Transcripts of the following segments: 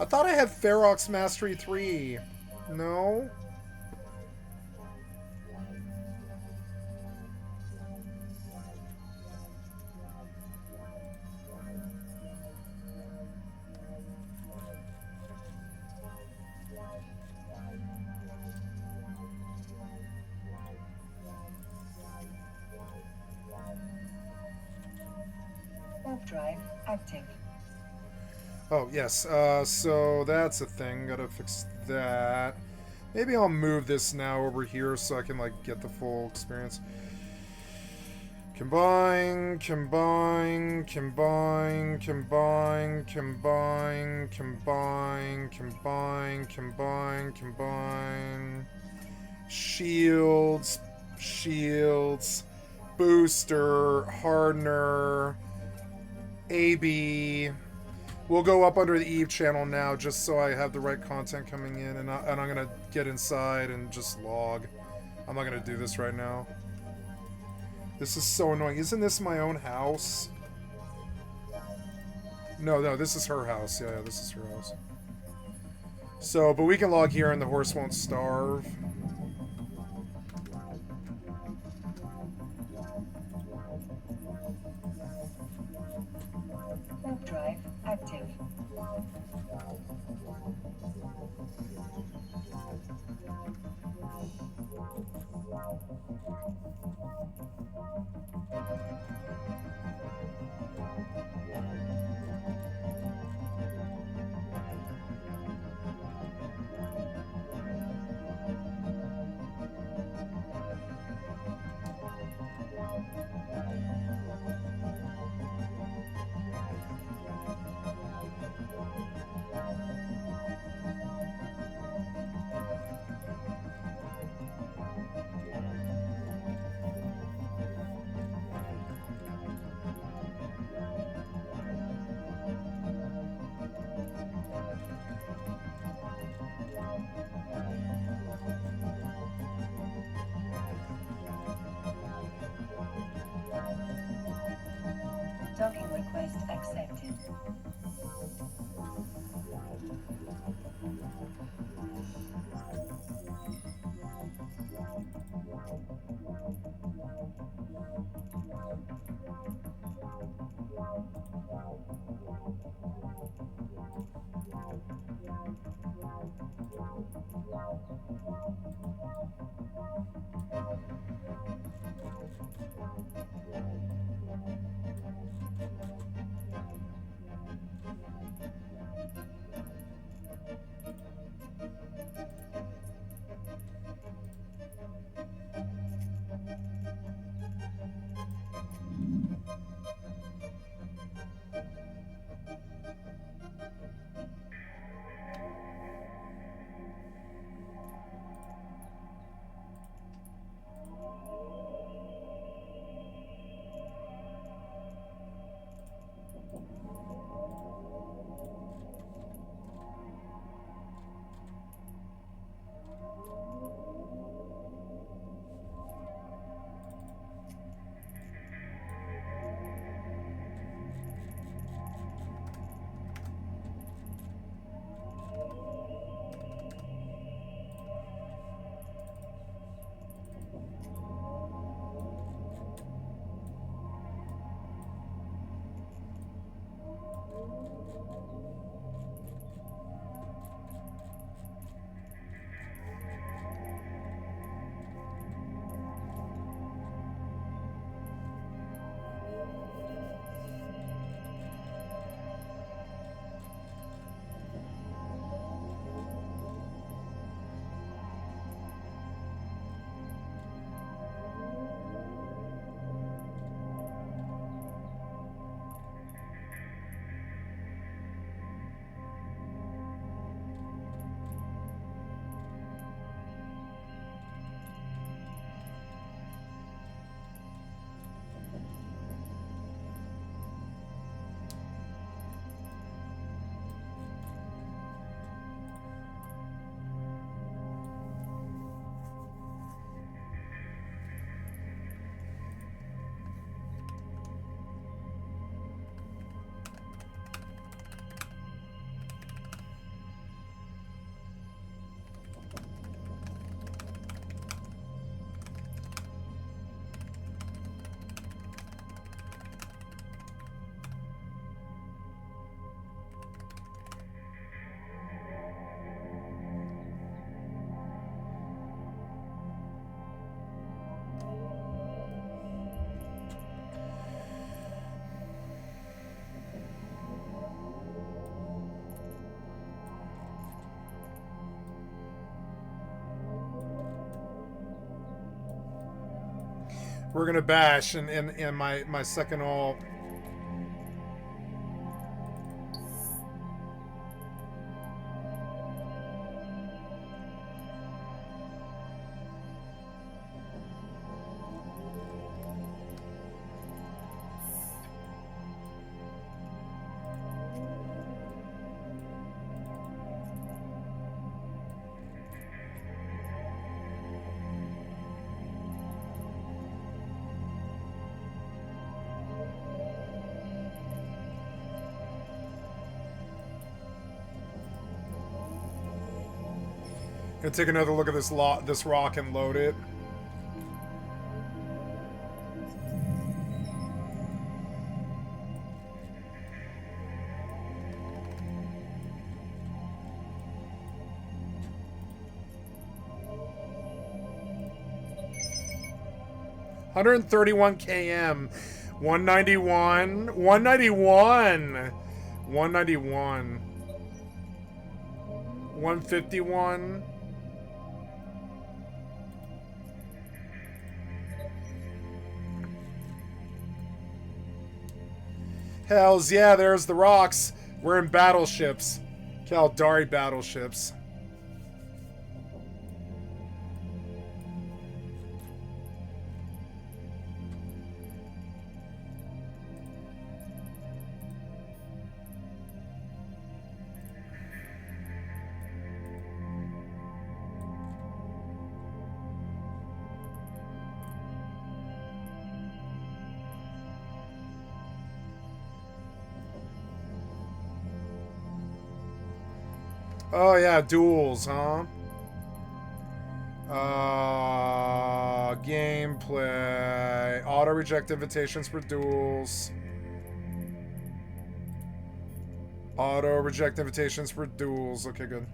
I thought I had Ferox Mastery 3. No? Warp drive active. Oh, yes. So that's a thing. Gotta fix that. Maybe I'll move this now over here so I can, like, get the full experience. Combine, combine, combine, combine, combine, combine, combine, combine, combine. Shields, shields, booster, hardener, AB. We'll go up under the Eve channel now just so I have the right content coming in, and I'm going to get inside and just log. I'm not going to do this right now. This is so annoying. Isn't this my own house? No, this is her house. Yeah, this is her house. So, but we can log here and the horse won't starve. Warp drive active. Docking request accepted. We're gonna bash in my second ult. Gonna take another look at this rock and load it. $131 km, 191, 191, 191, 151. Hells yeah, there's the rocks. We're in battleships. Alldayerrydaybaby battleships. Oh yeah, duels, huh? Gameplay. Auto reject invitations for duels. Auto reject invitations for duels. Okay, good.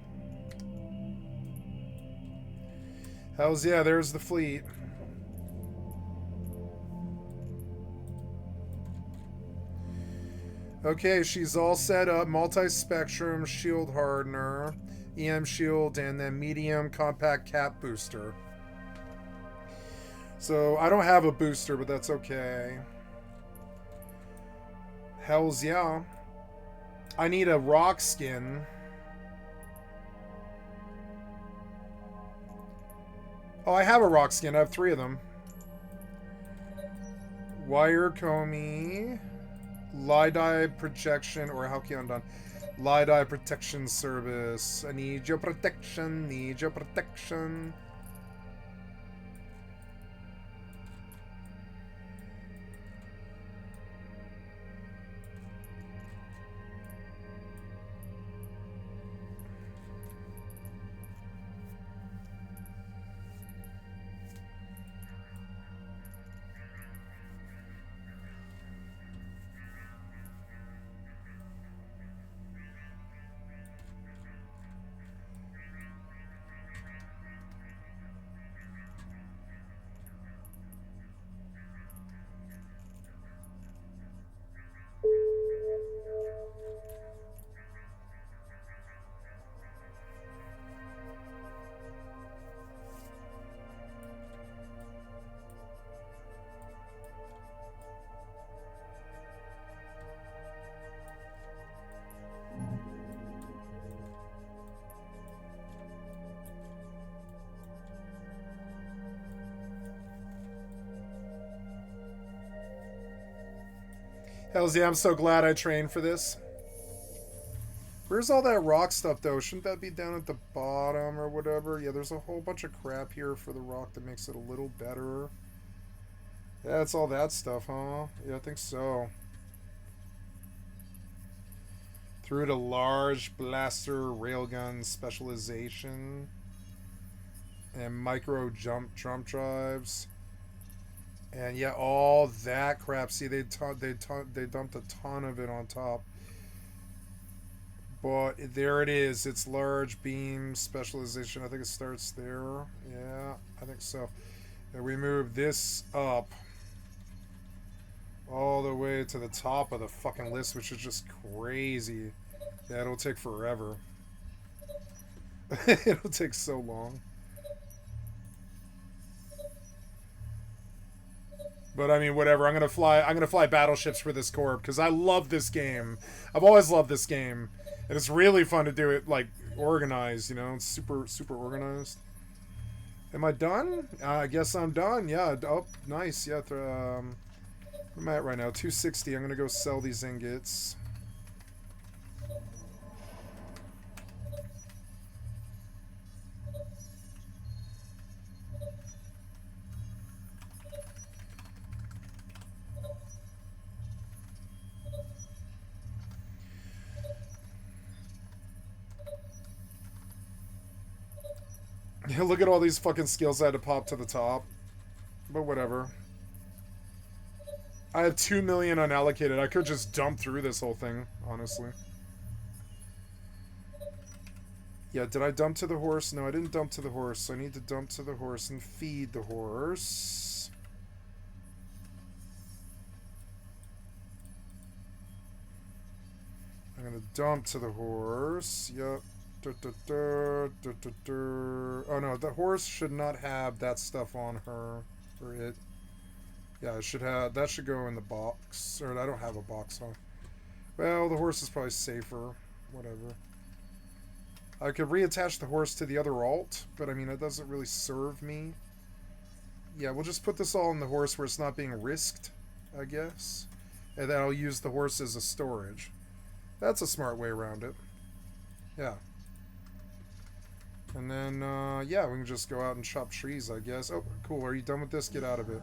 Hells yeah, there's the fleet. Okay, she's all set up. Multi-spectrum shield hardener, EM shield, and then medium compact cap booster. So I don't have a booster, but that's okay. Hells yeah. I need a rock skin. Oh, I have a rock skin. I have 3 of them. Wire Comey. Lideye projection, or how can undone? Lideye protection service. I need your protection. Need your protection. Hells yeah, I'm so glad I trained for this. Where's all that rock stuff, though? Shouldn't that be down at the bottom or whatever? Yeah, there's a whole bunch of crap here for the rock that makes it a little better. Yeah, it's all that stuff, huh? Yeah, I think so. Through to large blaster railgun specialization. And micro jump drives. And yeah, all that crap. See, they dumped a ton of it on top. But there it is. It's large beam specialization. I think it starts there. Yeah, I think so. And we move this up all the way to the top of the fucking list, which is just crazy. Yeah, it'll take forever. It'll take so long. But I mean, whatever. I'm gonna fly battleships for this corp because I love this game. I've always loved this game, and it's really fun to do it like organized. You know, it's super organized. Am I done? I guess I'm done. Yeah. Oh, nice. Yeah. Where am I at right now? 260. I'm gonna go sell these ingots. Look at all these fucking skills I had to pop to the top. But whatever. I have 2 million unallocated. I could just dump through this whole thing, honestly. Yeah, did I dump to the horse? No, I didn't dump to the horse. So I need to dump to the horse and feed the horse. I'm gonna dump to the horse. Yep. Oh no, the horse should not have that stuff on her. Or it. Yeah, it should have. That should go in the box. Or I don't have a box on. Well, the horse is probably safer. Whatever. I could reattach the horse to the other alt, but I mean, it doesn't really serve me. Yeah, we'll just put this all on the horse where it's not being risked, I guess. And then I'll use the horse as a storage. That's a smart way around it. Yeah. And then, yeah, we can just go out and chop trees, I guess. Oh, cool. Are you done with this? Get out of it.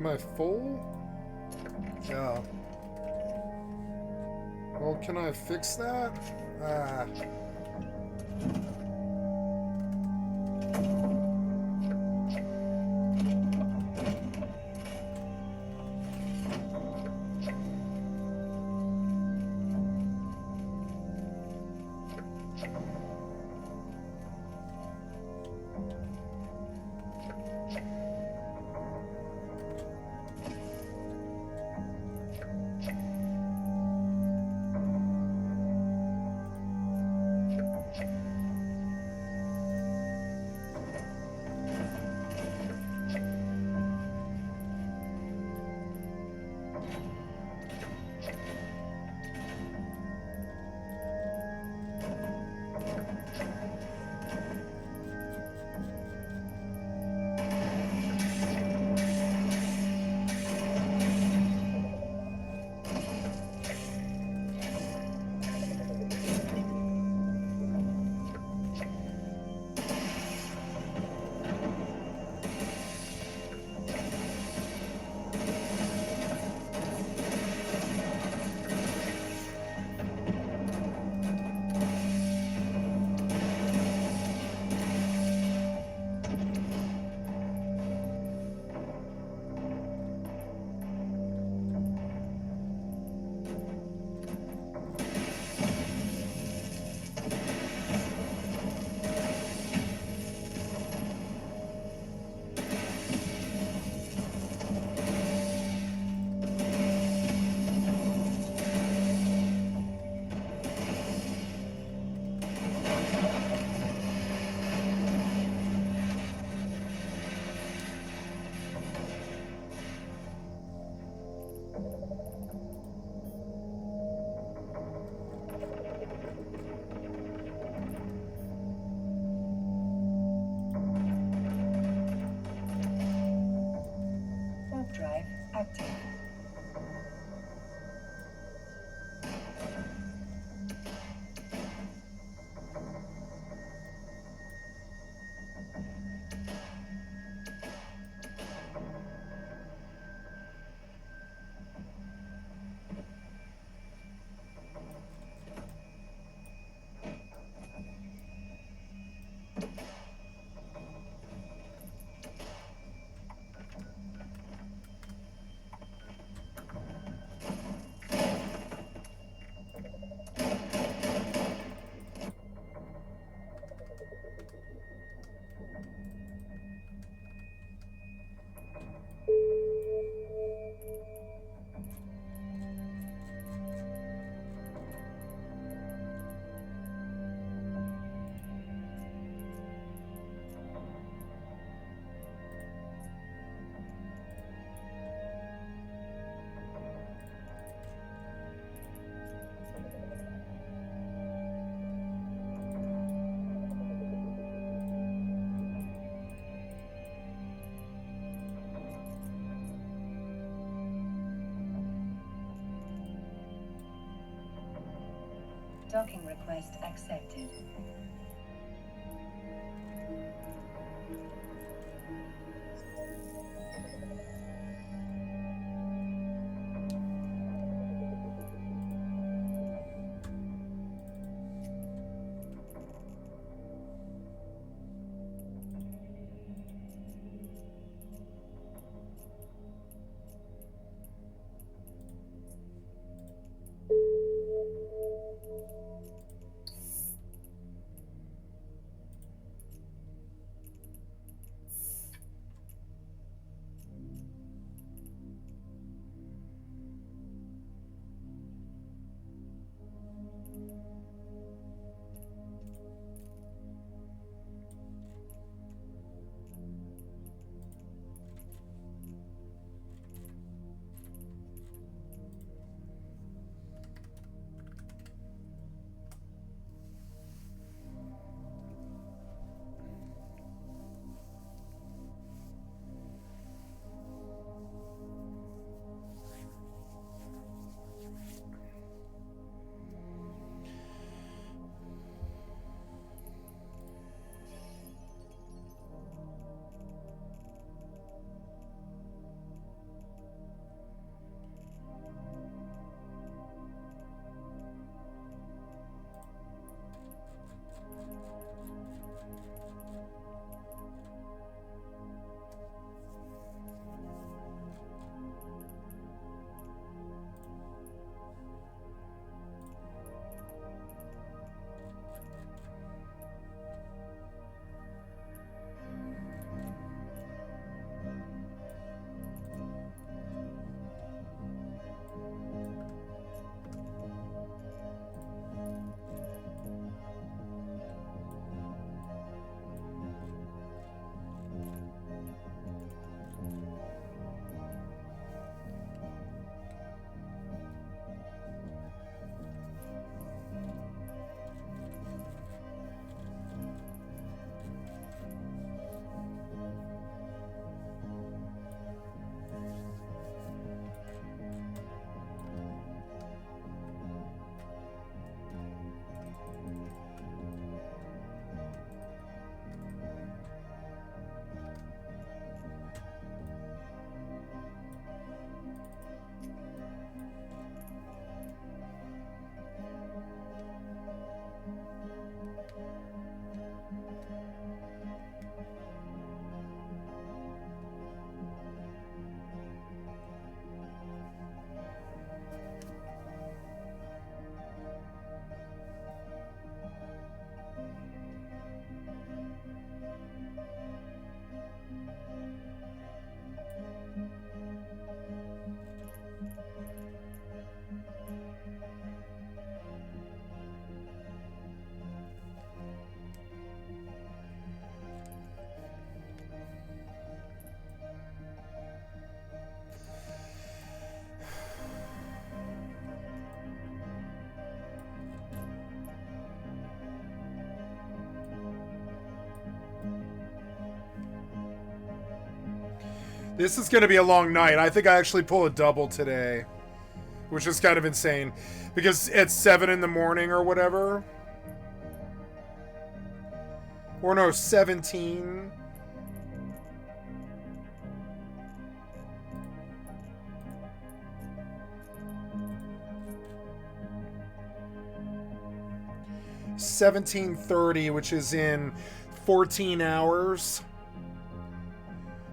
Am I full? Yeah. Well, can I fix that? Ah. active. Docking request accepted. This is going to be a long night. I think I actually pull a double today, which is kind of insane because it's 7 in the morning or whatever. Or no, 17. $17:30, which is in 14 hours.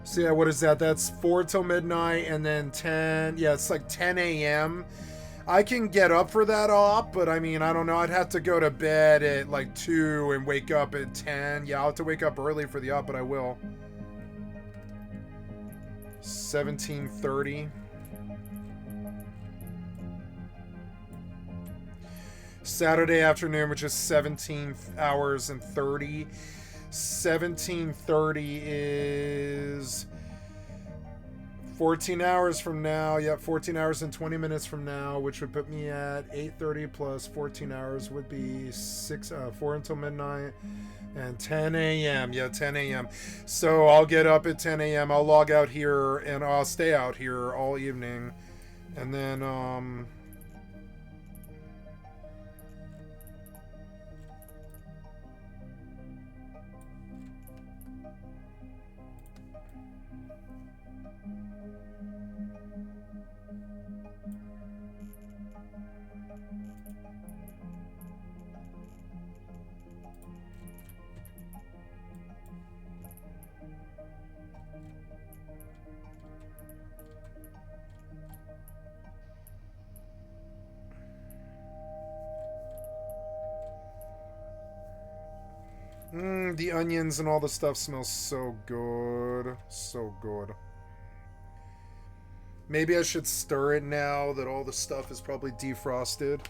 So yeah, what is that? That's 4 till midnight and then 10. Yeah, it's like 10 a.m. I can get up for that op, but I mean, I don't know. I'd have to go to bed at like 2 and wake up at 10. Yeah, I'll have to wake up early for the op, but I will. 17:30. Saturday afternoon, which is 17 hours and 30. 17:30 is 14 hours from now. Yep, 14 hours and 20 minutes from now, which would put me at 8:30 plus 14 hours would be 4 until midnight and 10 a.m. Yeah, 10 a.m. So I'll get up at 10 a.m. I'll log out here and I'll stay out here all evening. And then, the onions and all the stuff smells so good. So good. Maybe I should stir it now that all the stuff is probably defrosted.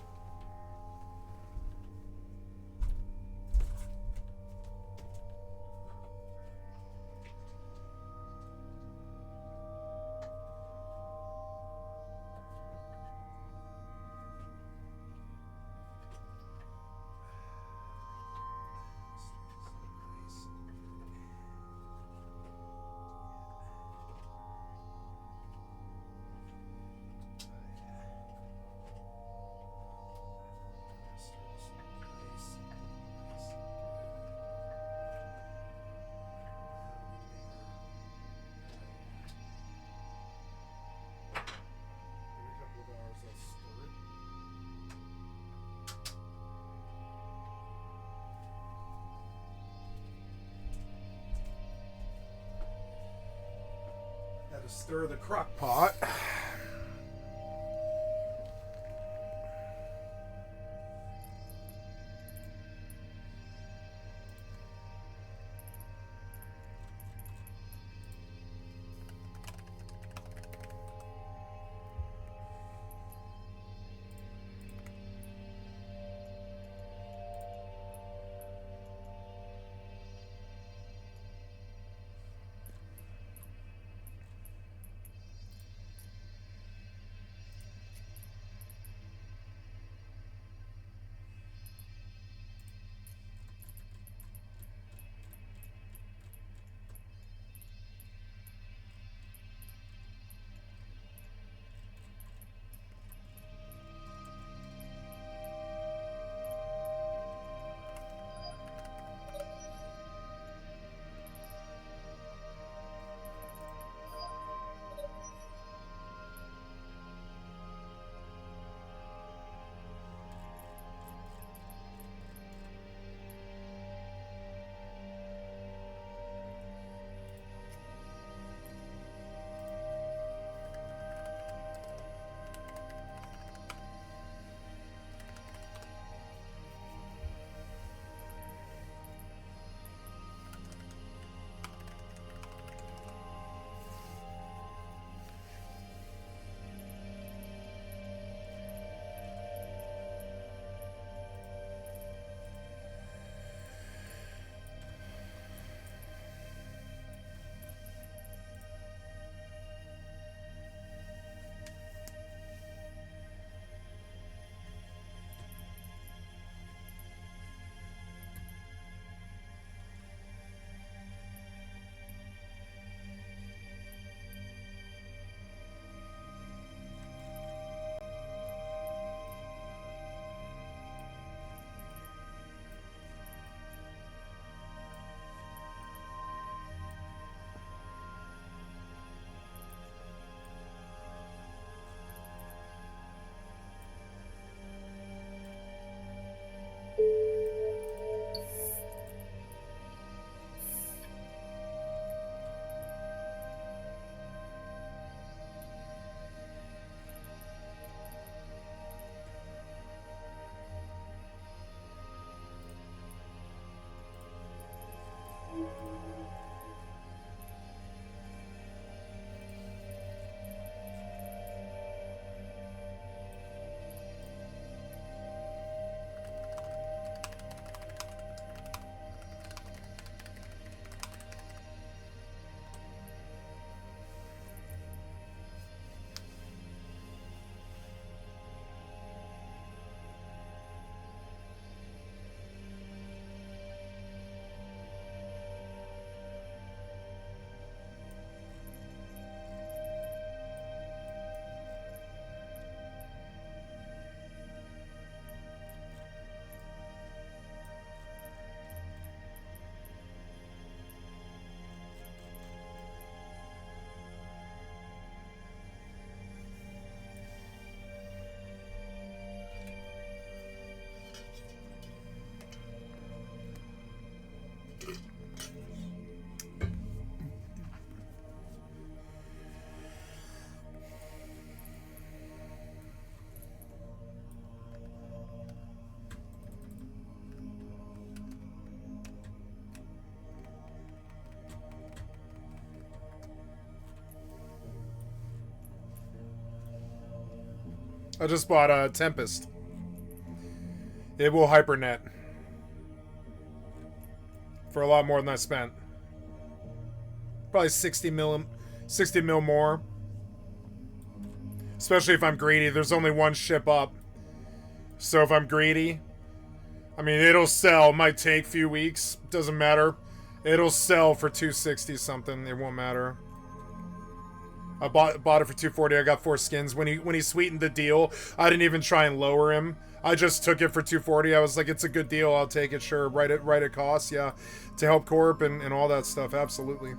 Had to stir the crock pot. I just bought a Tempest. It will hypernet for a lot more than I spent. Probably 60 mil more. Especially if I'm greedy. There's only one ship up. So if I'm greedy, I mean, it'll sell. Might take a few weeks. Doesn't matter. It'll sell for 260 something. It won't matter. I bought it for 240. I got 4 skins. When he sweetened the deal, I didn't even try and lower him. I just took it for 240. I was like, it's a good deal. I'll take it. Sure. Right at cost. Yeah. To help Corp and all that stuff. Absolutely.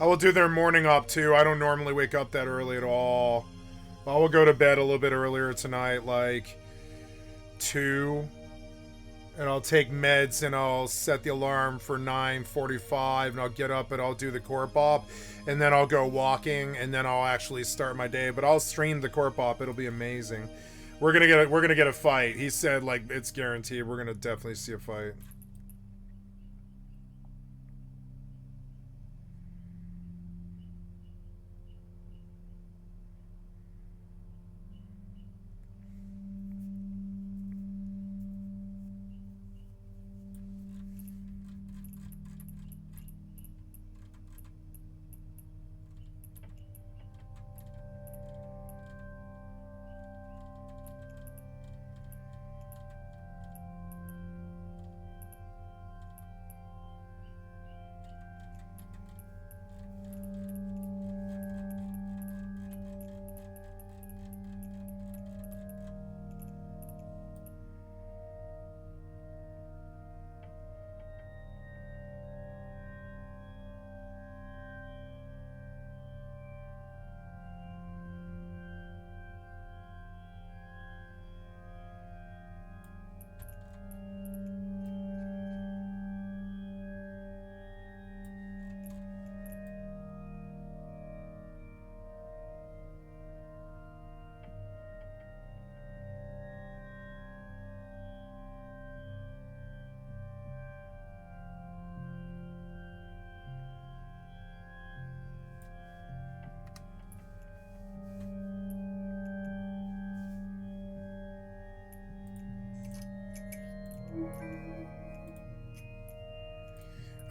I will do their morning up too. I don't normally wake up that early at all. I will go to bed a little bit earlier tonight, like 2. And I'll take meds and I'll set the alarm for 9:45 and I'll get up and I'll do the corp op. And then I'll go walking and then I'll actually start my day. But I'll stream the corp op. It'll be amazing. We're gonna get a fight. He said like it's guaranteed. We're gonna definitely see a fight.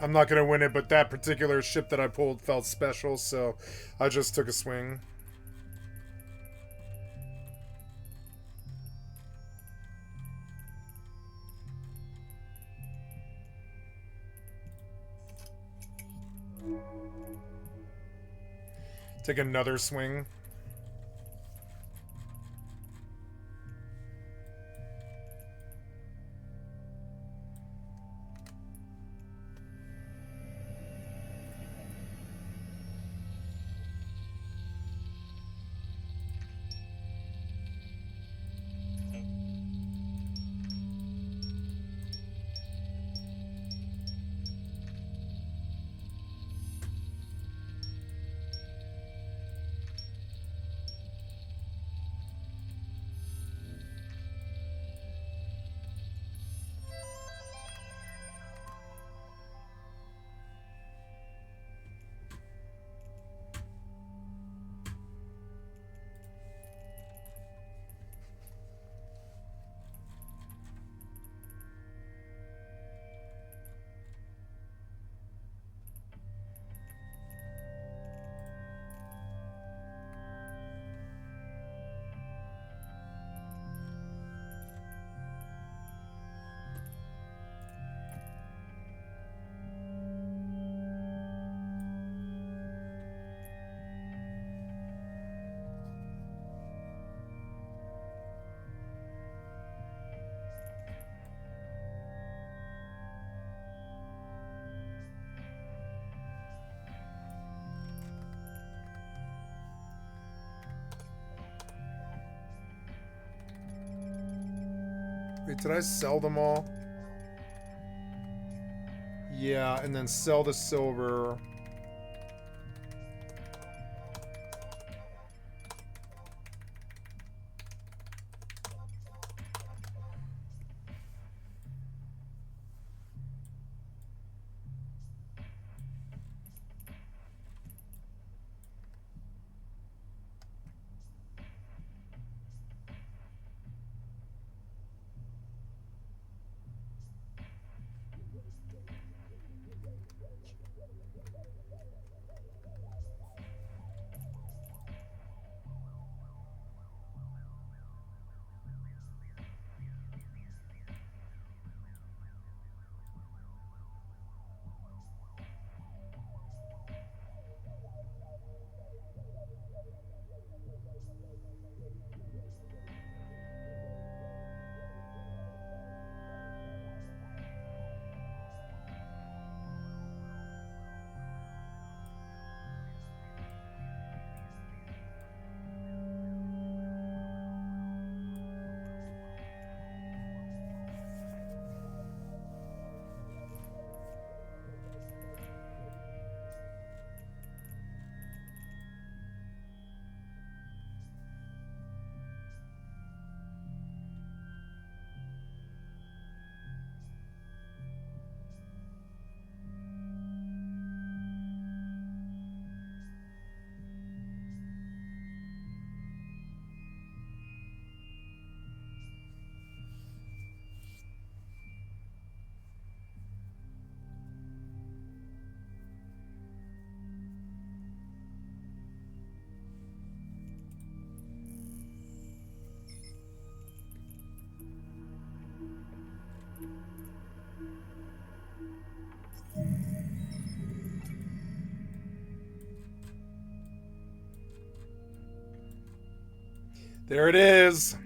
I'm not going to win it, but that particular ship that I pulled felt special, so I just took a swing. Take another swing. Wait, did I sell them all? Yeah, and then sell the silver. There it is.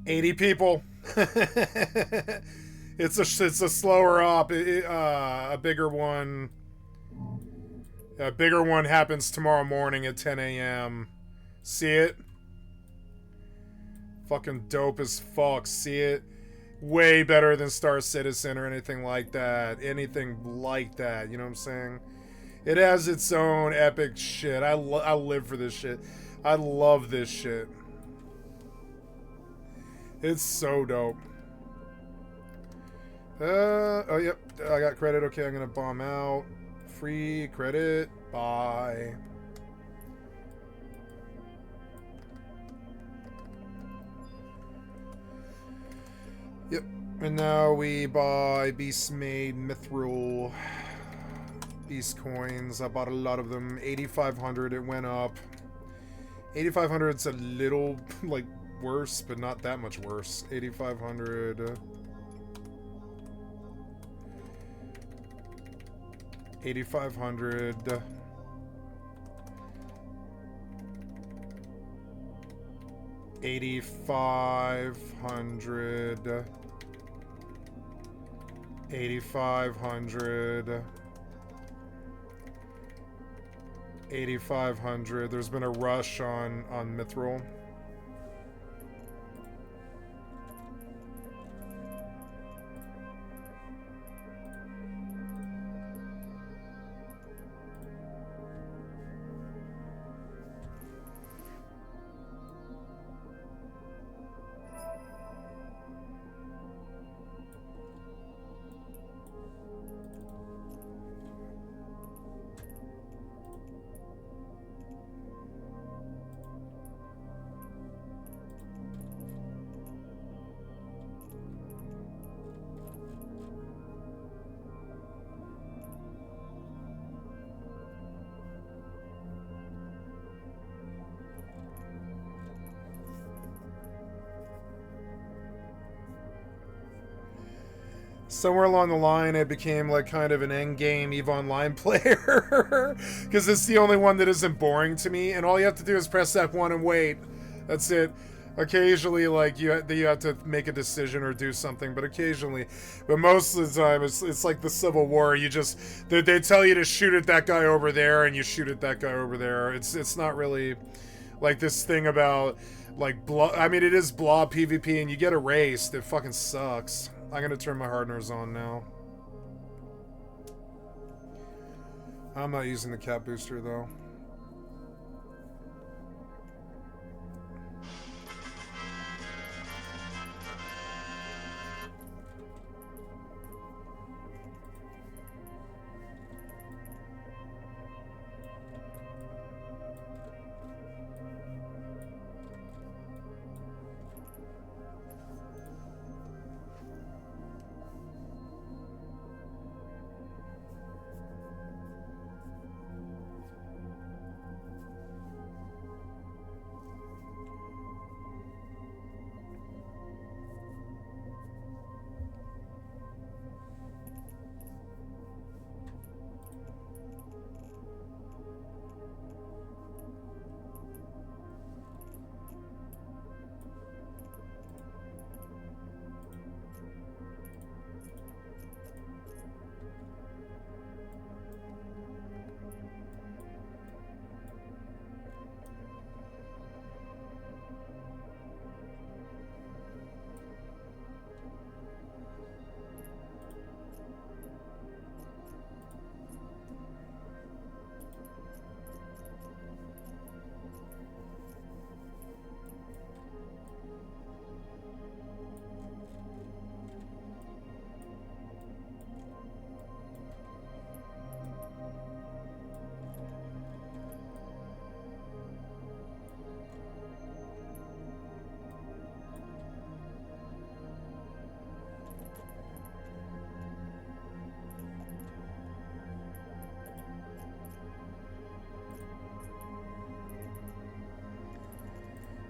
80 people. It's a slower op. A bigger one. A bigger one happens tomorrow morning at 10 a.m. See it? Fucking dope as fuck. See it? Way better than Star Citizen or anything like that. Anything like that. You know what I'm saying? It has its own epic shit. I live for this shit. I love this shit. It's so dope. Oh, yep. I got credit. Okay, I'm gonna bomb out. Free credit. Bye. Yep. And now we buy Beast Made Mithril Beast coins. I bought a lot of them. 8,500. It went up. 8,500's a little like worse, but not that much worse. 8,500. 8,500. 8,500. 8,500. 8,500. There's been a rush on Mithril. Somewhere along the line, it became like kind of an endgame EVE Online player. Because it's the only one that isn't boring to me. And all you have to do is press F1 and wait. That's it. Occasionally, like, you have to make a decision or do something. But occasionally. But most of the time, it's like the Civil War. You just... They tell you to shoot at that guy over there, and you shoot at that guy over there. It's not really... Like this thing about... Like, I mean, it is blob PvP, and you get erased. It fucking sucks. I'm gonna turn my hardeners on now. I'm not using the cap booster though.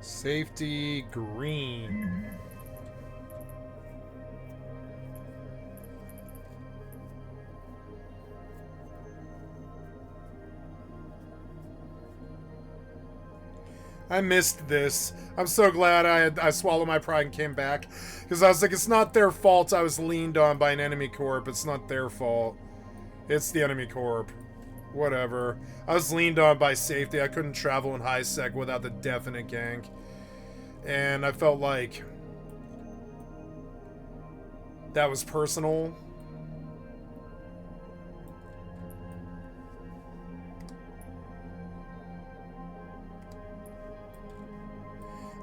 Safety green. I missed this. I'm so glad I swallowed my pride and came back. Because I was like, it's not their fault I was leaned on by an enemy corp. It's not their fault. It's the enemy corp. Whatever. I was leaned on by safety. I couldn't travel in high sec without the definite gank. And I felt like that was personal.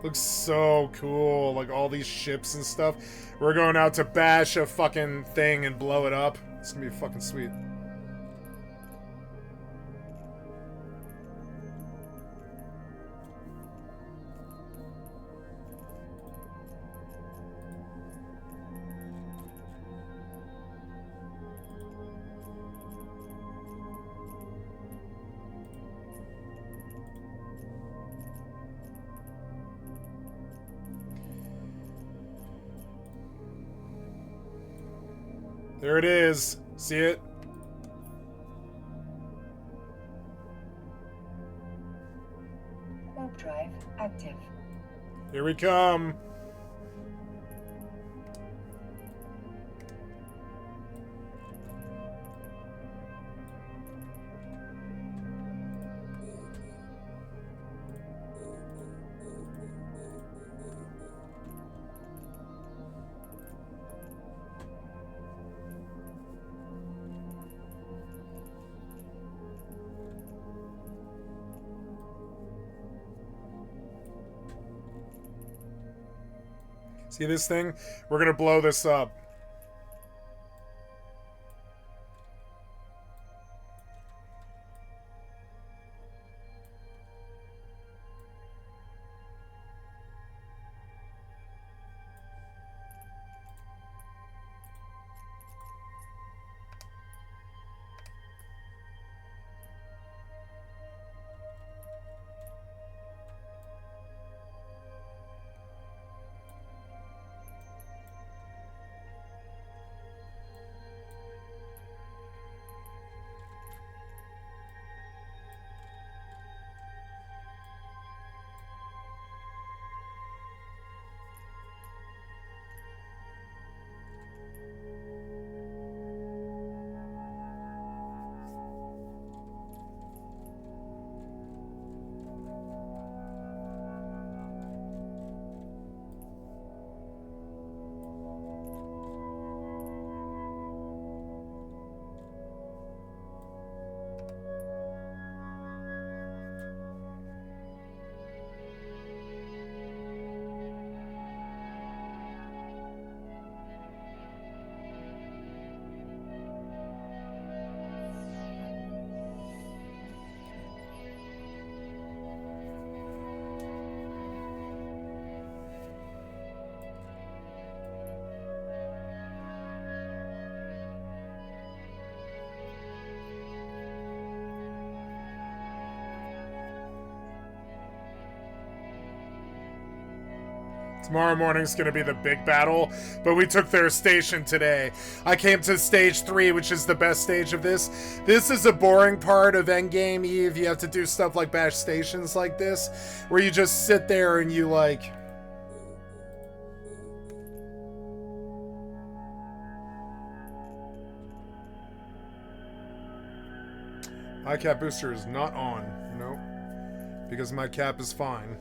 Looks so cool, like all these ships and stuff. We're going out to bash a fucking thing and blow it up. It's gonna be fucking sweet. There it is. See it? active. Here we come. See this thing? We're gonna blow this up. Tomorrow morning's gonna be the big battle, but we took their station today. I came to stage 3, which is the best stage of this. This is a boring part of endgame Eve. You have to do stuff like bash stations like this, where you just sit there and you like... My cap booster is not on. Nope. Because my cap is fine.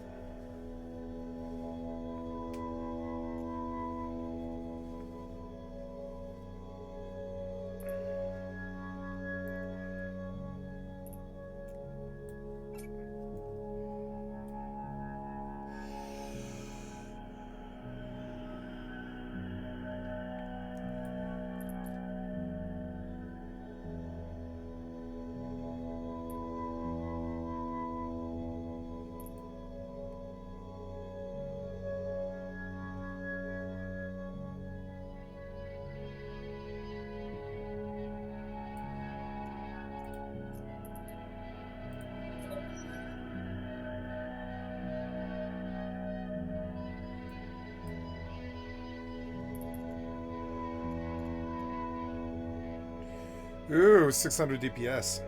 Ooh, 600 DPS.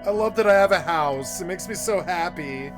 I love that I have a house. It makes me so happy.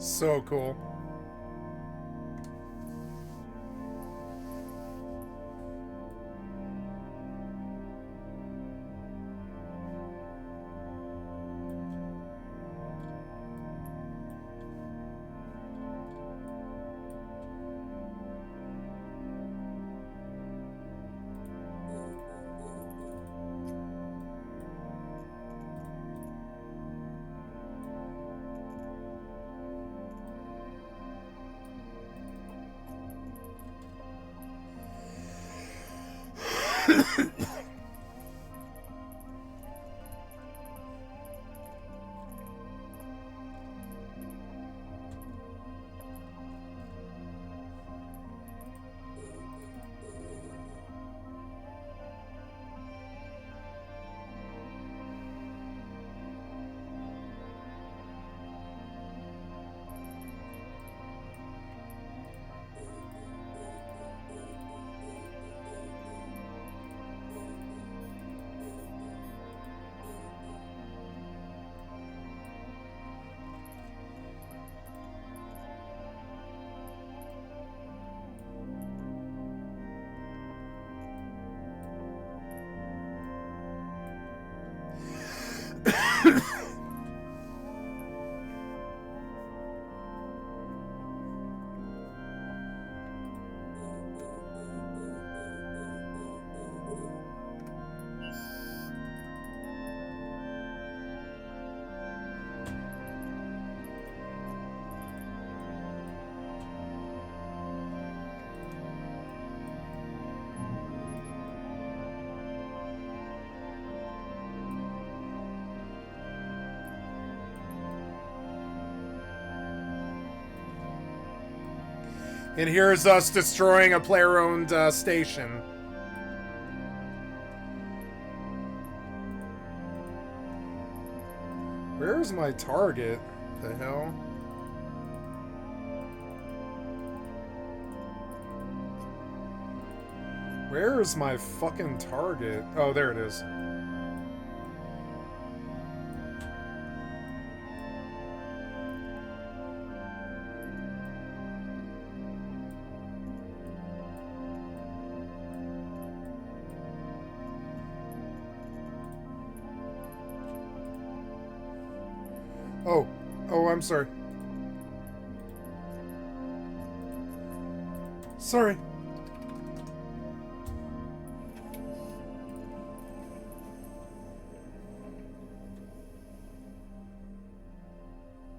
So cool. And here's us destroying a player-owned station. Where's my target? The hell? Where's my fucking target? Oh, there it is. Oh, I'm sorry. Sorry.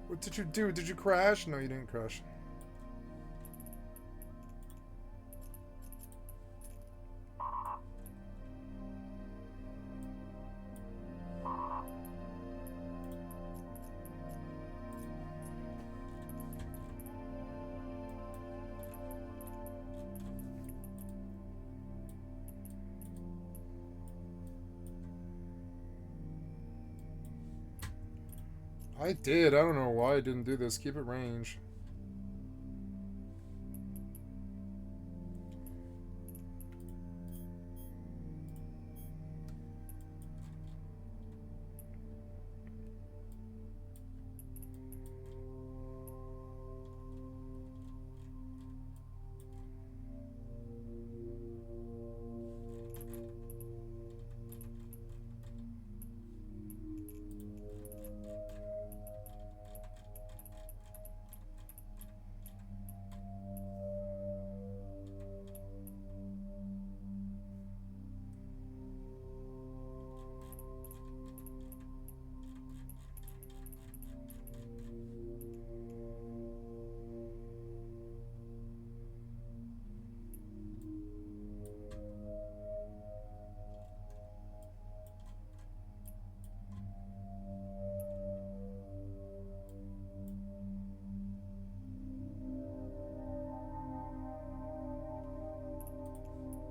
What did you do? Did you crash? No, you didn't crash. I did. I don't know why I didn't do this. Keep it range.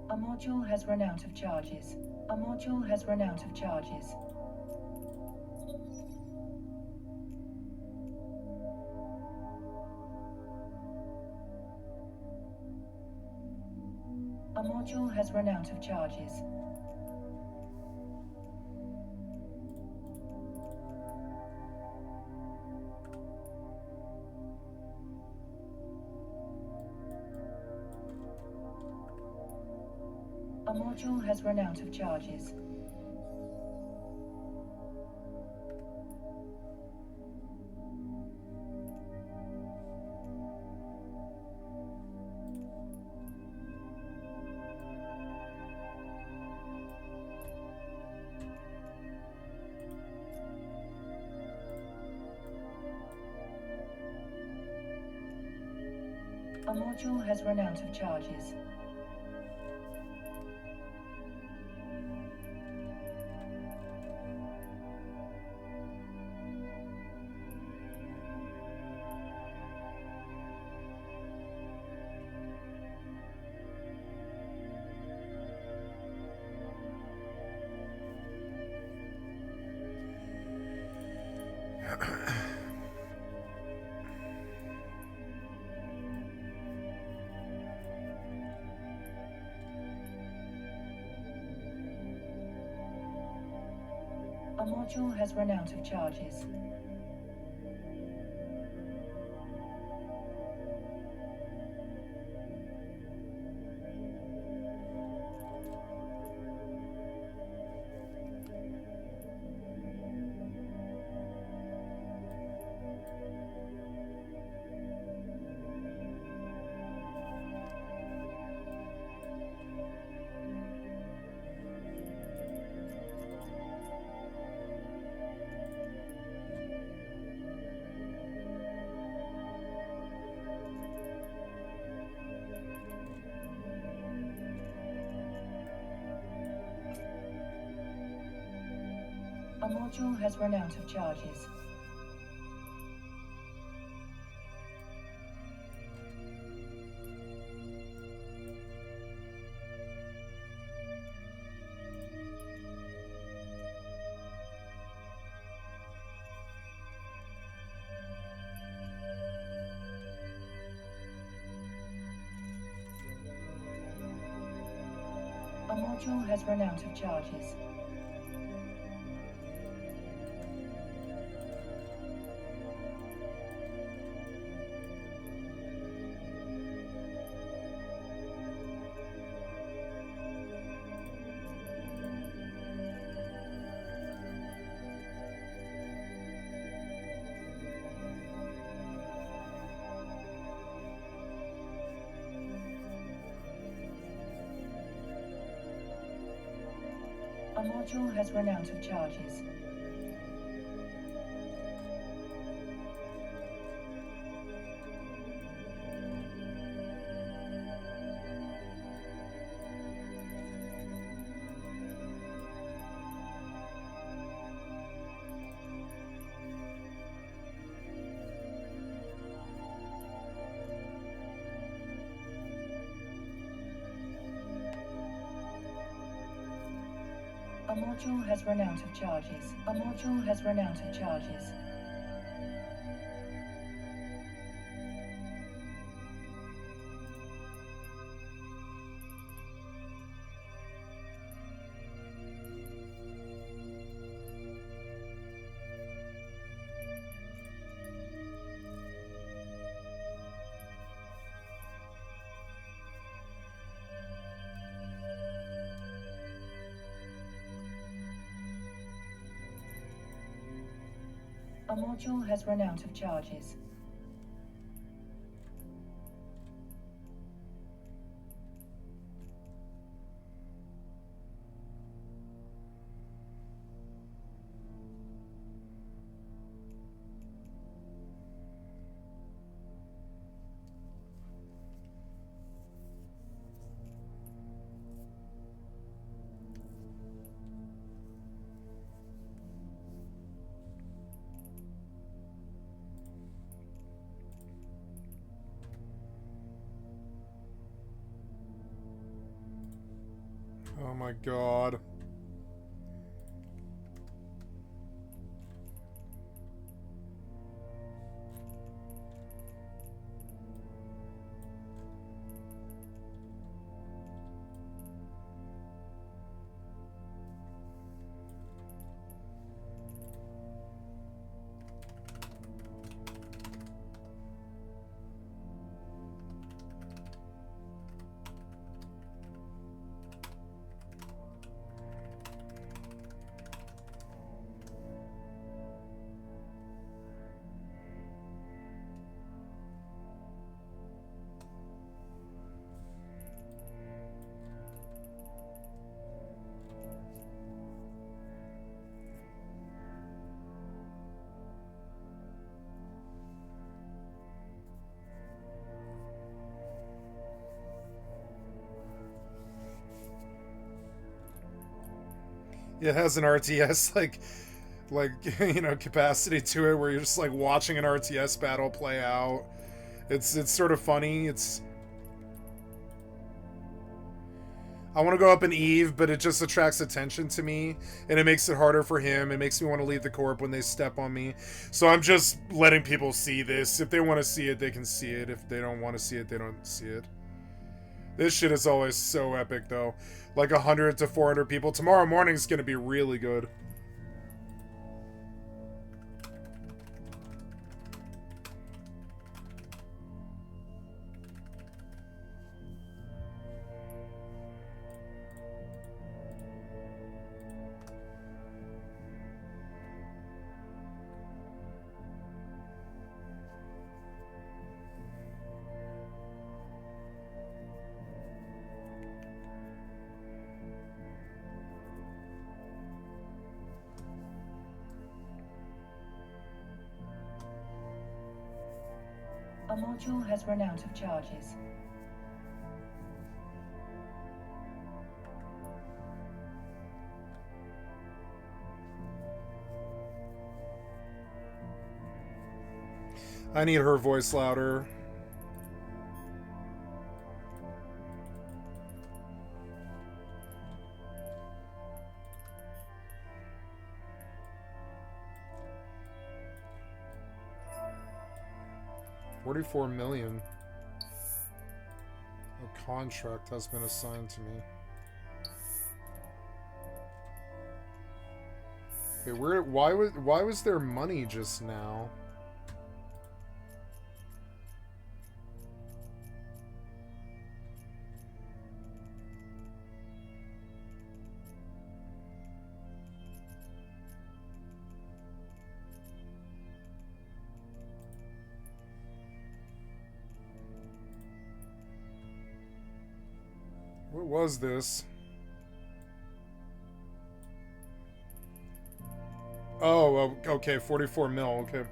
A module has run out of charges. A module has run out of charges. A module has run out of charges. A module has run out of charges. A module has run out of charges. A module has run out of charges. A module has run out of charges. A module has run out of charges. A module has run out of charges. A module has run out of charges. A module has run out of charges. A module has run out of charges. Oh my god. It has an RTS like you know, capacity to it, where you're just like watching an RTS battle play out. It's sort of funny. I want to go up an Eve, but it just attracts attention to me, and it makes it harder for him. It makes me want to leave the corp when they step on me. So I'm just letting people see this. If they want to see it, they can see it. If they don't want to see it, they don't see it. This shit is always so epic, though. Like 100 to 400 people. Tomorrow morning is going to be really good. A module has run out of charges. I need her voice louder. $44 million. A contract has been assigned to me. Wait, why was there money just now? What was this? Oh, okay, 44 mil, okay.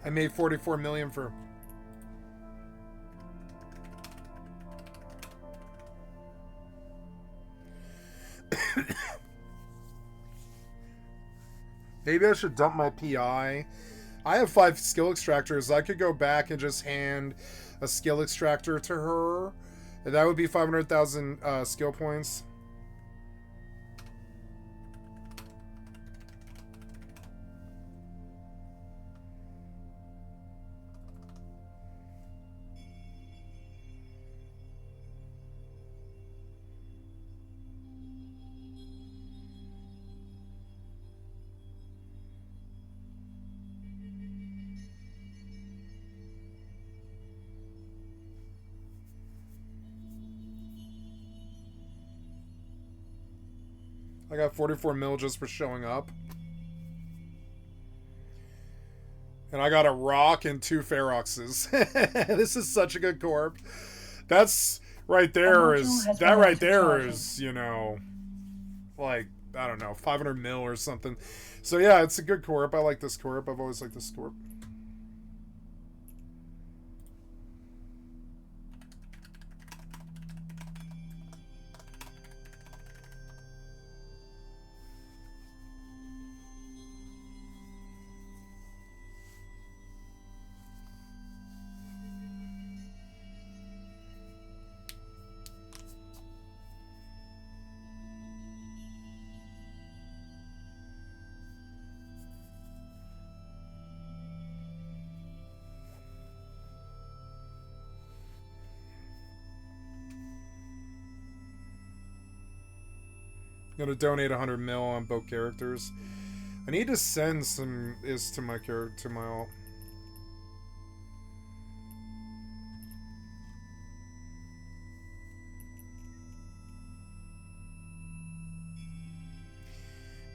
I made 44 million for... Maybe I should dump my PI. I have 5 skill extractors. I could go back and just hand a skill extractor to her. And that would be 500,000 skill points. I got 44 mil just for showing up. And I got a rock and 2 Feroxes. This is such a good corp. That's right there is... That right there is, you know... Like, I don't know, 500 mil or something. So yeah, it's a good corp. I like this corp. I've always liked this corp. Gonna donate 100 mil on both characters. I need to send some is to my character, to my alt.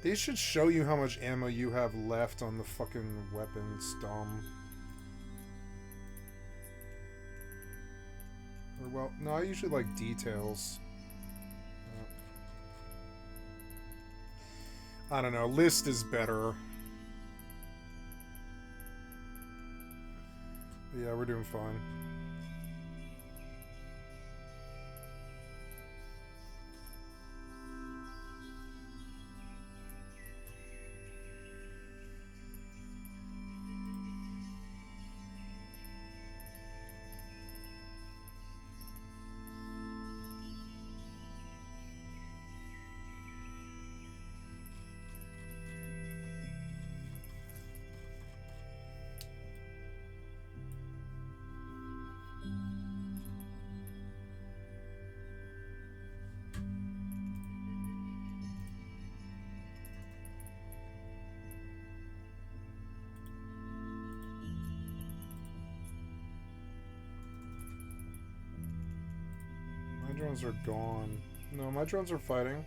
They should show you how much ammo you have left on the fucking weapons, dumb. Or, well, no, I usually like details. I don't know, list is better. Yeah, we're doing fine. My drones are gone. No, my drones are fighting.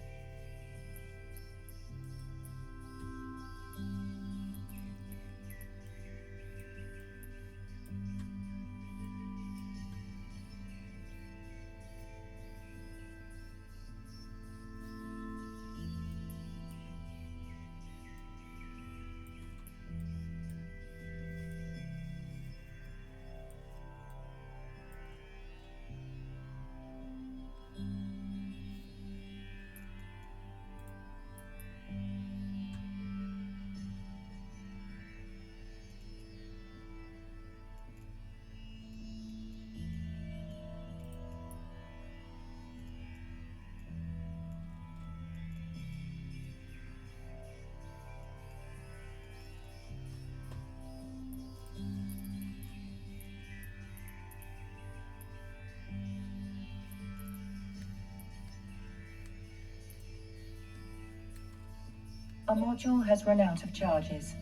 A module has run out of charges.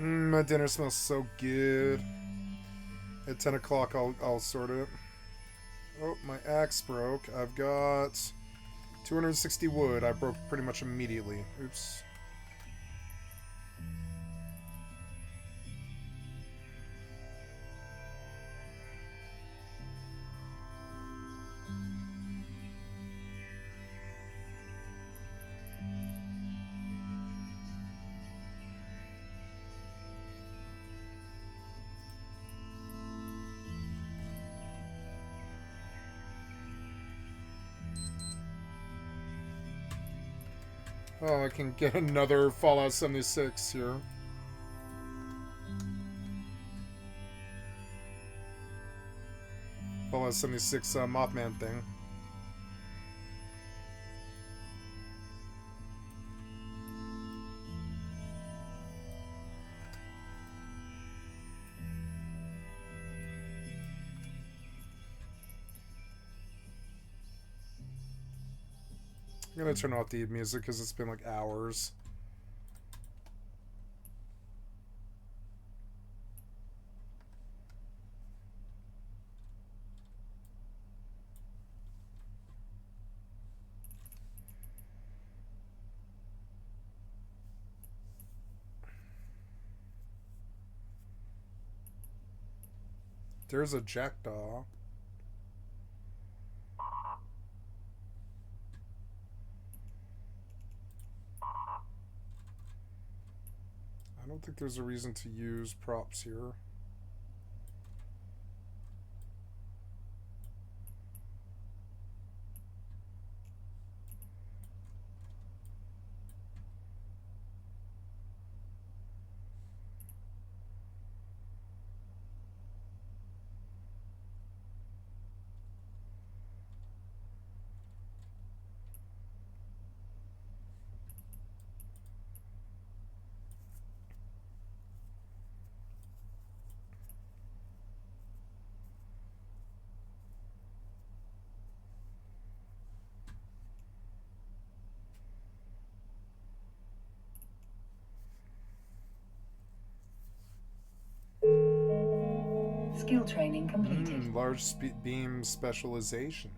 My dinner smells so good. At 10 o'clock, I'll sort it. Oh, my axe broke. I've got 260 wood. I broke pretty much immediately. Oops. Oh, I can get another Fallout 76 here. Fallout 76 Mothman thing. I'm gonna turn off the music because it's been like hours. There's a jackdaw. I don't think there's a reason to use props here. Skill training completed. Large beam specialization.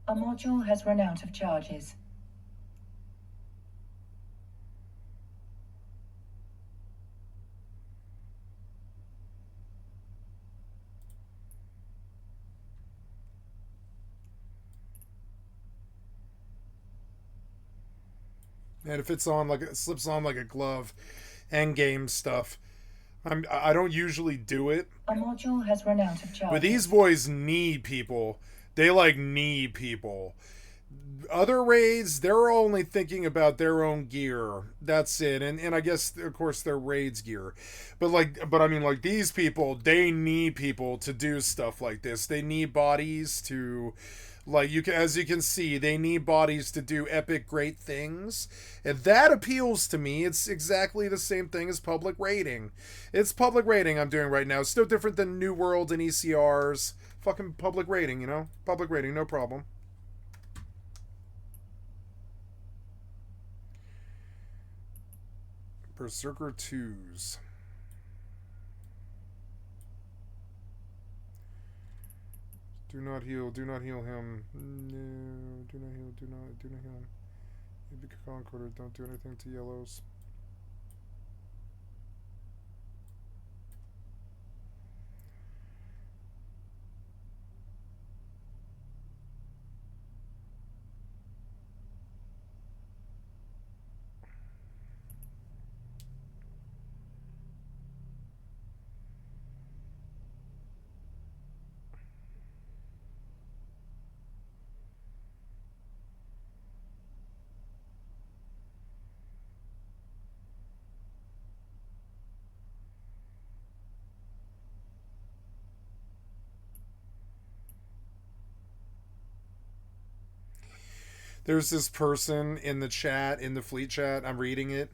A module has run out of charges. And if it's on like it slips on like a glove, end game stuff. I don't usually do it. A module has run out of charges. But these boys need people. They like need people. Other raids, they're only thinking about their own gear. That's it. And I guess of course their raids gear. But I mean like these people, they need people to do stuff like this. They need bodies to like as you can see, they need bodies to do epic great things. And that appeals to me. It's exactly the same thing as public raiding. It's public raiding I'm doing right now. It's no different than New World and ECRs. Fucking public raiding, you know? Public raiding, no problem. Berserker 2s. Do not heal him. No, do not heal him. Maybe Concorder, don't do anything to yellows. There's this person in the chat, in the fleet chat, I'm reading it.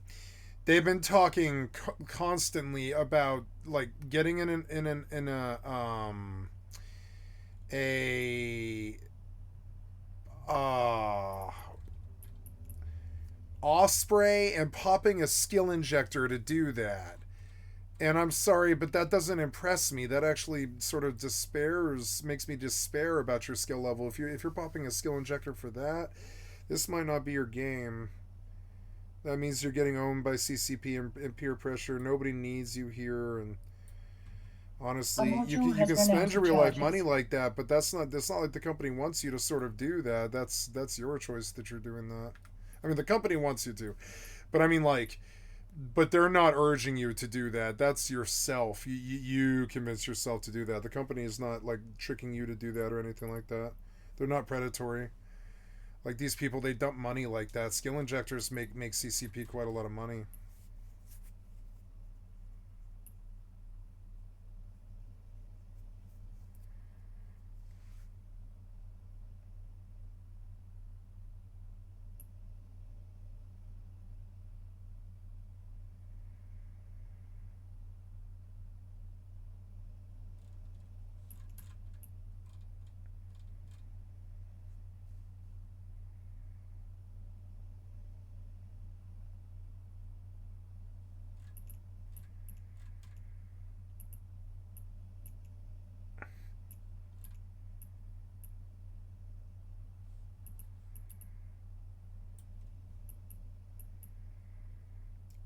They've been talking constantly about like getting a Osprey and popping a skill injector to do that. And I'm sorry, but that doesn't impress me. That actually sort of makes me despair about your skill level. If you're popping a skill injector for that, this might not be your game. That means you're getting owned by CCP and peer pressure. Nobody needs you here, and honestly, you can spend your real life money like that, but that's not like the company wants you to sort of do that. That's your choice that you're doing that. I mean, the company wants you to, but I mean like, but they're not urging you to do that. That's yourself. You convince yourself to do that. The company is not like tricking you to do that or anything like that. They're not predatory. Like these people, they dump money like that. Skill injectors make CCP quite a lot of money.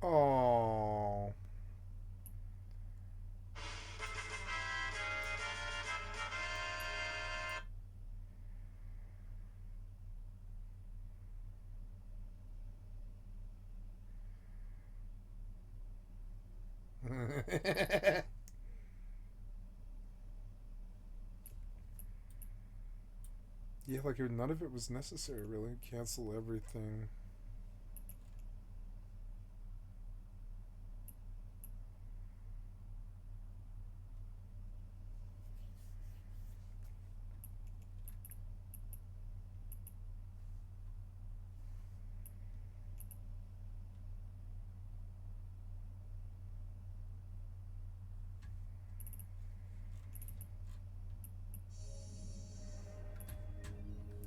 Oh. Yeah, like none of it was necessary, really. Cancel everything.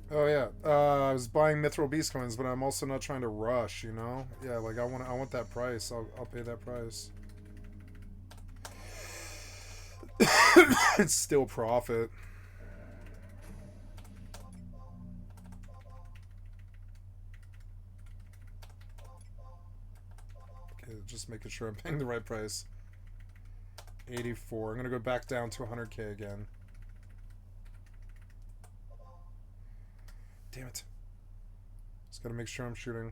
Oh yeah, I was buying Mithril Beast coins, but I'm also not trying to rush. You know? Yeah, like I want that price. I'll pay that price. It's still profit. Okay, just making sure I'm paying the right price. 84. I'm gonna go back down to 100k again. Damn it. Just gotta make sure I'm shooting.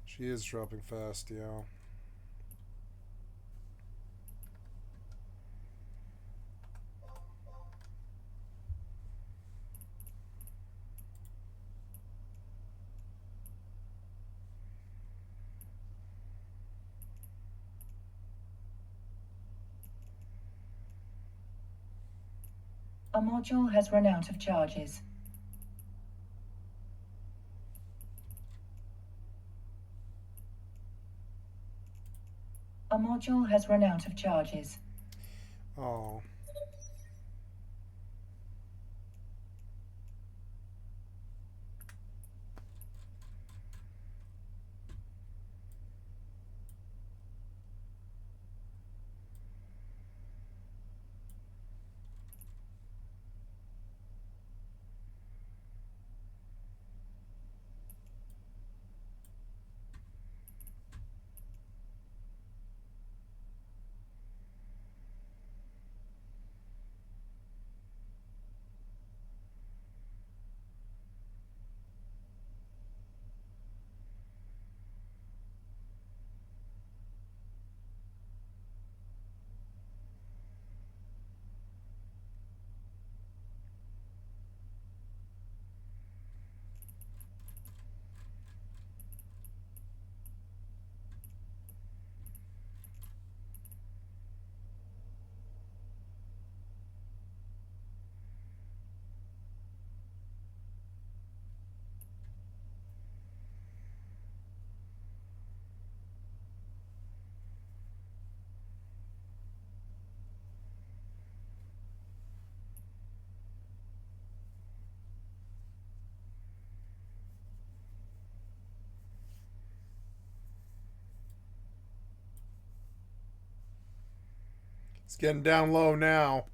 She is dropping fast, yeah. A module has run out of charges. A module has run out of charges. Oh. It's getting down low now.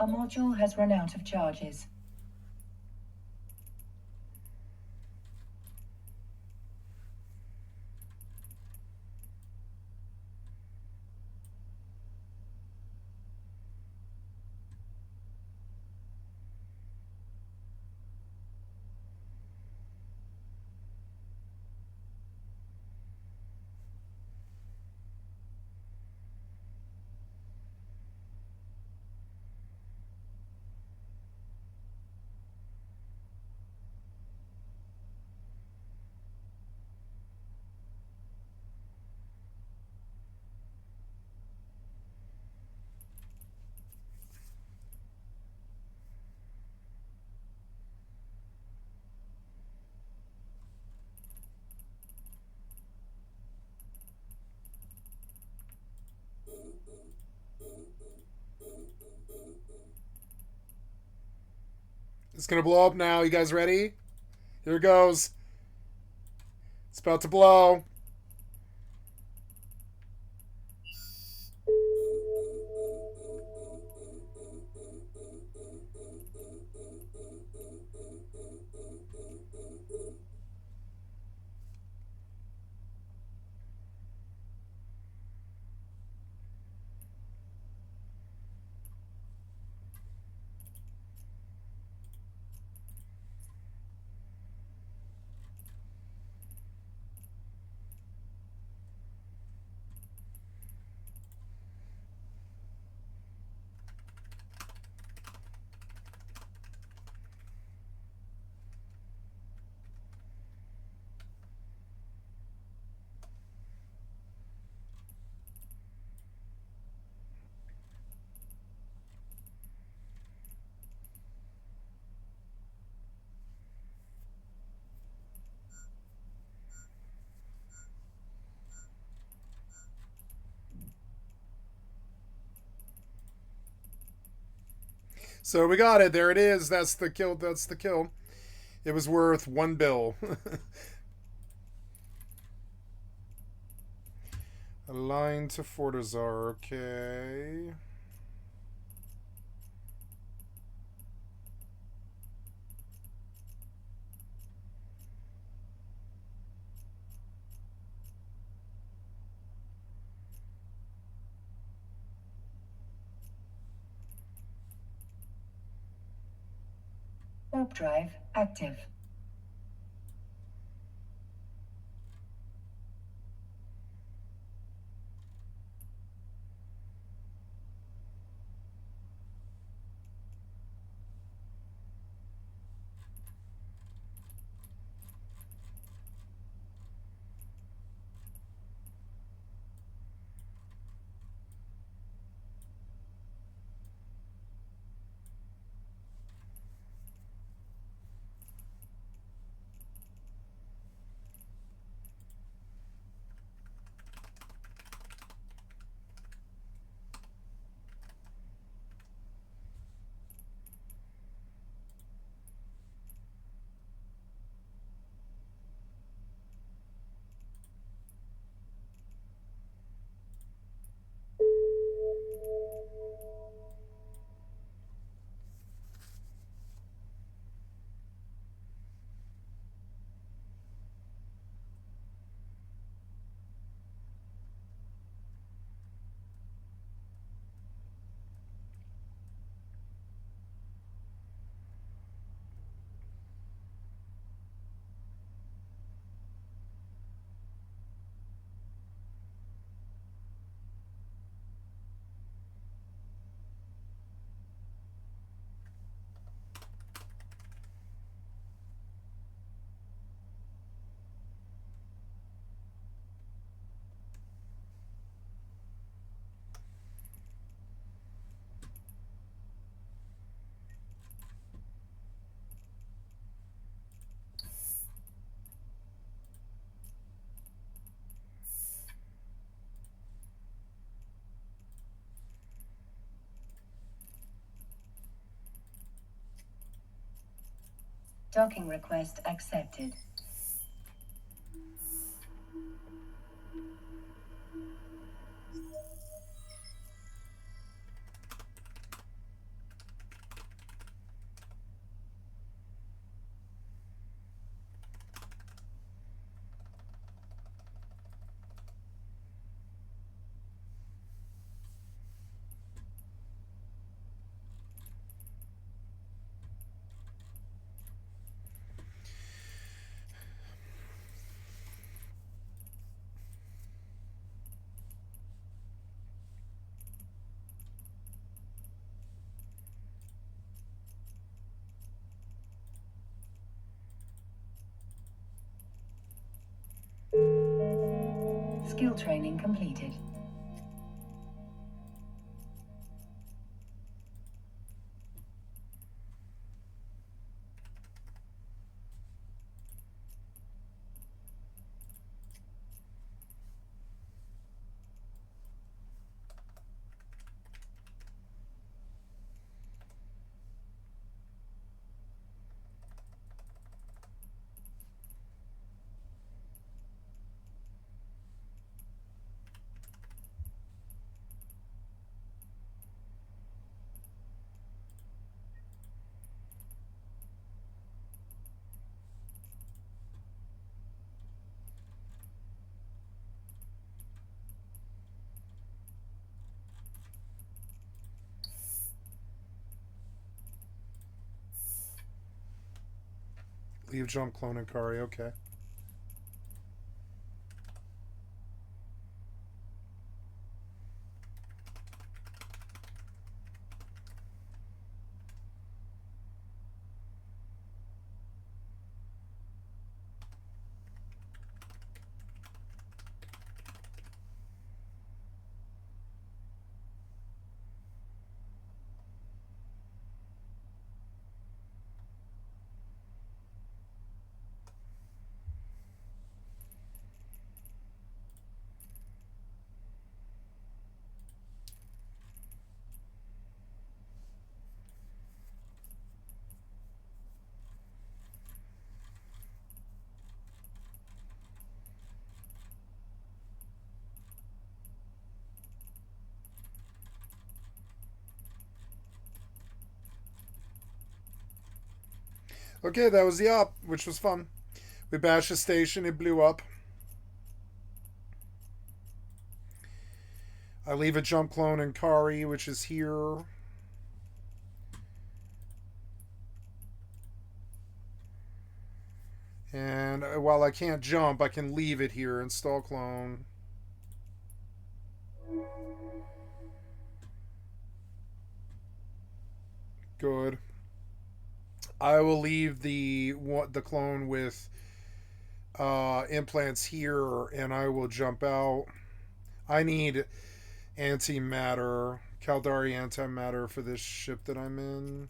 A module has run out of charges. It's gonna blow up now. You guys ready? Here it goes. It's about to blow. So we got it. There it is. That's the kill. That's the kill. It was worth 1 bill. Align to Fortizar. Okay. Warp drive active. Docking request accepted. Skill training completed. Leave, jump, clone, and Kari. Okay. Okay, that was the op, which was fun. We bashed the station, it blew up. I leave a jump, clone, and Kari, which is here. And while I can't jump, I can leave it here. Install clone. Good. I will leave the clone with implants here, and I will jump out. I need antimatter, Caldari antimatter for this ship that I'm in.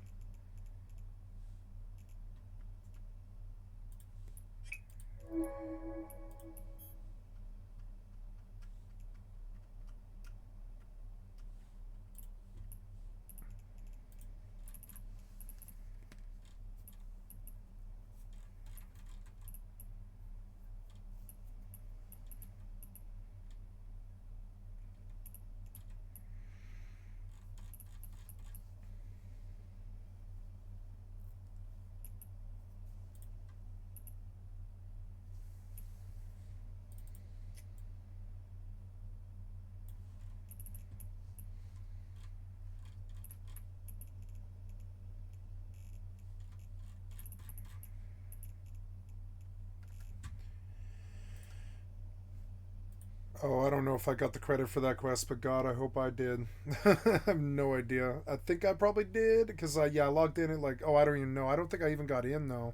Oh, I don't know if I got the credit for that quest, but God, I hope I did. I have no idea. I think I probably did, because I logged in at like, oh, I don't even know. I don't think I even got in, though.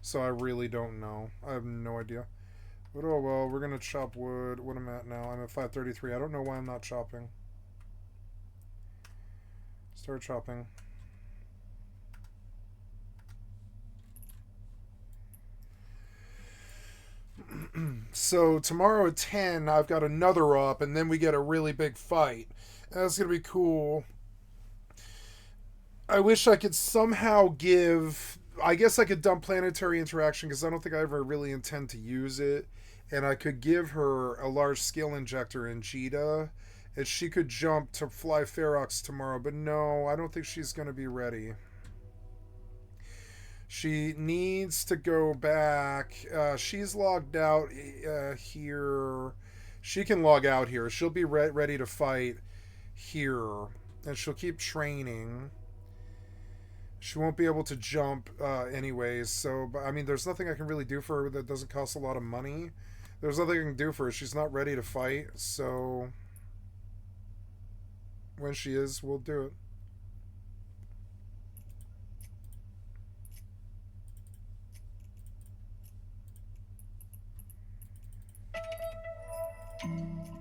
So I really don't know. I have no idea. But oh well, we're going to chop wood. What am I at now? I'm at 533. I don't know why I'm not chopping. Start chopping. So tomorrow at 10, I've got another up, and then we get a really big fight. That's going to be cool. I wish I could somehow give... I guess I could dump planetary interaction, because I don't think I ever really intend to use it. And I could give her a large skill injector in Jita, and she could jump to fly Ferox tomorrow. But no, I don't think she's going to be ready. She needs to go back. She's logged out here. She can log out here. She'll be ready to fight here. And she'll keep training. She won't be able to jump anyways. So, I mean, there's nothing I can really do for her that doesn't cost a lot of money. There's nothing I can do for her. She's not ready to fight. So, when she is, we'll do it. 7,000.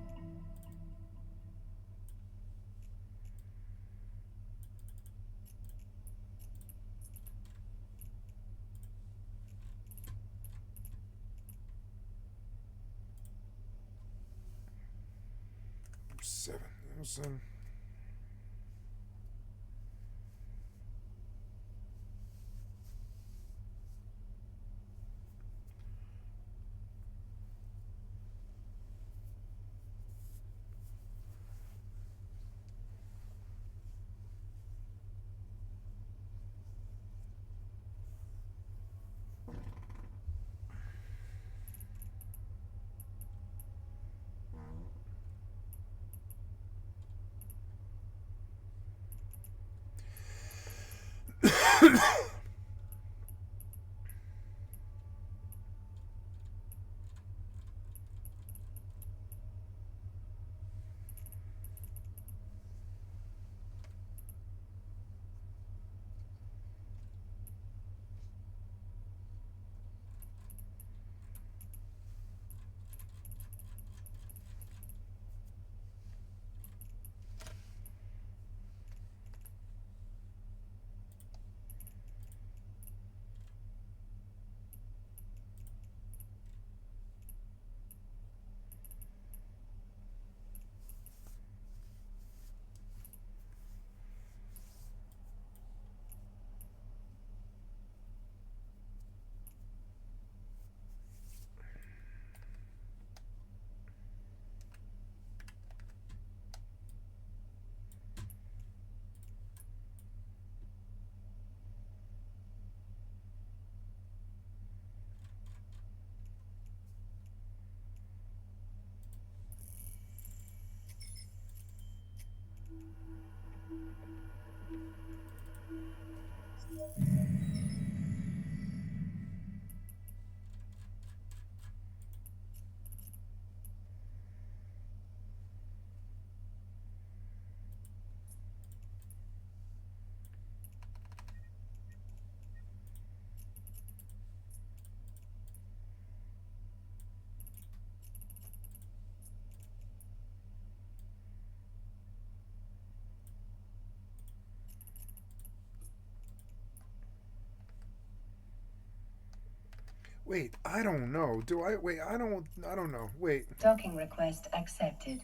Wait, I don't know. Do I? Wait, I don't know. Wait. Docking request accepted.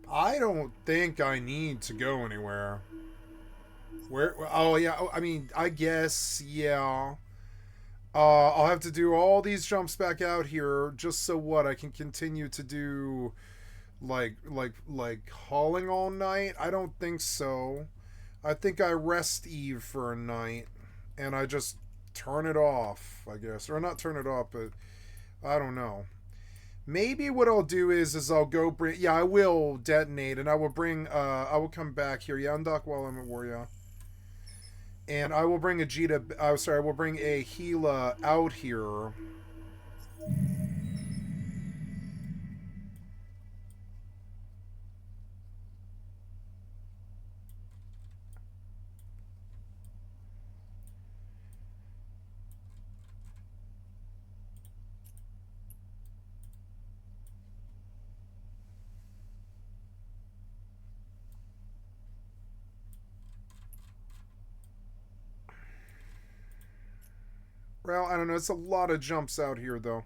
I don't think I need to go anywhere. Where? Oh, yeah. I mean, I guess, yeah. I'll have to do all these jumps back out here just so what I can continue to do like hauling all night. I don't think so. I think I rest Eve for a night and I just turn it off, I guess. Or not turn it off, but I don't know. Maybe what I'll do is I'll go bring, yeah, I will detonate and I will bring I will come back here. Yeah, undock while I'm at war, yeah. And I will bring a Gita, sorry, I will bring a Gila out here. Well, I don't know. It's a lot of jumps out here, though.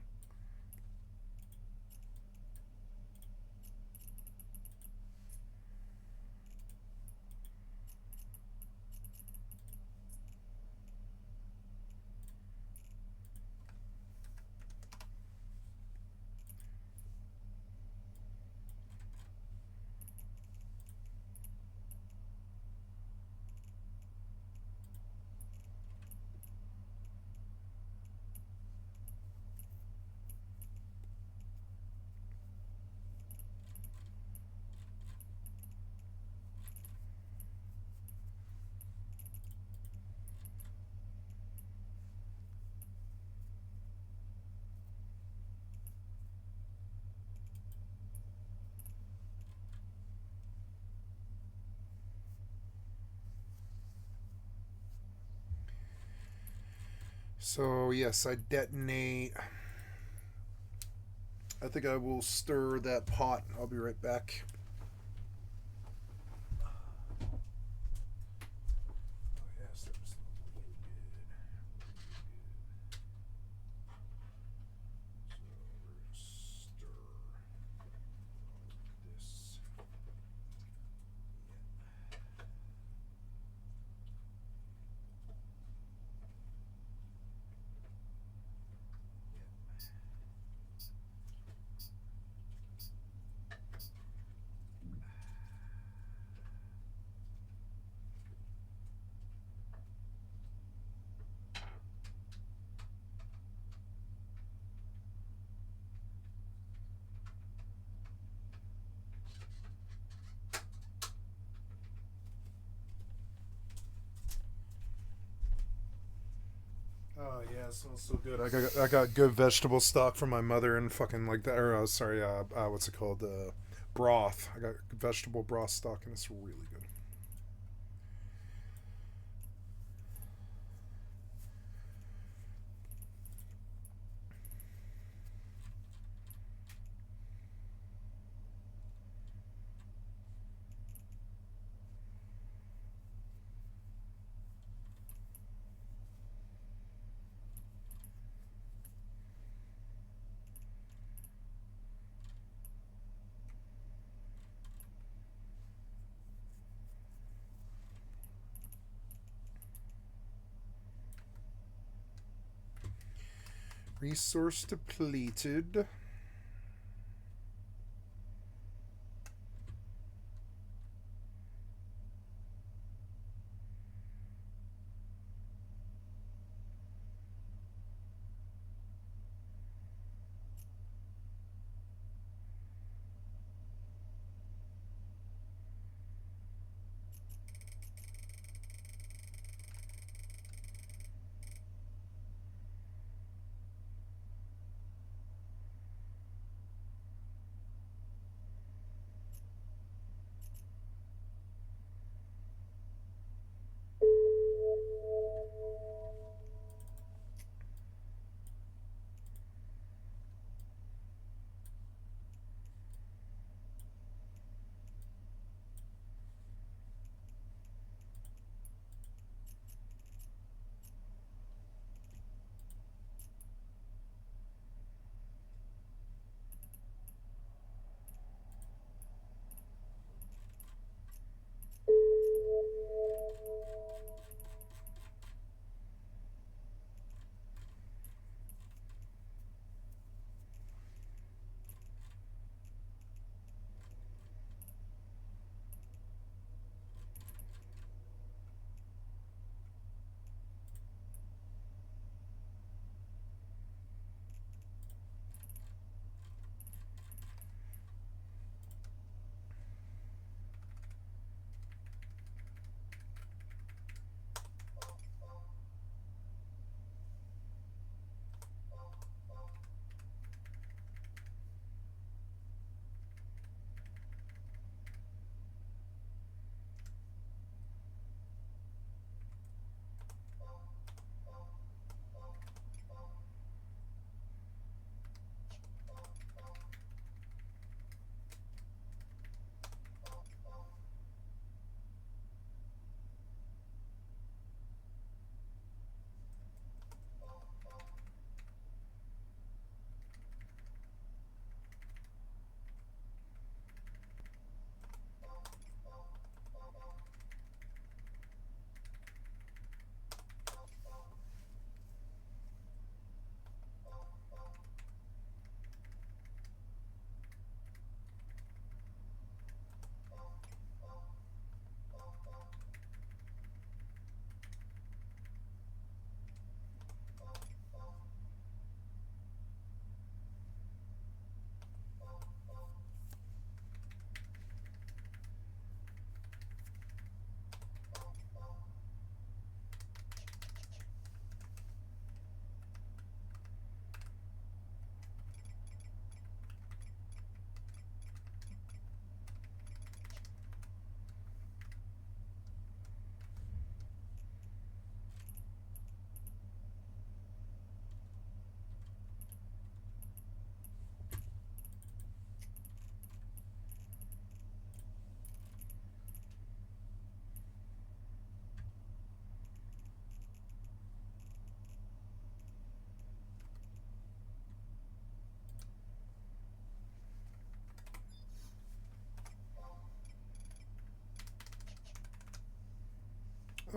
So, yes, I detonate. I think I will stir that pot. I'll be right back. Oh yeah, it smells so good. I got good vegetable stock from my mother and fucking like that. Or sorry, what's it called? Broth. I got vegetable broth stock and it's really good. Resource depleted.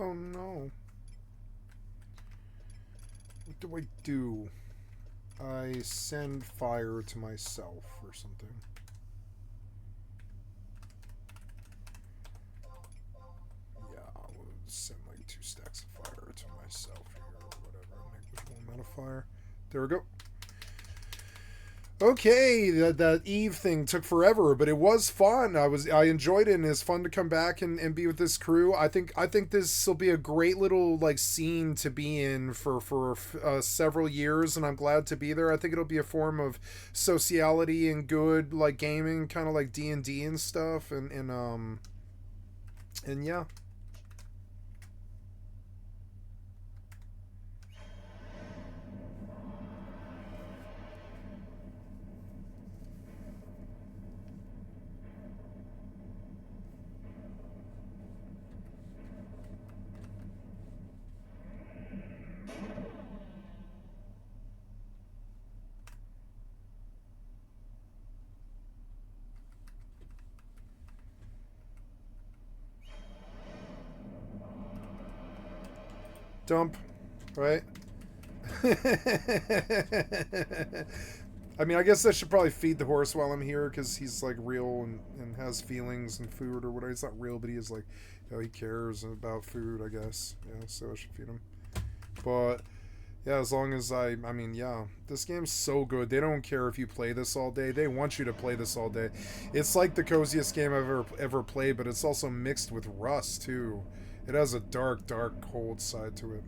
Oh no. What do I do? I send fire to myself or something. Yeah, I'll send like 2 stacks of fire to myself here or whatever. Negligible amount of fire. There we go. Okay, that Eve thing took forever, but it was fun. I enjoyed it, and it's fun to come back and be with this crew. I think this will be a great little like scene to be in for several years, and I'm glad to be there. I think it'll be a form of sociality and good like gaming, kind of like D&D and stuff, and yeah. Dump, right? I mean, I guess I should probably feed the horse while I'm here because he's like real and has feelings and food or whatever. He's not real, but he is like, you know, he cares about food, I guess. Yeah, so I should feed him. But yeah, as long as I mean, yeah, this game's so good. They don't care if you play this all day. They want you to play this all day. It's like the coziest game I've ever played, but it's also mixed with Rust too. It has a dark, dark, cold side to it.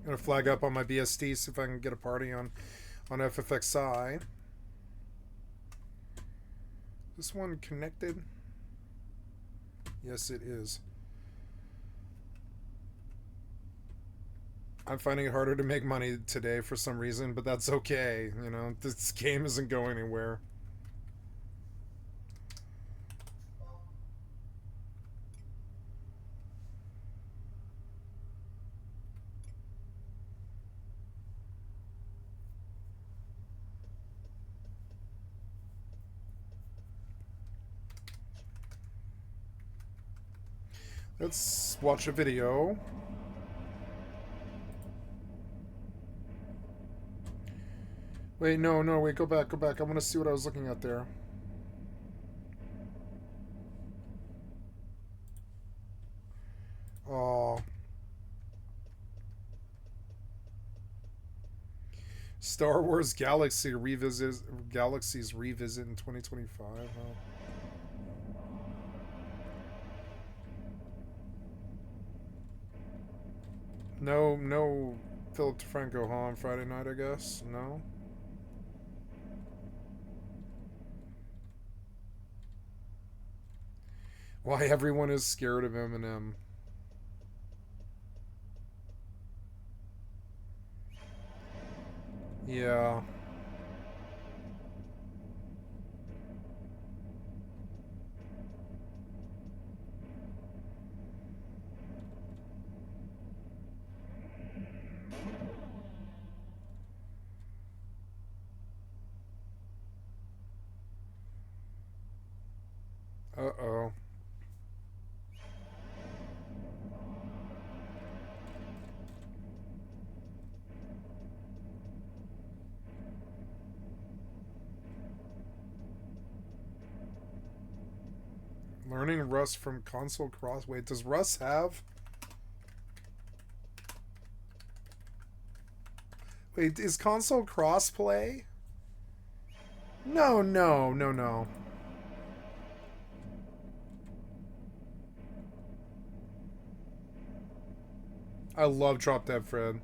Gonna flag up on my BSD, see if I can get a party on FFXI. This one connected? Yes, it is. I'm finding it harder to make money today for some reason, but that's okay. You know, this game isn't going anywhere. Let's watch a video. Wait, no, wait, go back. I want to see what I was looking at there. Oh. Star Wars Galaxies revisit in 2025. Oh. No Philip DeFranco home Friday night, I guess. No. Why everyone is scared of Eminem. Yeah. Uh-oh. Learning Rust from console cross. Wait, does Russ have... Wait, is console crossplay? No. I love Drop Dead Fred.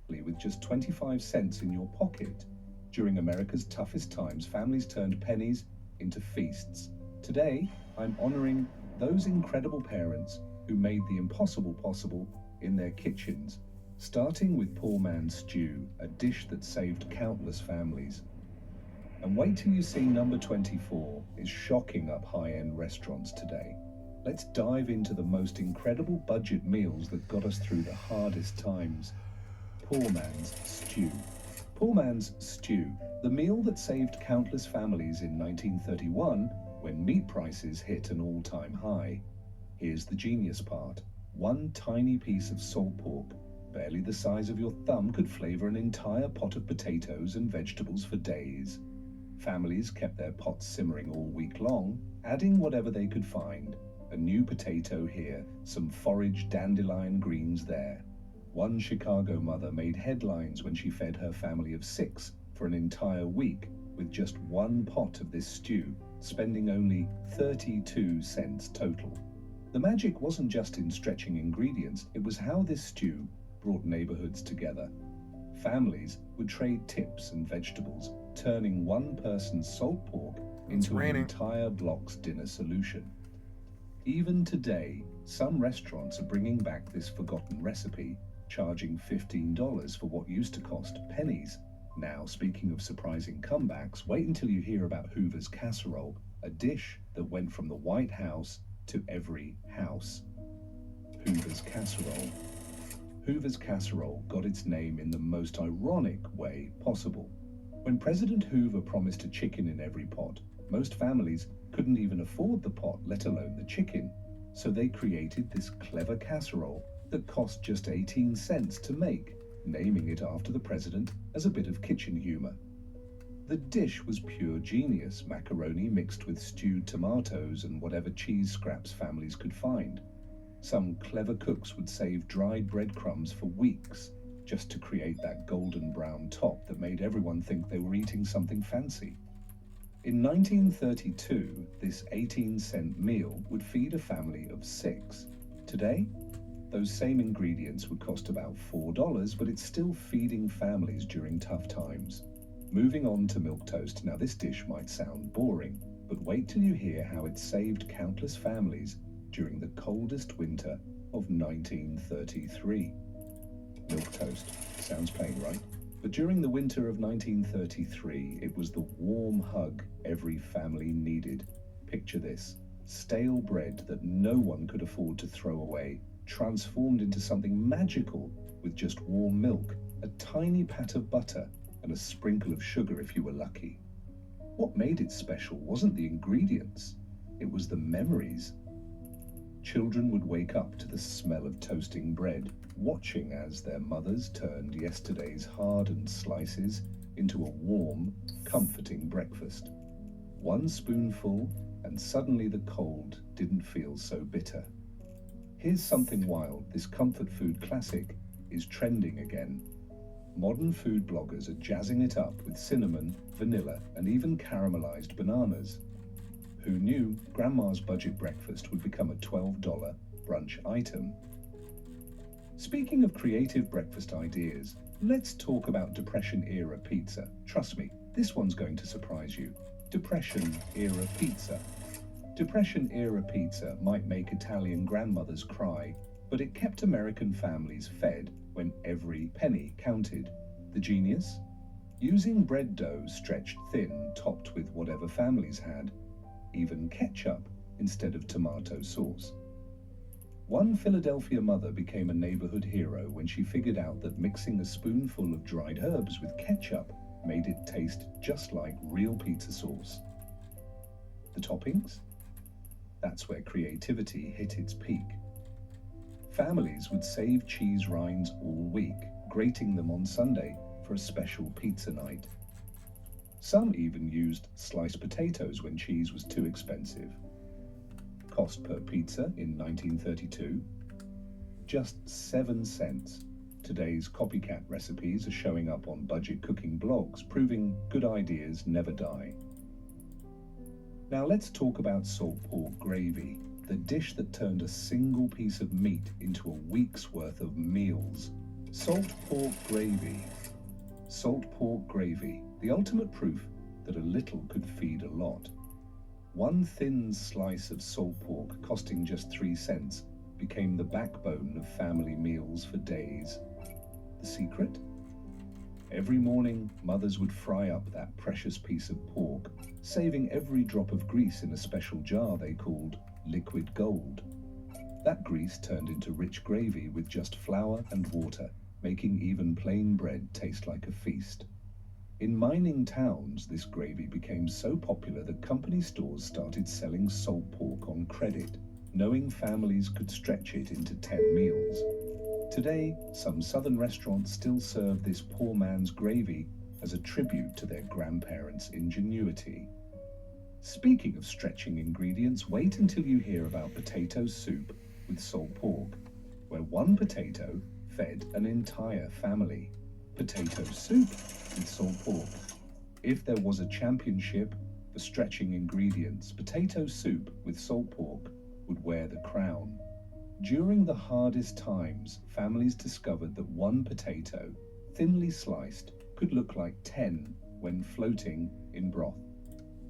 With just 25 cents in your pocket. During America's toughest times, families turned pennies into feasts. Today, I'm honoring those incredible parents who made the impossible possible in their kitchens, starting with Poor Man's Stew, a dish that saved countless families. And wait till you see number 24 is shocking up high-end restaurants today. Let's dive into the most incredible budget meals that got us through the hardest times. Poor Man's Stew. Poor Man's Stew, the meal that saved countless families in 1931 when meat prices hit an all-time high. Here's the genius part. One tiny piece of salt pork, barely the size of your thumb, could flavor an entire pot of potatoes and vegetables for days. Families kept their pots simmering all week long, adding whatever they could find. A new potato here, some foraged dandelion greens there. One Chicago mother made headlines when she fed her family of 6 for an entire week with just one pot of this stew, spending only 32 cents total. The magic wasn't just in stretching ingredients, it was how this stew brought neighborhoods together. Families would trade tips and vegetables, turning one person's salt pork into an entire block's dinner solution. Even today, some restaurants are bringing back this forgotten recipe, charging $15 for what used to cost pennies. Now, speaking of surprising comebacks, wait until you hear about Hoover's Casserole, a dish that went from the White House to every house. Hoover's Casserole. Hoover's Casserole got its name in the most ironic way possible. When President Hoover promised a chicken in every pot, most families couldn't even afford the pot, let alone the chicken. So they created this clever casserole that cost just 18 cents to make, naming it after the president as a bit of kitchen humor. The dish was pure genius, macaroni mixed with stewed tomatoes and whatever cheese scraps families could find. Some clever cooks would save dried breadcrumbs for weeks just to create that golden brown top that made everyone think they were eating something fancy. In 1932, this 18-cent meal would feed a family of 6. Today, Those same ingredients would cost about $4, but it's still feeding families during tough times. Moving on to milk toast. Now this dish might sound boring, but wait till you hear how it saved countless families during the coldest winter of 1933. Milk toast. Sounds plain, right? But during the winter of 1933, it was the warm hug every family needed. Picture this: stale bread that no one could afford to throw away, transformed into something magical with just warm milk, a tiny pat of butter, and a sprinkle of sugar if you were lucky. What made it special wasn't the ingredients, it was the memories. Children would wake up to the smell of toasting bread, watching as their mothers turned yesterday's hardened slices into a warm, comforting breakfast. One spoonful, and suddenly the cold didn't feel so bitter. Here's something wild: this comfort food classic is trending again. Modern food bloggers are jazzing it up with cinnamon, vanilla, and even caramelized bananas. Who knew Grandma's budget breakfast would become a $12 brunch item? Speaking of creative breakfast ideas, let's talk about Depression-era pizza. Trust me, this one's going to surprise you. Depression-era pizza. Depression-era pizza might make Italian grandmothers cry, but it kept American families fed when every penny counted. The genius? Using bread dough stretched thin, topped with whatever families had, even ketchup instead of tomato sauce. One Philadelphia mother became a neighborhood hero when she figured out that mixing a spoonful of dried herbs with ketchup made it taste just like real pizza sauce. The toppings? That's where creativity hit its peak. Families would save cheese rinds all week, grating them on Sunday for a special pizza night. Some even used sliced potatoes when cheese was too expensive. Cost per pizza in 1932? Just 7 cents. Today's copycat recipes are showing up on budget cooking blogs, proving good ideas never die. Now let's talk about salt pork gravy, the dish that turned a single piece of meat into a week's worth of meals. Salt pork gravy. Salt pork gravy, the ultimate proof that a little could feed a lot. One thin slice of salt pork costing just 3 cents became the backbone of family meals for days. The secret? Every morning, mothers would fry up that precious piece of pork, saving every drop of grease in a special jar they called liquid gold. That grease turned into rich gravy with just flour and water, making even plain bread taste like a feast. In mining towns, this gravy became so popular that company stores started selling salt pork on credit, knowing families could stretch it into 10 meals. Today, some southern restaurants still serve this poor man's gravy as a tribute to their grandparents' ingenuity. Speaking of stretching ingredients, wait until you hear about potato soup with salt pork, where one potato fed an entire family. Potato soup with salt pork. If there was a championship for stretching ingredients, potato soup with salt pork would wear the crown. During the hardest times, families discovered that one potato, thinly sliced, could look like 10 when floating in broth.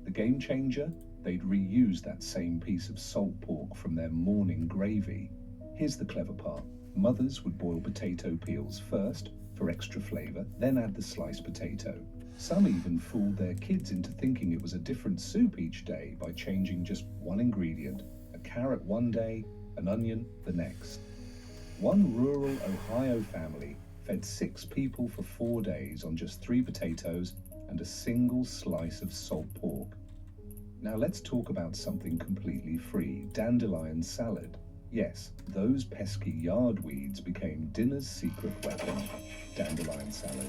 The game changer? They'd reuse that same piece of salt pork from their morning gravy. Here's the clever part. Mothers would boil potato peels first for extra flavor, then add the sliced potato. Some even fooled their kids into thinking it was a different soup each day by changing just one ingredient, a carrot one day, an onion the next. One rural Ohio family fed 6 people for 4 days on just 3 potatoes and a single slice of salt pork. Now let's talk about something completely free, dandelion salad. Yes, those pesky yard weeds became dinner's secret weapon, dandelion salad.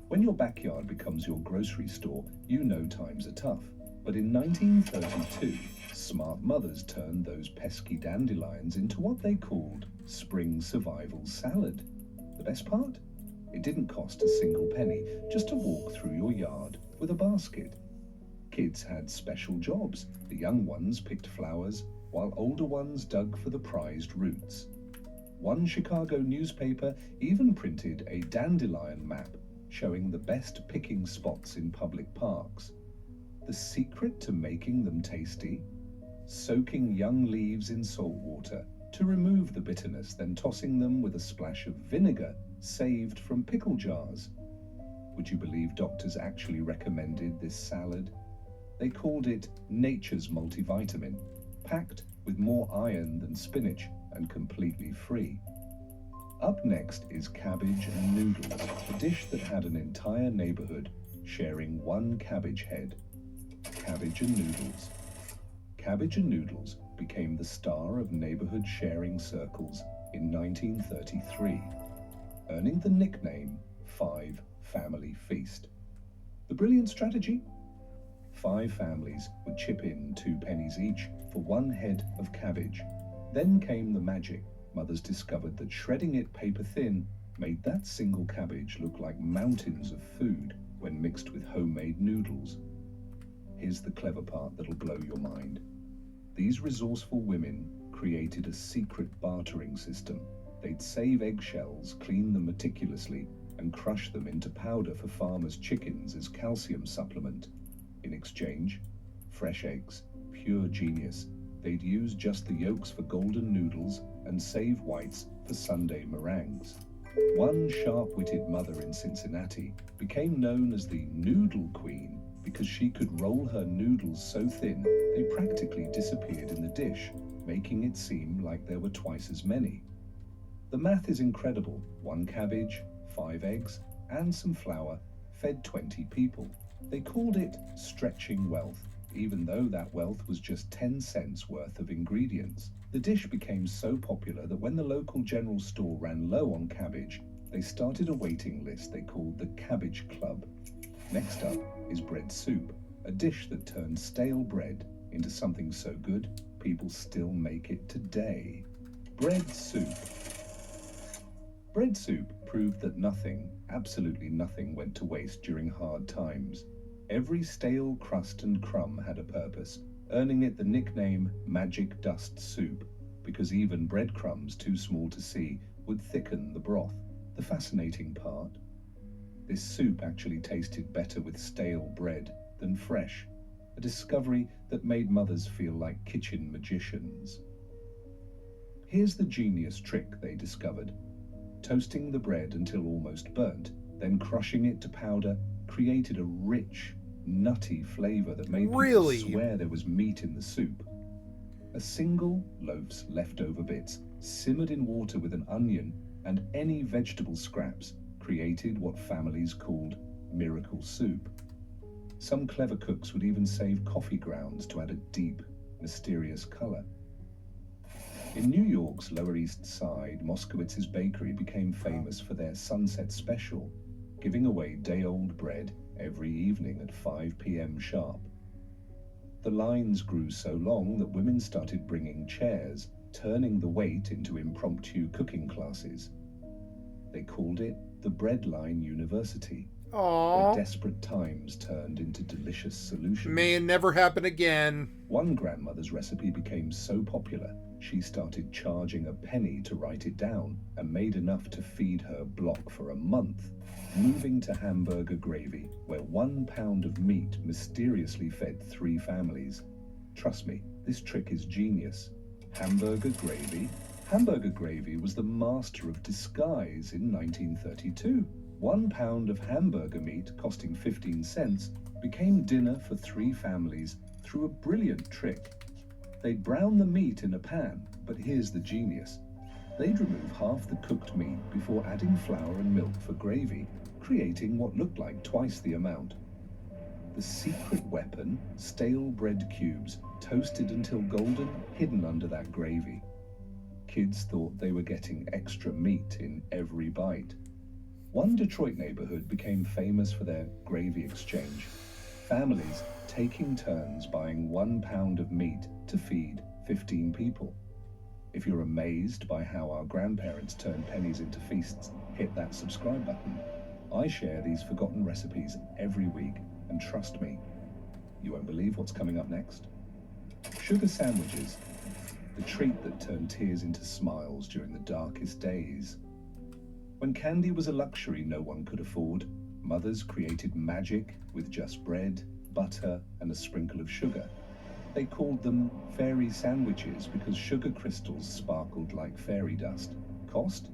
When your backyard becomes your grocery store, you know times are tough. But in 1932, smart mothers turned those pesky dandelions into what they called spring survival salad. The best part? It didn't cost a single penny, just to walk through your yard with a basket. Kids had special jobs. The young ones picked flowers, while older ones dug for the prized roots. One Chicago newspaper even printed a dandelion map showing the best picking spots in public parks. The secret to making them tasty? Soaking young leaves in salt water to remove the bitterness, then tossing them with a splash of vinegar saved from pickle jars. Would you believe doctors actually recommended this salad? They called it nature's multivitamin, packed with more iron than spinach and completely free. Up next is cabbage and noodles, a dish that had an entire neighborhood sharing one cabbage head. Cabbage and noodles. Cabbage and noodles became the star of neighborhood sharing circles in 1933, earning the nickname Five Family Feast. The brilliant strategy? 5 families would chip in 2 pennies each for 1 head of cabbage. Then came the magic. Mothers discovered that shredding it paper thin made that single cabbage look like mountains of food when mixed with homemade noodles. Here's the clever part that'll blow your mind. These resourceful women created a secret bartering system. They'd save eggshells, clean them meticulously, and crush them into powder for farmers' chickens as calcium supplement. In exchange, fresh eggs, pure genius. They'd use just the yolks for golden noodles and save whites for Sunday meringues. One sharp-witted mother in Cincinnati became known as the Noodle Queen because she could roll her noodles so thin they practically disappeared in the dish, making it seem like there were twice as many. The math is incredible. 1 cabbage, 5 eggs, and some flour fed 20 people. They called it stretching wealth, even though that wealth was just 10 cents worth of ingredients. The dish became so popular that when the local general store ran low on cabbage, they started a waiting list they called the Cabbage Club. Next up is bread soup, a dish that turned stale bread into something so good, people still make it today. Bread soup. Bread soup proved that nothing, absolutely nothing, went to waste during hard times. Every stale crust and crumb had a purpose, earning it the nickname Magic Dust Soup, because even breadcrumbs too small to see would thicken the broth. The fascinating part? This soup actually tasted better with stale bread than fresh, a discovery that made mothers feel like kitchen magicians. Here's the genius trick they discovered. Toasting the bread until almost burnt, then crushing it to powder, created a rich, nutty flavor that made people swear there was meat in the soup. A single loaf's leftover bits, simmered in water with an onion and any vegetable scraps, created what families called miracle soup. Some clever cooks would even save coffee grounds to add a deep, mysterious color. In New York's Lower East Side, Moskowitz's bakery became famous for their Sunset Special, giving away day-old bread every evening at 5 p.m. sharp. The lines grew so long that women started bringing chairs, turning the wait into impromptu cooking classes. They called it the Breadline University, where desperate times turned into delicious solutions. May it never happen again. One grandmother's recipe became so popular, she started charging a penny to write it down and made enough to feed her block for a month, moving to hamburger gravy, where 1 pound of meat mysteriously fed 3 families. Trust me, this trick is genius. Hamburger gravy? Hamburger gravy was the master of disguise in 1932. 1 pound of hamburger meat costing 15 cents became dinner for 3 families through a brilliant trick. They'd brown the meat in a pan, but here's the genius. They'd remove half the cooked meat before adding flour and milk for gravy, creating what looked like twice the amount. The secret weapon, stale bread cubes, toasted until golden, hidden under that gravy. Kids thought they were getting extra meat in every bite. One Detroit neighborhood became famous for their gravy exchange. Families taking turns buying 1 pound of meat to feed 15 people. If you're amazed by how our grandparents turned pennies into feasts, hit that subscribe button. I share these forgotten recipes every week, and trust me, you won't believe what's coming up next. Sugar sandwiches. the treat that turned tears into smiles during the darkest days. When candy was a luxury no one could afford, mothers created magic with just bread, butter, and a sprinkle of sugar. They called them fairy sandwiches because sugar crystals sparkled like fairy dust. Cost?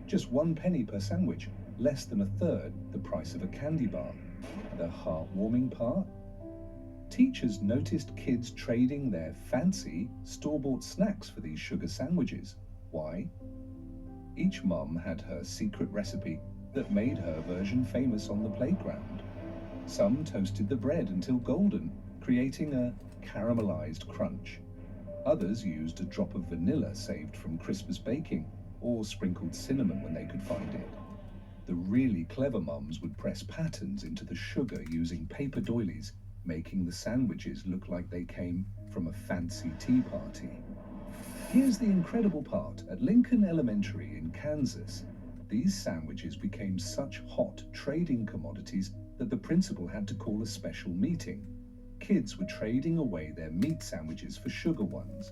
Just 1 penny per sandwich, less than a third the price of a candy bar. The heartwarming part? Teachers noticed kids trading their fancy, store-bought snacks for these sugar sandwiches. Why? Each mum had her secret recipe that made her version famous on the playground. Some toasted the bread until golden, creating a caramelized crunch. Others used a drop of vanilla saved from Christmas baking, or sprinkled cinnamon when they could find it. The really clever mums would press patterns into the sugar using paper doilies, making the sandwiches look like they came from a fancy tea party. Here's the incredible part. At Lincoln Elementary in Kansas, these sandwiches became such hot trading commodities that the principal had to call a special meeting. Kids were trading away their meat sandwiches for sugar ones.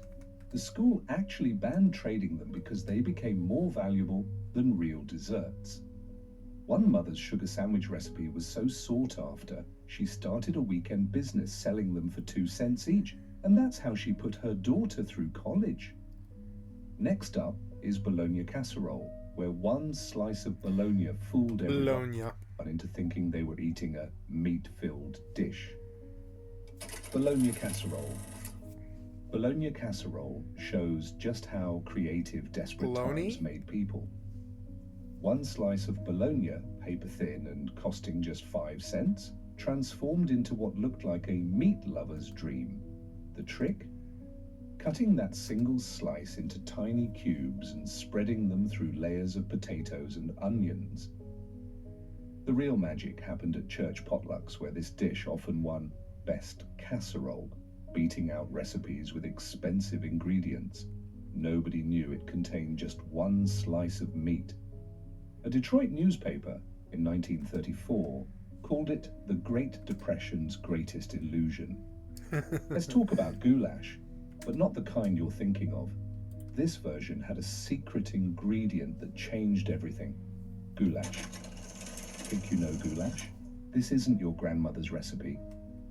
The school actually banned trading them because they became more valuable than real desserts. One mother's sugar sandwich recipe was so sought after, she started a weekend business selling them for 2 cents each, and that's how she put her daughter through college. Next up is bologna casserole, where one slice of bologna fooled everyone into thinking they were eating a meat-filled dish. Bologna casserole. Bologna casserole shows just how creative desperate times made people. One slice of bologna, paper thin and costing just 5 cents, transformed into what looked like a meat lover's dream. The trick? Cutting that single slice into tiny cubes and spreading them through layers of potatoes and onions. The real magic happened at church potlucks, where this dish often won Best Casserole, beating out recipes with expensive ingredients. Nobody knew it contained just one slice of meat. A Detroit newspaper in 1934 called it the Great Depression's greatest illusion. Let's talk about goulash, but not the kind you're thinking of. This version had a secret ingredient that changed everything. Goulash. Think you know goulash? This isn't your grandmother's recipe.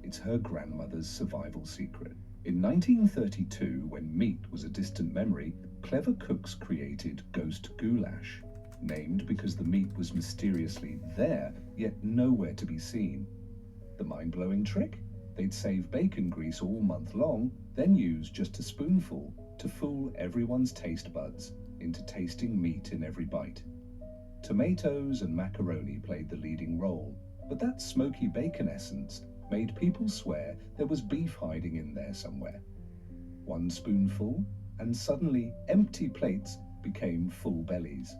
It's her grandmother's survival secret. In 1932, when meat was a distant memory, clever cooks created ghost goulash, named because the meat was mysteriously there, yet nowhere to be seen. The mind-blowing trick? They'd save bacon grease all month long, then use just a spoonful to fool everyone's taste buds into tasting meat in every bite. Tomatoes and macaroni played the leading role, but that smoky bacon essence made people swear there was beef hiding in there somewhere. One spoonful, and suddenly empty plates became full bellies.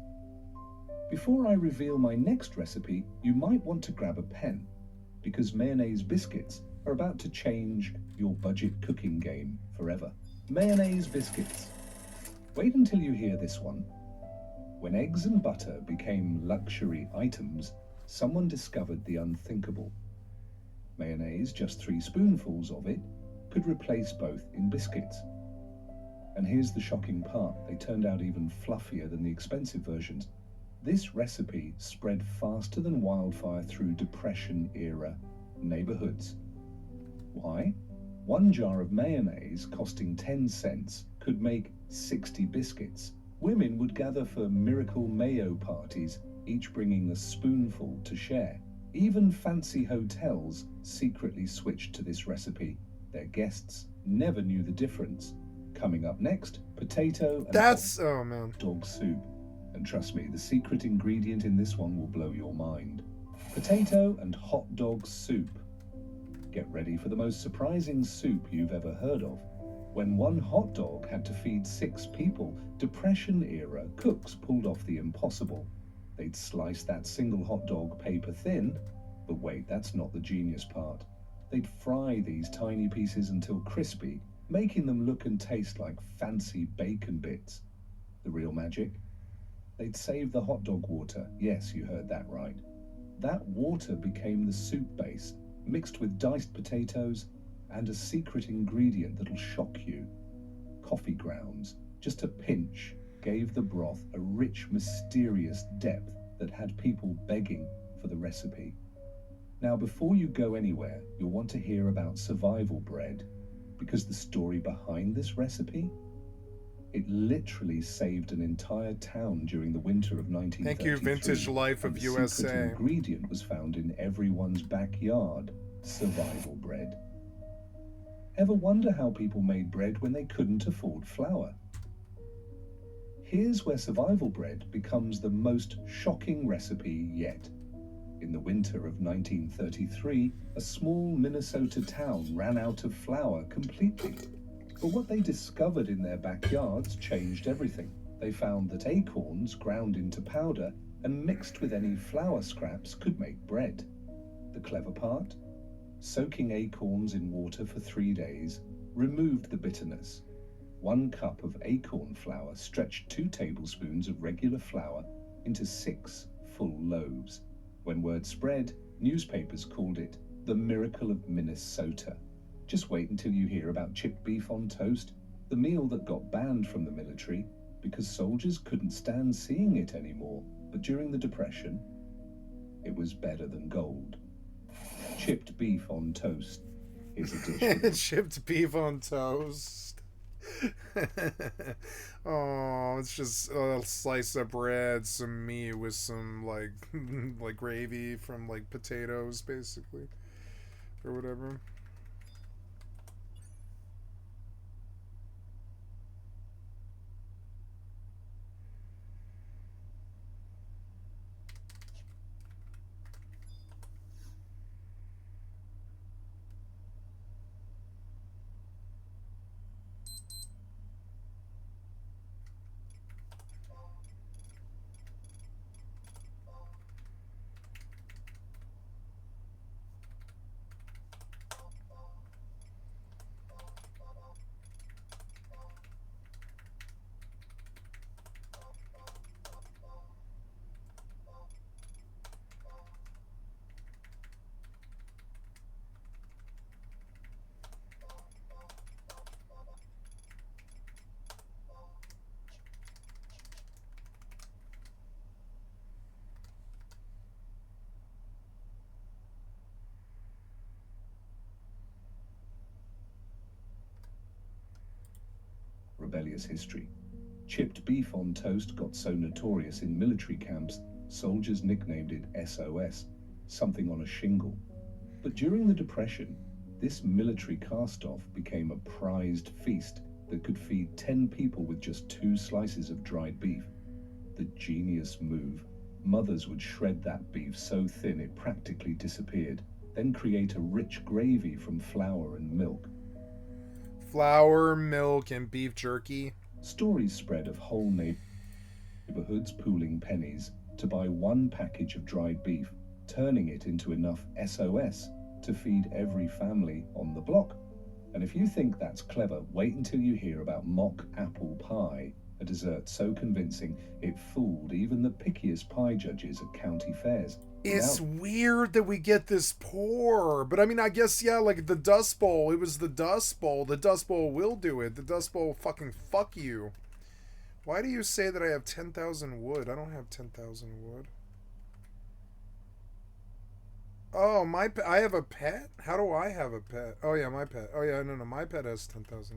Before I reveal my next recipe, you might want to grab a pen, because mayonnaise biscuits are about to change your budget cooking game forever. Mayonnaise biscuits. Wait until you hear this one. When eggs and butter became luxury items, someone discovered the unthinkable. Mayonnaise, just 3 spoonfuls of it, could replace both in biscuits. And here's the shocking part, they turned out even fluffier than the expensive versions. This recipe spread faster than wildfire through Depression-era neighborhoods. Why? One jar of mayonnaise costing 10 cents could make 60 biscuits. Women would gather for miracle mayo parties, each bringing a spoonful to share. Even fancy hotels secretly switched to this recipe. Their guests never knew the difference. Coming up next, potato and hot dog soup. And trust me, the secret ingredient in this one will blow your mind. Potato and hot dog soup. Get ready for the most surprising soup you've ever heard of. When one hot dog had to feed 6 people, Depression-era cooks pulled off the impossible. They'd slice that single hot dog paper thin, but wait, that's not the genius part. They'd fry these tiny pieces until crispy, making them look and taste like fancy bacon bits. The real magic? They'd save the hot dog water. Yes, you heard that right. That water became the soup base, mixed with diced potatoes and a secret ingredient that'll shock you: coffee grounds. Just a pinch gave the broth a rich, mysterious depth that had people begging for the recipe. Now, before you go anywhere, you'll want to hear about survival bread, because the story behind this recipe, it literally saved an entire town during the winter of 1933. Thank you, Vintage Life of The USA. secret ingredient was found in everyone's backyard: survival bread. Ever wonder how people made bread when they couldn't afford flour? Here's where survival bread becomes the most shocking recipe yet. In the winter of 1933, a small Minnesota town ran out of flour completely. But what they discovered in their backyards changed everything. They found that acorns ground into powder and mixed with any flour scraps could make bread. The clever part? Soaking acorns in water for 3 days removed the bitterness. 1 cup of acorn flour stretched 2 tablespoons of regular flour into 6 full loaves. When word spread, newspapers called it the miracle of Minnesota. Just wait until you hear about chipped beef on toast, the meal that got banned from the military because soldiers couldn't stand seeing it anymore. But during the Depression, it was better than gold. Chipped beef on toast is a dish. Chipped beef on toast. Oh, it's just a slice of bread, some meat with some like gravy from like potatoes, basically, or whatever. Rebellious history. Chipped beef on toast got so notorious in military camps, soldiers nicknamed it SOS, something on a shingle. But during the Depression, this military cast-off became a prized feast that could feed 10 people with just 2 slices of dried beef. The genius move. Mothers would shred that beef so thin it practically disappeared, then create a rich gravy from flour and milk. Flour, milk, and beef jerky. Stories spread of whole neighborhoods pooling pennies to buy 1 package of dried beef, turning it into enough SOS to feed every family on the block. And if you think that's clever, wait until you hear about mock apple pie, a dessert so convincing it fooled even the pickiest pie judges at county fairs. It's weird that we get this poor, but I mean, I guess, yeah, like the Dust Bowl, it was the Dust Bowl. The Dust Bowl will do it. The Dust Bowl fucking fuck you. Why do you say that I have 10,000 wood? I don't have 10,000 wood. Oh, I have a pet? How do I have a pet? Oh, yeah, my pet. Oh, yeah, no, my pet has 10,000.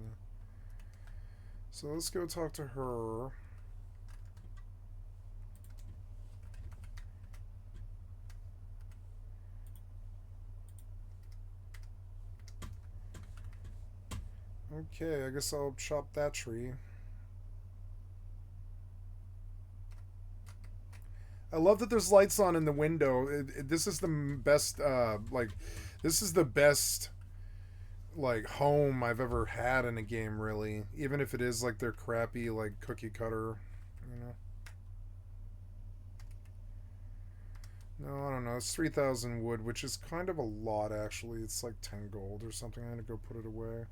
So let's go talk to her. Okay, I guess I'll chop that tree. I love that there's lights on in the window. This is the best, this is the best, home I've ever had in a game, really. Even if it is, their crappy, cookie cutter, you know. No, I don't know. It's 3,000 wood, which is kind of a lot, actually. It's like 10 gold or something. I'm going to go put it away.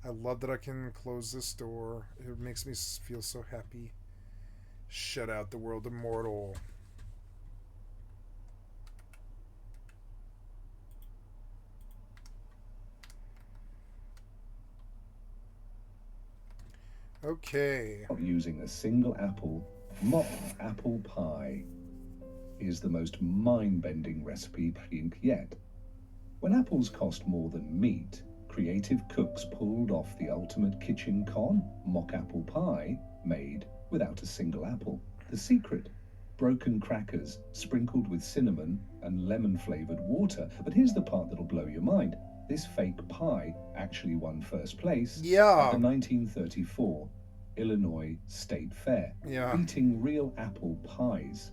I love that I can close this door. It makes me feel so happy. Shut out the world immortal. Okay. Using a single apple, mock apple pie is the most mind-bending recipe yet. When apples cost more than meat, creative cooks pulled off the ultimate kitchen con, mock apple pie made without a single apple. The secret: broken crackers sprinkled with cinnamon and lemon-flavored water. But here's the part that'll blow your mind. This fake pie actually won first place at the 1934 Illinois State Fair, beating real apple pies.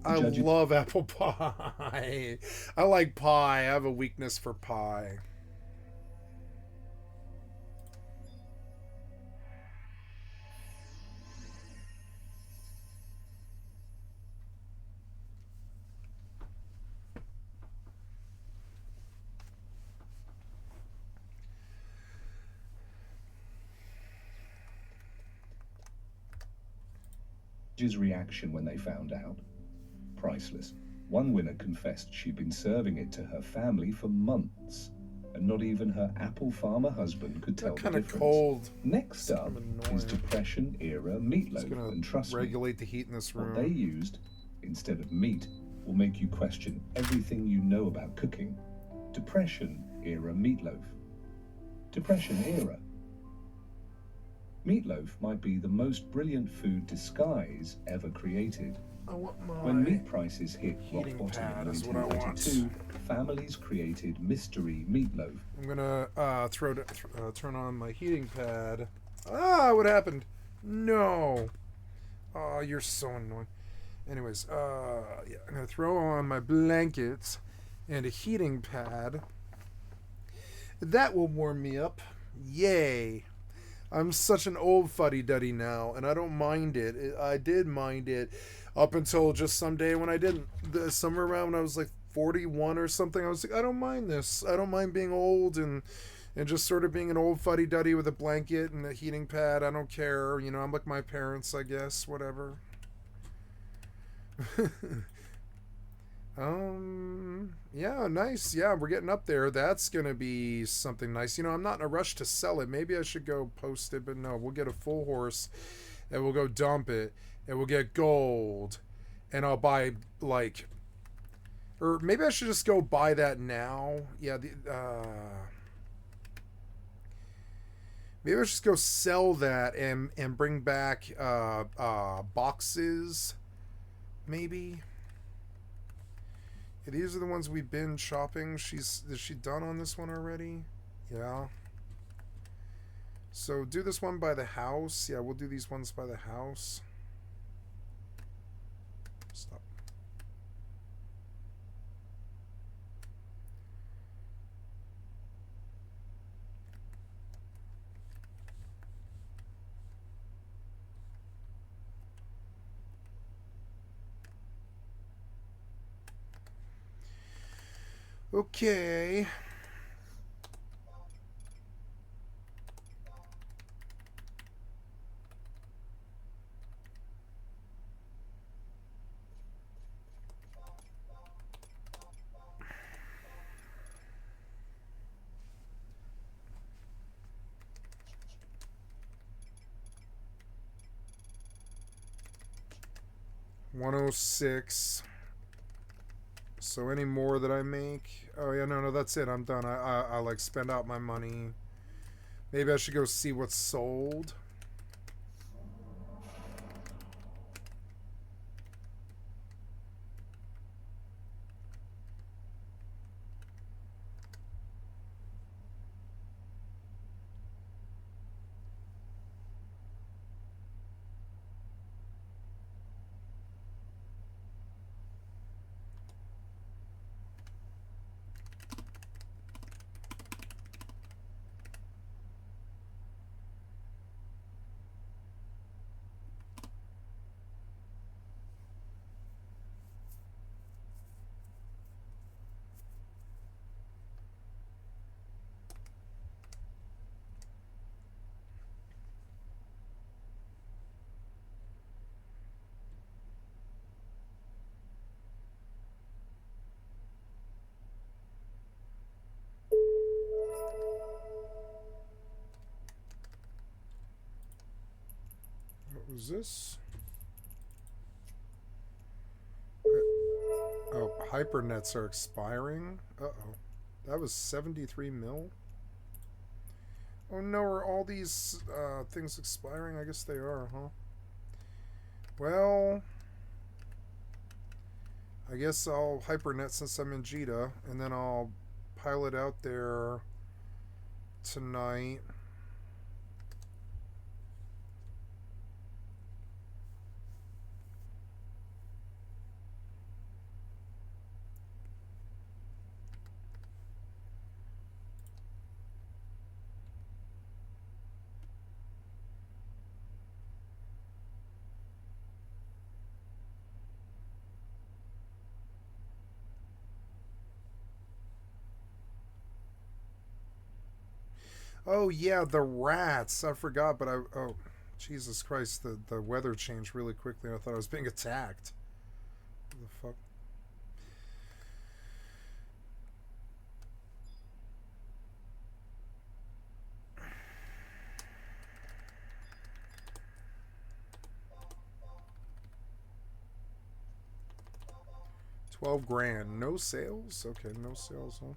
I love apple pie. I like pie. I have a weakness for pie. Judges' reaction when they found out: priceless. One winner confessed she'd been serving it to her family for months, and not even her apple farmer husband could tell the difference. Cold. Next up is Depression-era meatloaf, and trust regulate the heat in this room. What they used instead of meat will make you question everything you know about cooking. Depression-era meatloaf. Depression-era. Meatloaf might be the most brilliant food disguise ever created. When meat prices hit rock bottom in 1992, families created mystery meatloaf. I'm gonna turn on my heating pad. Ah, what happened? No. Oh, you're so annoying. Anyways, yeah, I'm gonna throw on my blankets and a heating pad. That will warm me up. Yay. I'm such an old fuddy-duddy now, and I don't mind it. I did mind it up until just someday when I didn't. Somewhere around when I was like 41 or something, I was like, I don't mind this. I don't mind being old and just sort of being an old fuddy-duddy with a blanket and a heating pad. I don't care. You know, I'm like my parents, I guess. Whatever. Yeah, nice. Yeah, we're getting up there. That's gonna be something nice. You know, I'm not in a rush to sell it. Maybe I should go post it, but no, we'll get a full horse and we'll go dump it and we'll get gold and I'll buy like, or maybe I should just go buy that now. Yeah, maybe I should just go sell that and bring back boxes. Maybe. Yeah, these are the ones we've been shopping. Is she done on this one already? Yeah. So do this one by the house. Yeah, we'll do these ones by the house. Stop. Okay. $106. So any more that I make, oh yeah, no, that's it. I'm done. I like spend out my money. Maybe I should go see what's sold. Who's this? Oh, hypernets are expiring. Uh-oh. That was 73 mil? Oh no, are all these things expiring? I guess they are, huh? Well, I guess I'll hypernet since I'm in Jita, and then I'll pilot out there tonight. Oh yeah, the rats. I forgot, but oh, Jesus Christ, the weather changed really quickly. I thought I was being attacked. What the fuck? $12,000. No sales? Okay, no sales, huh?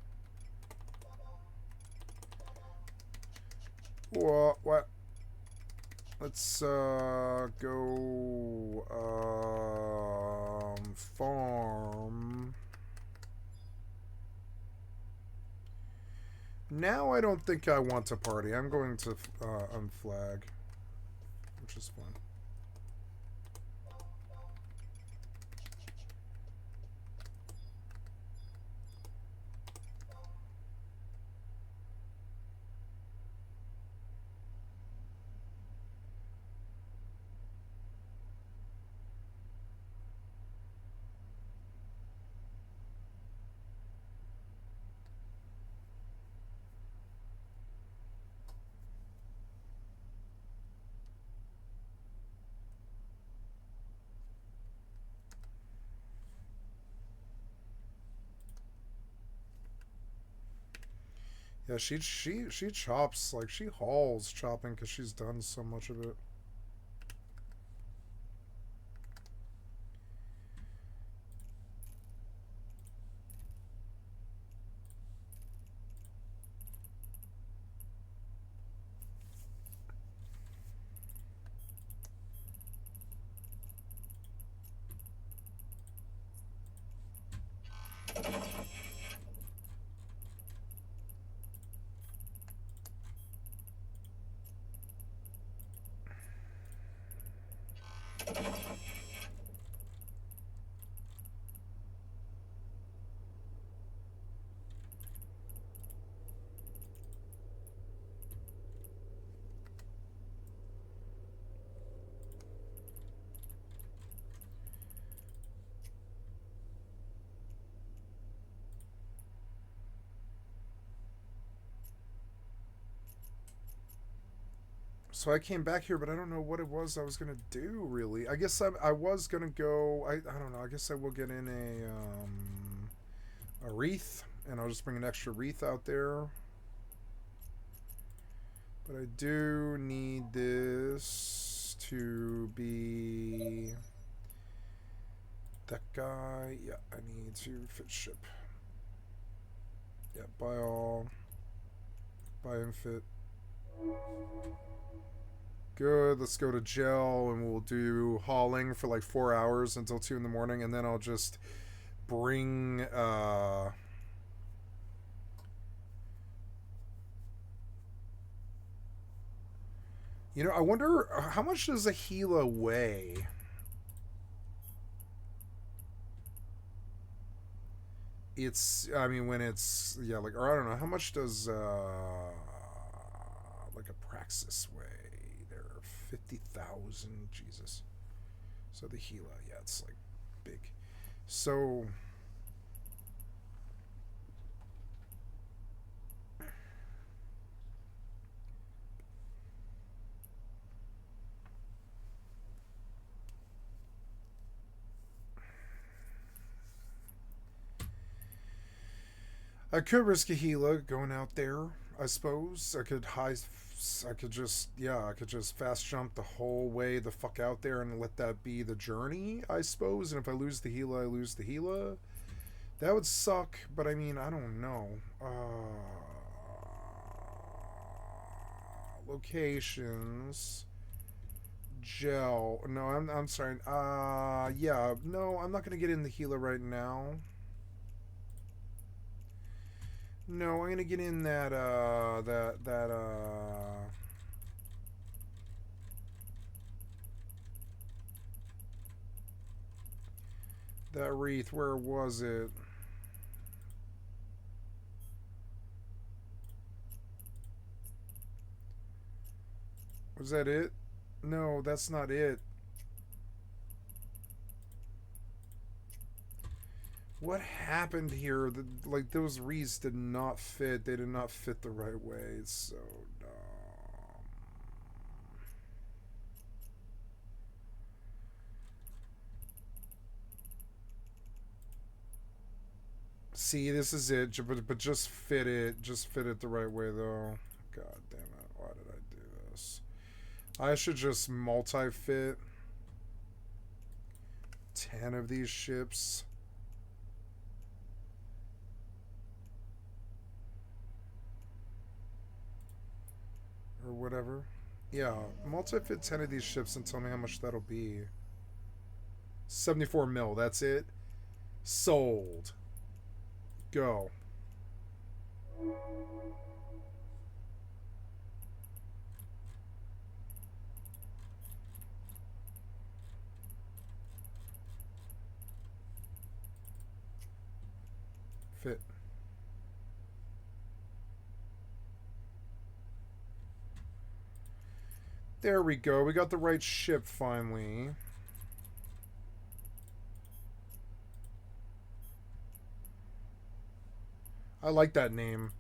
What? Let's go farm. Now I don't think I want to party. I'm going to unflag, which is fun. Yeah, she chops, like she hauls chopping because she's done so much of it. So I came back here, but I don't know what it was I was gonna do. Really, I guess I was gonna go. I don't know. I guess I will get in a wreath, and I'll just bring an extra wreath out there. But I do need this to be that guy. Yeah, I need to fit ship. Yeah, buy all. Buy and fit. Good, let's go to gel and we'll do hauling for like 4 hours until 2 in the morning, and then I'll just bring you know, I wonder how much does a Gila weigh? It's, I mean, when it's, yeah, like, or I don't know, how much does like a Praxis weigh? They're 50,000, Jesus. So the Gila, yeah, it's like big. So I could risk a Gila going out there. I suppose I could I could just, yeah, I could just fast jump the whole way the fuck out there and let that be the journey, I suppose. And if I lose the Gila, I lose the Gila. That would suck, but I mean, I don't know. Locations. Gel. No, I'm sorry. Yeah, no, I'm not gonna get in the Gila right now. No, I'm gonna get in that, that wreath. Where was it? Was that it? No, that's not it. What happened here? Like, those wreaths did not fit. They did not fit the right way. It's so dumb. See, this is it. But just fit it. Just fit it the right way, though. God damn it. Why did I do this? I should just multi-fit 10 of these ships. Or whatever. Yeah, multi-fit 10 of these ships and tell me how much that'll be. 74 mil, that's it. Sold. Go. Fit. There we go. We got the right ship finally. I like that name.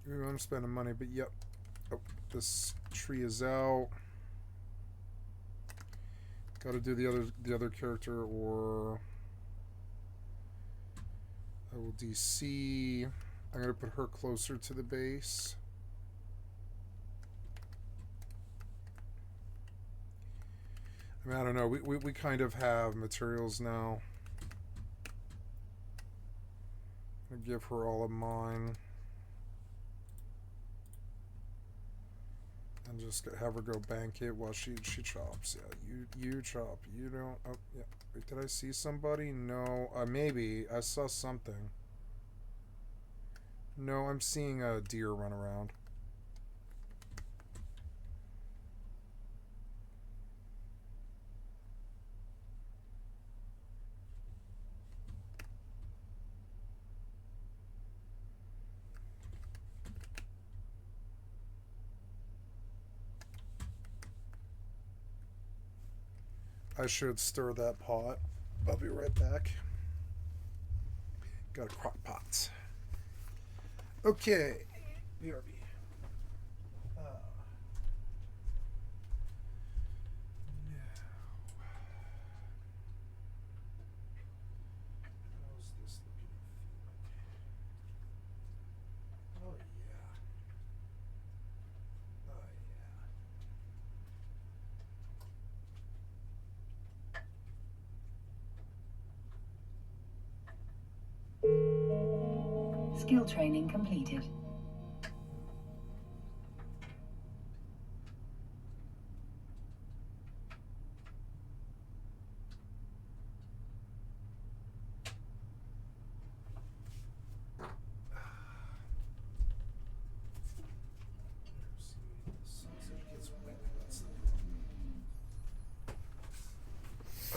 Ooh, I'm spending money, but yep. Oh, this tree is out. Gotta do the other character, or I will DC. I'm gonna put her closer to the base. I mean, I don't know. We kind of have materials now. I'll give her all of mine. And just have her go bank it while she chops. Yeah, you chop. You don't. Oh, yeah. Wait, did I see somebody? No. Maybe I saw something. No, I'm seeing a deer run around. I should stir that pot. I'll be right back. Got a crock pot. Okay. BRB. Skill training completed.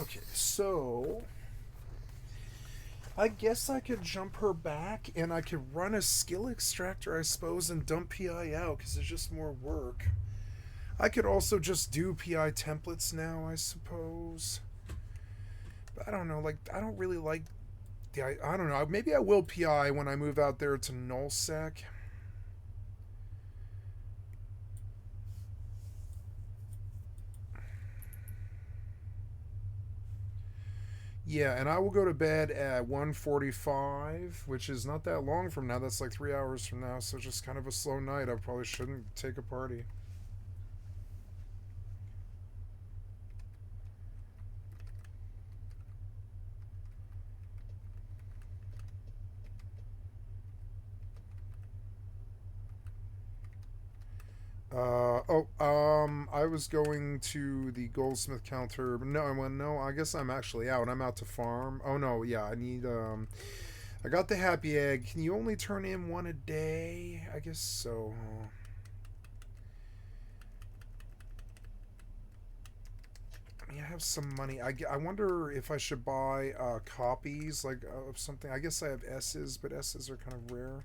Okay, so I guess I could jump her back and I could run a skill extractor, I suppose, and dump PI out because it's just more work. I could also just do PI templates now, I suppose. But I don't know, like, I don't really like the. I don't know, maybe I will PI when I move out there to nullsec. Yeah, and I will go to bed at 1:45, which is not that long from now. That's like 3 hours from now, so just kind of a slow night. I probably shouldn't take a party. I was going to the goldsmith counter, but no, no, I guess I'm actually out. I'm out to farm. Oh no, yeah, I need, I got the happy egg. Can you only turn in one a day? I guess so, huh? I mean, I have some money. I wonder if I should buy, copies, like, of something. I guess I have S's, but S's are kind of rare.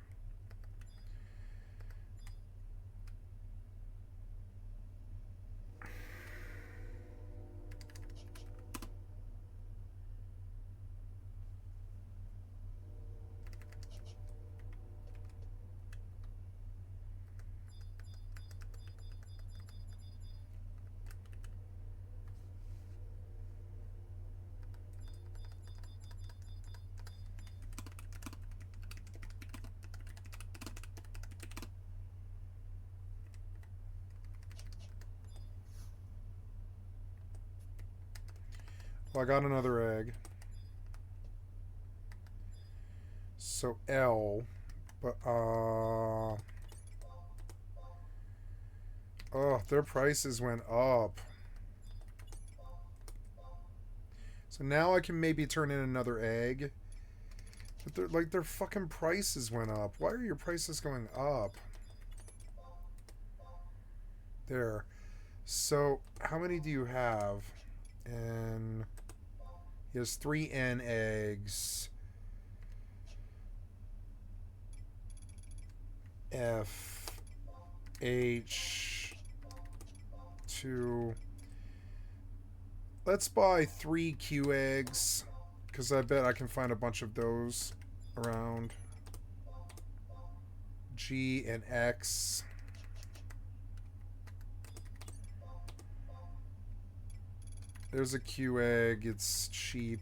Well, I got another egg. So L, but oh, their prices went up. So now I can maybe turn in another egg. But they're like their fucking prices went up. Why are your prices going up? There. So how many do you have? And he has 3 N eggs. F H 2. Let's buy 3 Q eggs, because I bet I can find a bunch of those around. G and X. There's a Q egg. It's cheap.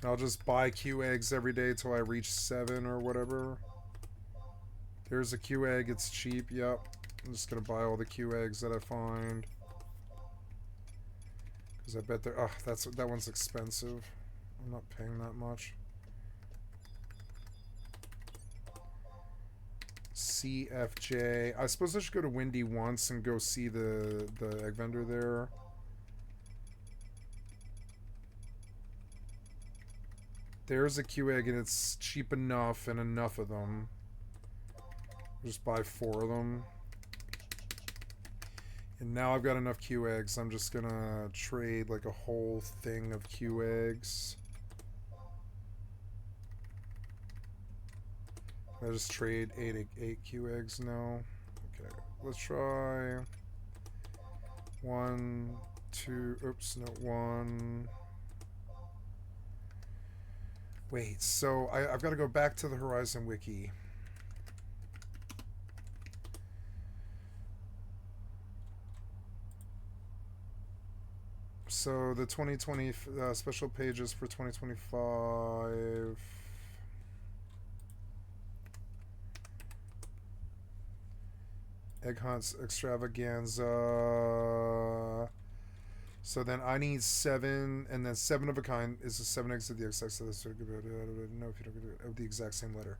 I'll just buy Q eggs every day till I reach 7 or whatever. There's a Q egg. It's cheap. Yep. I'm just going to buy all the Q eggs that I find. Because I bet they're... that one's expensive. I'm not paying that much. CFJ. I suppose I should go to Windy once and go see the egg vendor there. There's a Q egg and it's cheap enough and enough of them. Just buy 4 of them. And now I've got enough Q eggs. I'm just gonna trade like a whole thing of Q eggs. I just trade 8 Q eggs now. Okay, let's try 1, 2. Oops, no, 1. Wait, so I've got to go back to the Horizon Wiki. So the 2020 special pages for 2025. Egg Hunts Extravaganza. So then I need 7, and then 7 of a kind is the 7 eggs of the exact. So that's no, if you don't do it of the exact same letter.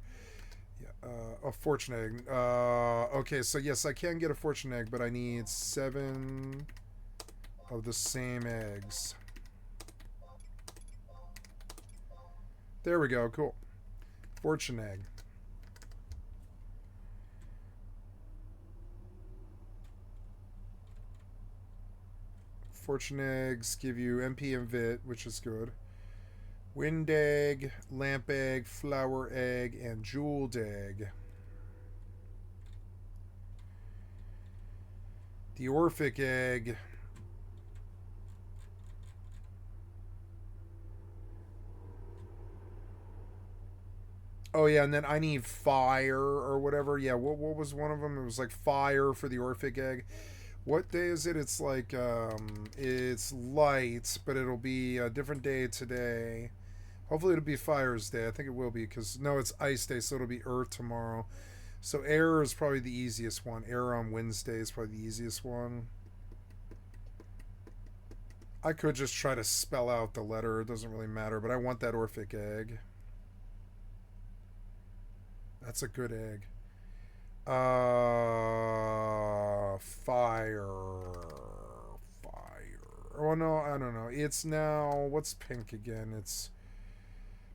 Yeah, a fortune egg. Okay, so yes, I can get a fortune egg, but I need 7 of the same eggs. There we go. Cool. Fortune egg. Fortune eggs give you MP and Vit, which is good. Wind egg, lamp egg, flower egg, and jeweled egg. The Orphic egg. Oh yeah, and then I need fire or whatever. Yeah, what was one of them? It was like fire for the Orphic egg. What day is it? It's like it's light, but it'll be a different day today. Hopefully it'll be Fire's Day. I think it will be because no, it's Ice Day, so it'll be Earth tomorrow. So Air is probably the easiest one. Air on Wednesday is probably the easiest one. I could just try to spell out the letter. It doesn't really matter, but I want that Orphic egg. That's a good egg. Fire. Oh no, I don't know. It's now, what's pink again? It's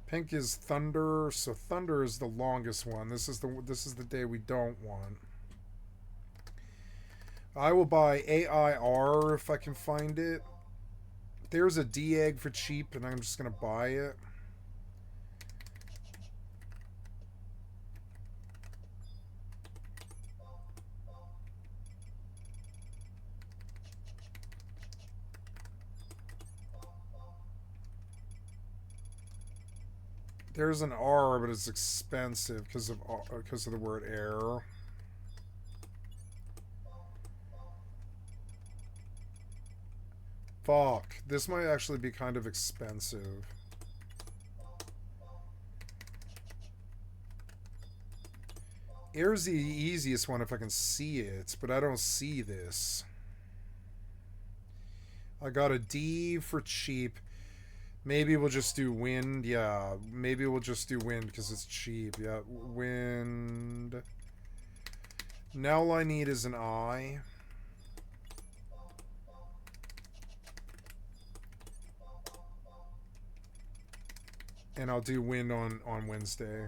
pink is thunder, so thunder is the longest one. This is the day we don't want. I will buy AIR if I can find it. There's a D egg for cheap, and I'm just gonna buy it. There's an R, but it's expensive because of the word air. Fuck. This might actually be kind of expensive. Air's the easiest one if I can see it, but I don't see this. I got a D for cheap. Maybe we'll just do wind. Yeah, maybe we'll just do wind because it's cheap. Yeah, wind. Now all I need is an I. And I'll do wind on Wednesday.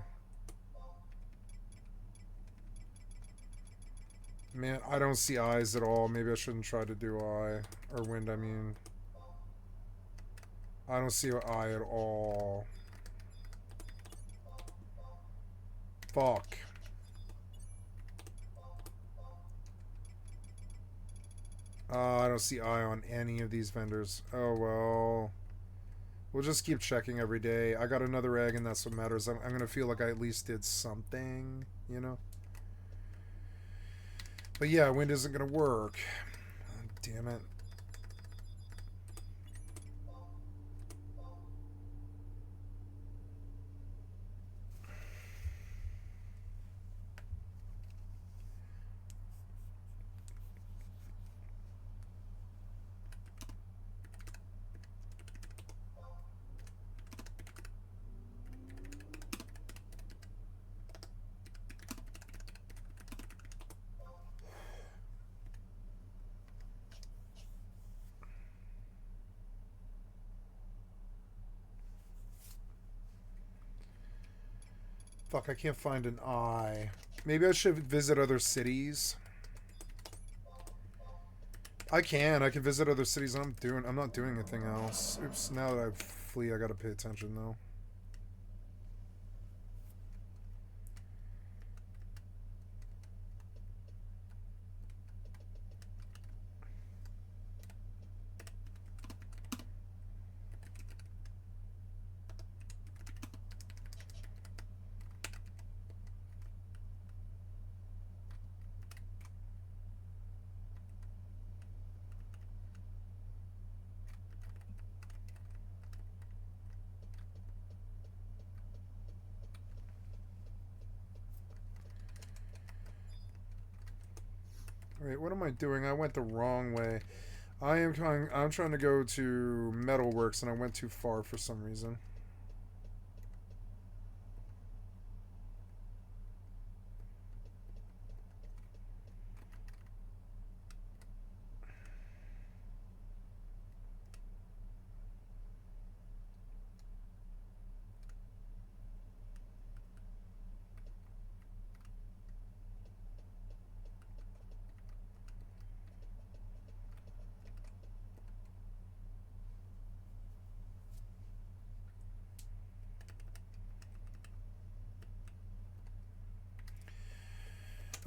Man, I don't see eyes at all. Maybe I shouldn't try to do eye. Or wind, I mean. I don't see an eye at all. Fuck. I don't see eye on any of these vendors. Oh, well. We'll just keep checking every day. I got another egg, and that's what matters. I'm going to feel like I at least did something, you know? But yeah, wind isn't going to work. Oh, damn it. Fuck, I can't find an eye. Maybe I should visit other cities. I can visit other cities. I'm not doing anything else. Oops, now that I flee, I gotta pay attention though. Wait, what am I doing? I went the wrong way. I'm trying to go to Metalworks, and I went too far for some reason.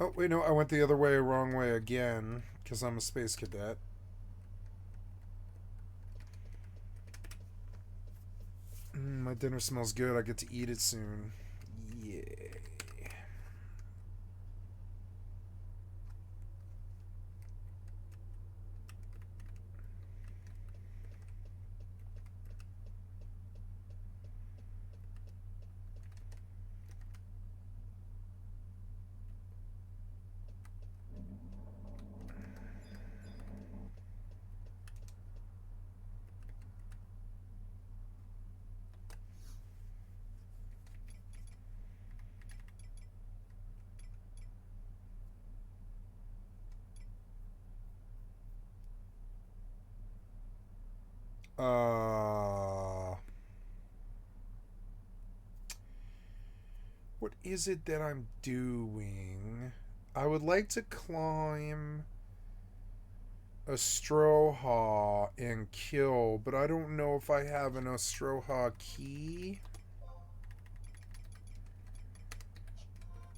Oh, wait, no, I went the other way, wrong way again, because I'm a space cadet. My dinner smells good. I get to eat it soon. Yay. What is it that I'm doing? I would like to climb a Stroha and kill, but I don't know if I have an Stroha key.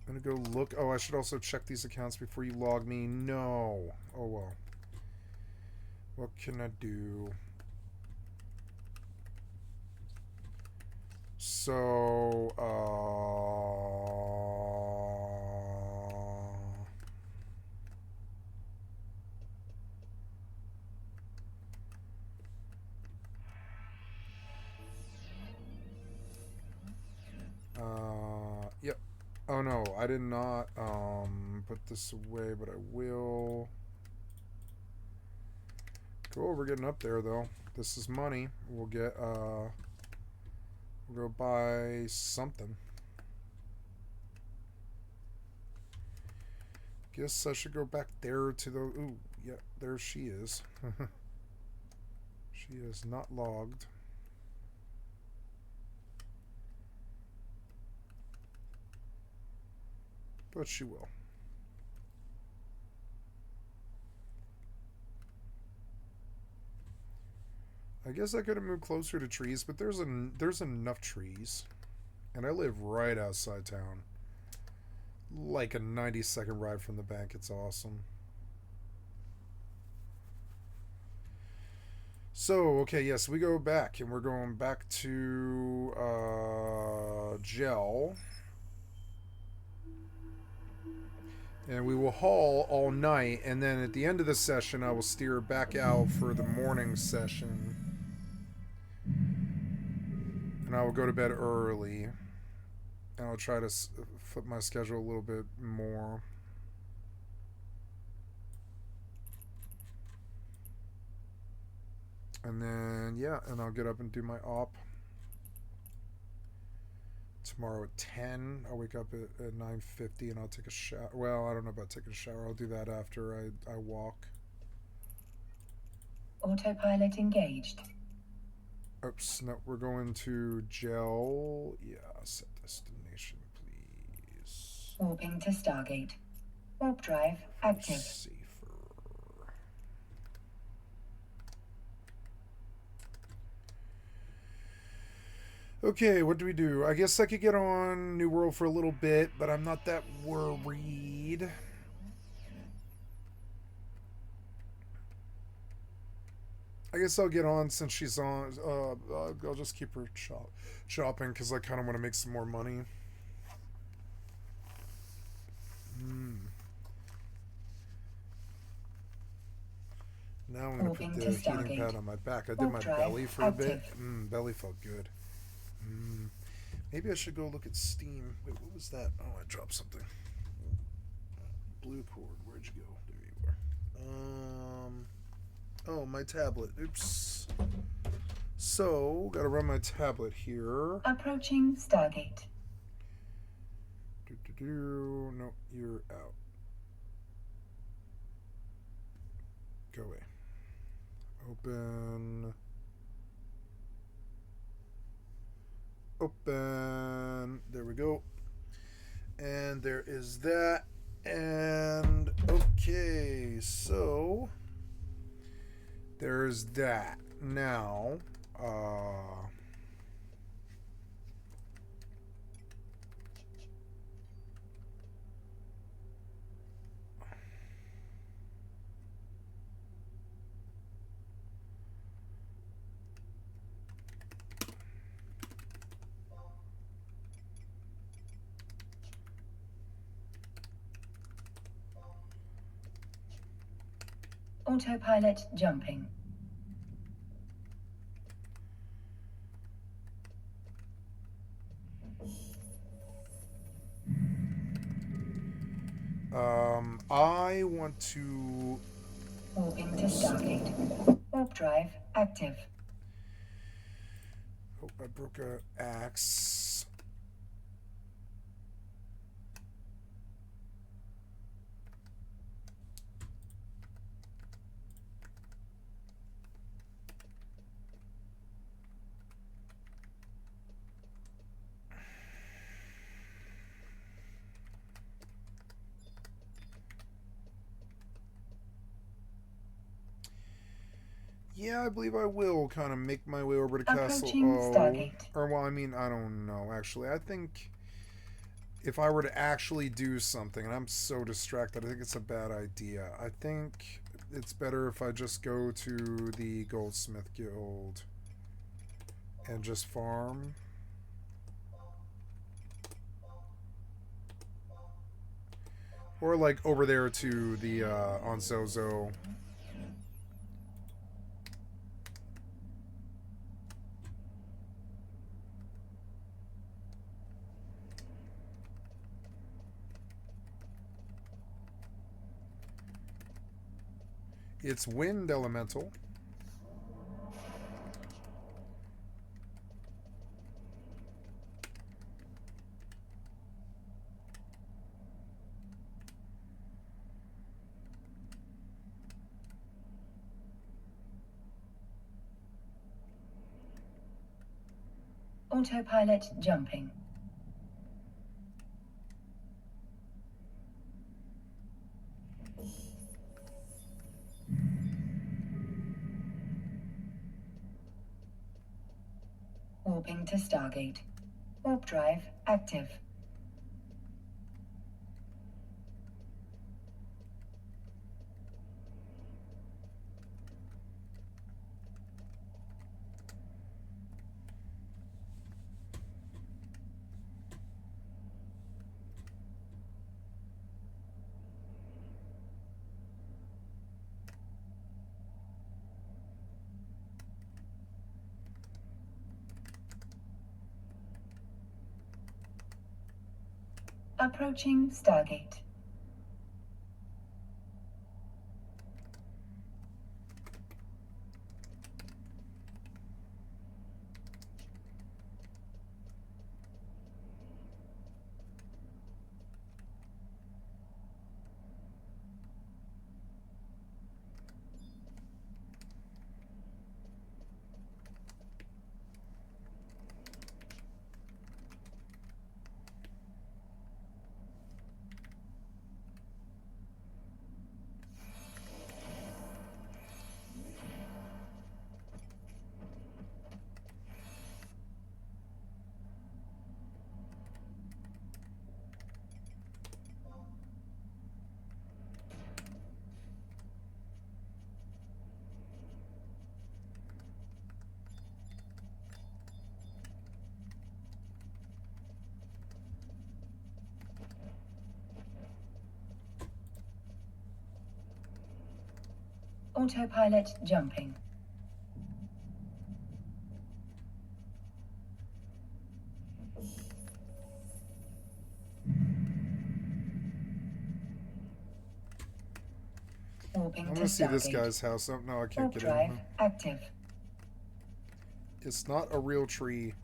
I'm gonna go look. Oh, I should also check these accounts before you log me. No. Oh well. What can I do? So, yep. Oh no, I did not, put this away, but I will. Cool, we're getting up there though. This is money. We'll get, we'll go buy something. Guess I should go back there to the, ooh, yeah, there she is. She is not logged. But she will. I guess I could have moved closer to trees, but there's enough trees. And I live right outside town. Like a 90-second ride from the bank. It's awesome. So, okay, yes, we go back. And we're going back to Gel. And we will haul all night. And then at the end of the session, I will steer back out for the morning session. And I will go to bed early. And I'll try to flip my schedule a little bit more. And then, yeah, and I'll get up and do my op. Tomorrow at 10. I'll wake up at 9:50 and I'll take a shower. Well, I don't know about taking a shower. I'll do that after I walk. Autopilot engaged. Oops, no, we're going to Gel. Yeah, set destination, please. Warping to Stargate. Warp drive active. Safer. Okay, what do we do? I guess I could get on New World for a little bit, but I'm not that worried. I guess I'll get on since she's on. I'll just keep her shopping because I kind of want to make some more money. Now I'm going to put the heating pad on my back. I did my belly for a bit. Belly felt good. Maybe I should go look at Steam. Wait, what was that? Oh, I dropped something. Blue cord. Where'd you go? There you are. Oh, my tablet. Oops. So, gotta run my tablet here. Approaching Stargate. No, you're out. Go away. Open. Open. There we go. And there is that. And okay, so there's that. Now, Autopilot jumping. I want to... Warping to Stargate. Warp drive active. Oh, I broke a axe. Yeah, I believe I will kind of make my way over to Castle O. Stargate. Or, well, I mean, I don't know, actually. I think if I were to actually do something, and I'm so distracted, I think it's a bad idea. I think it's better if I just go to the Goldsmith Guild and just farm. Or, like, over there to the, on Zozo. It's Wind Elemental. Autopilot jumping. Warping to Stargate. Warp drive active. Approaching Stargate. Autopilot jumping. Warping I'm to gonna see this Stargate. guy's house. Oh, no, I can't Warp get drive in. active. It's not a real tree.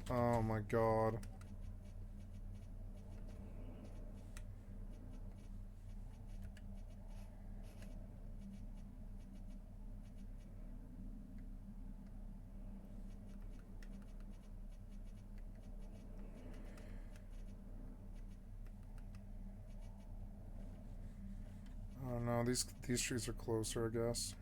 Oh my god. Oh no, these trees are closer, I guess.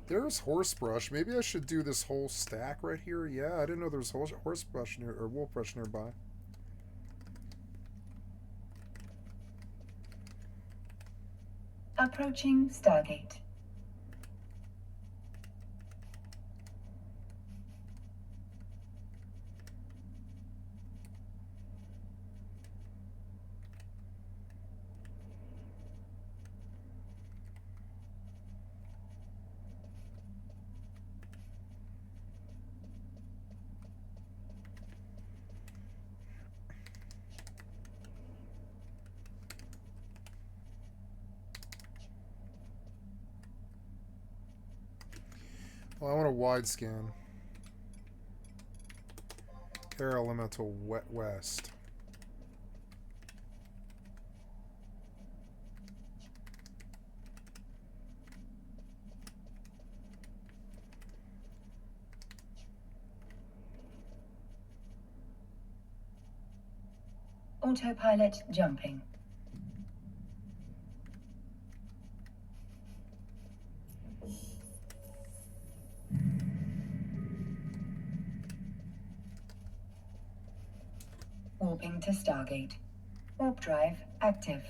There's horsebrush. Maybe I should do this whole stack right here. Yeah, I didn't know there was horsebrush near or wolfbrush nearby. Approaching Stargate. Well, I want a wide scan. Air elemental west. Autopilot jumping. Warping to Stargate. Warp drive active.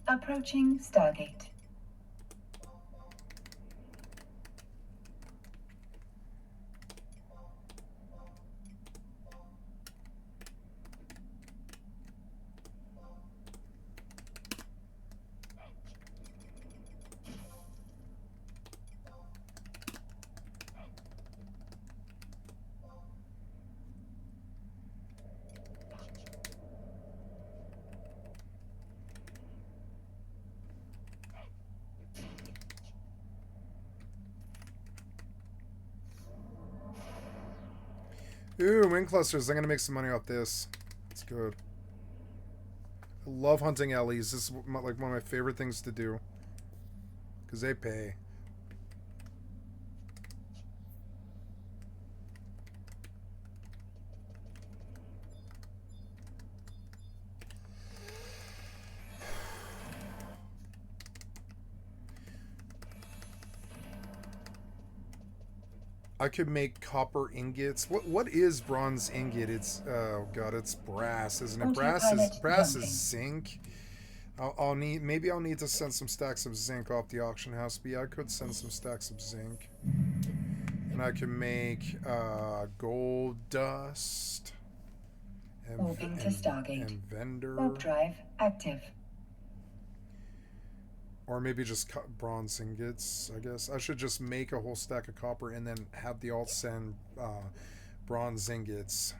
Approaching Stargate. Ooh, wind clusters. I'm gonna make some money off this. It's good. I love hunting Ellies. This is like one of my favorite things to do. Because they pay. I could make copper ingots. What is bronze ingot? It's oh god, it's brass, isn't it? Brass is zinc. I'll need, maybe I'll need to send some stacks of zinc off the auction house. But yeah, I could send some stacks of zinc, and I can make gold dust. Moving to Stargate. And vendor. Warp drive active. Or maybe just bronze ingots, I guess. I should just make a whole stack of copper and then have the alt send bronze ingots.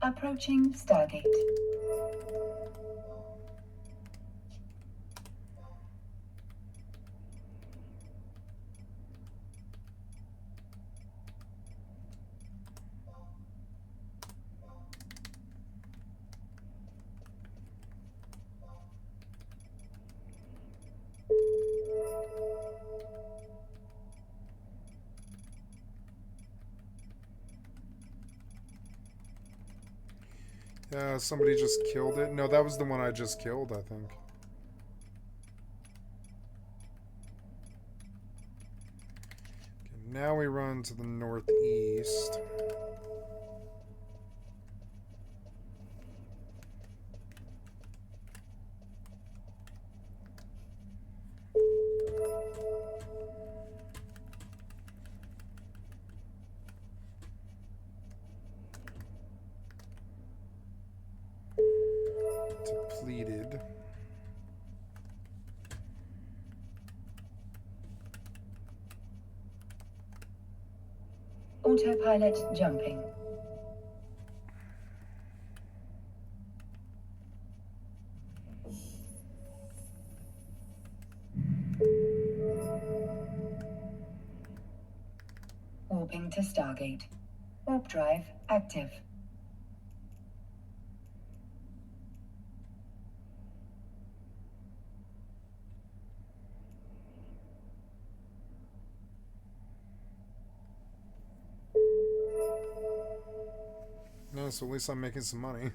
Approaching Stargate. Yeah, somebody just killed it. No, that was the one I just killed, I think. Okay, now we run to the northeast. Depleted. Autopilot jumping. Warping to Stargate. Warp drive active. Yeah, so at least I'm making some money.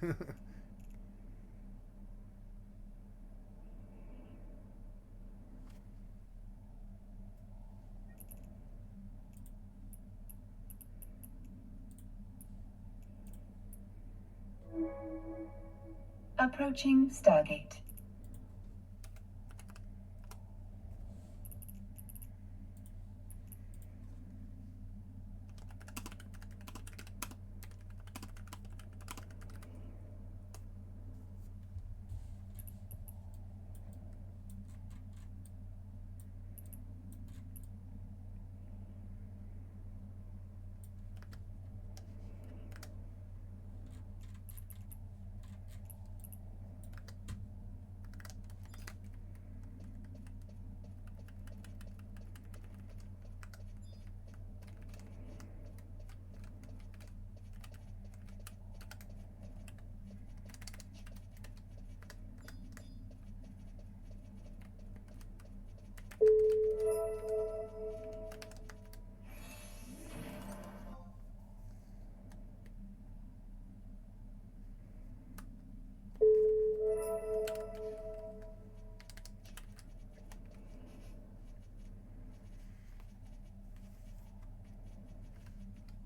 Approaching Stargate.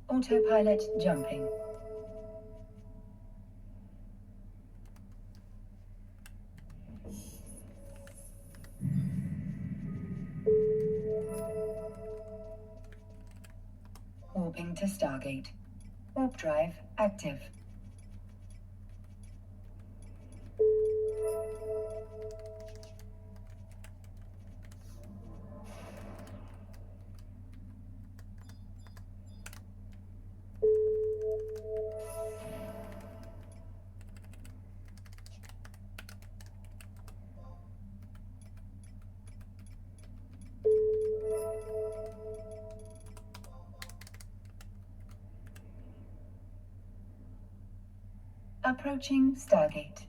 Autopilot jumping. Warping to Stargate. Warp drive active. Approaching Stargate.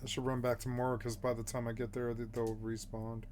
I should run back tomorrow because by the time I get there, they'll respawn.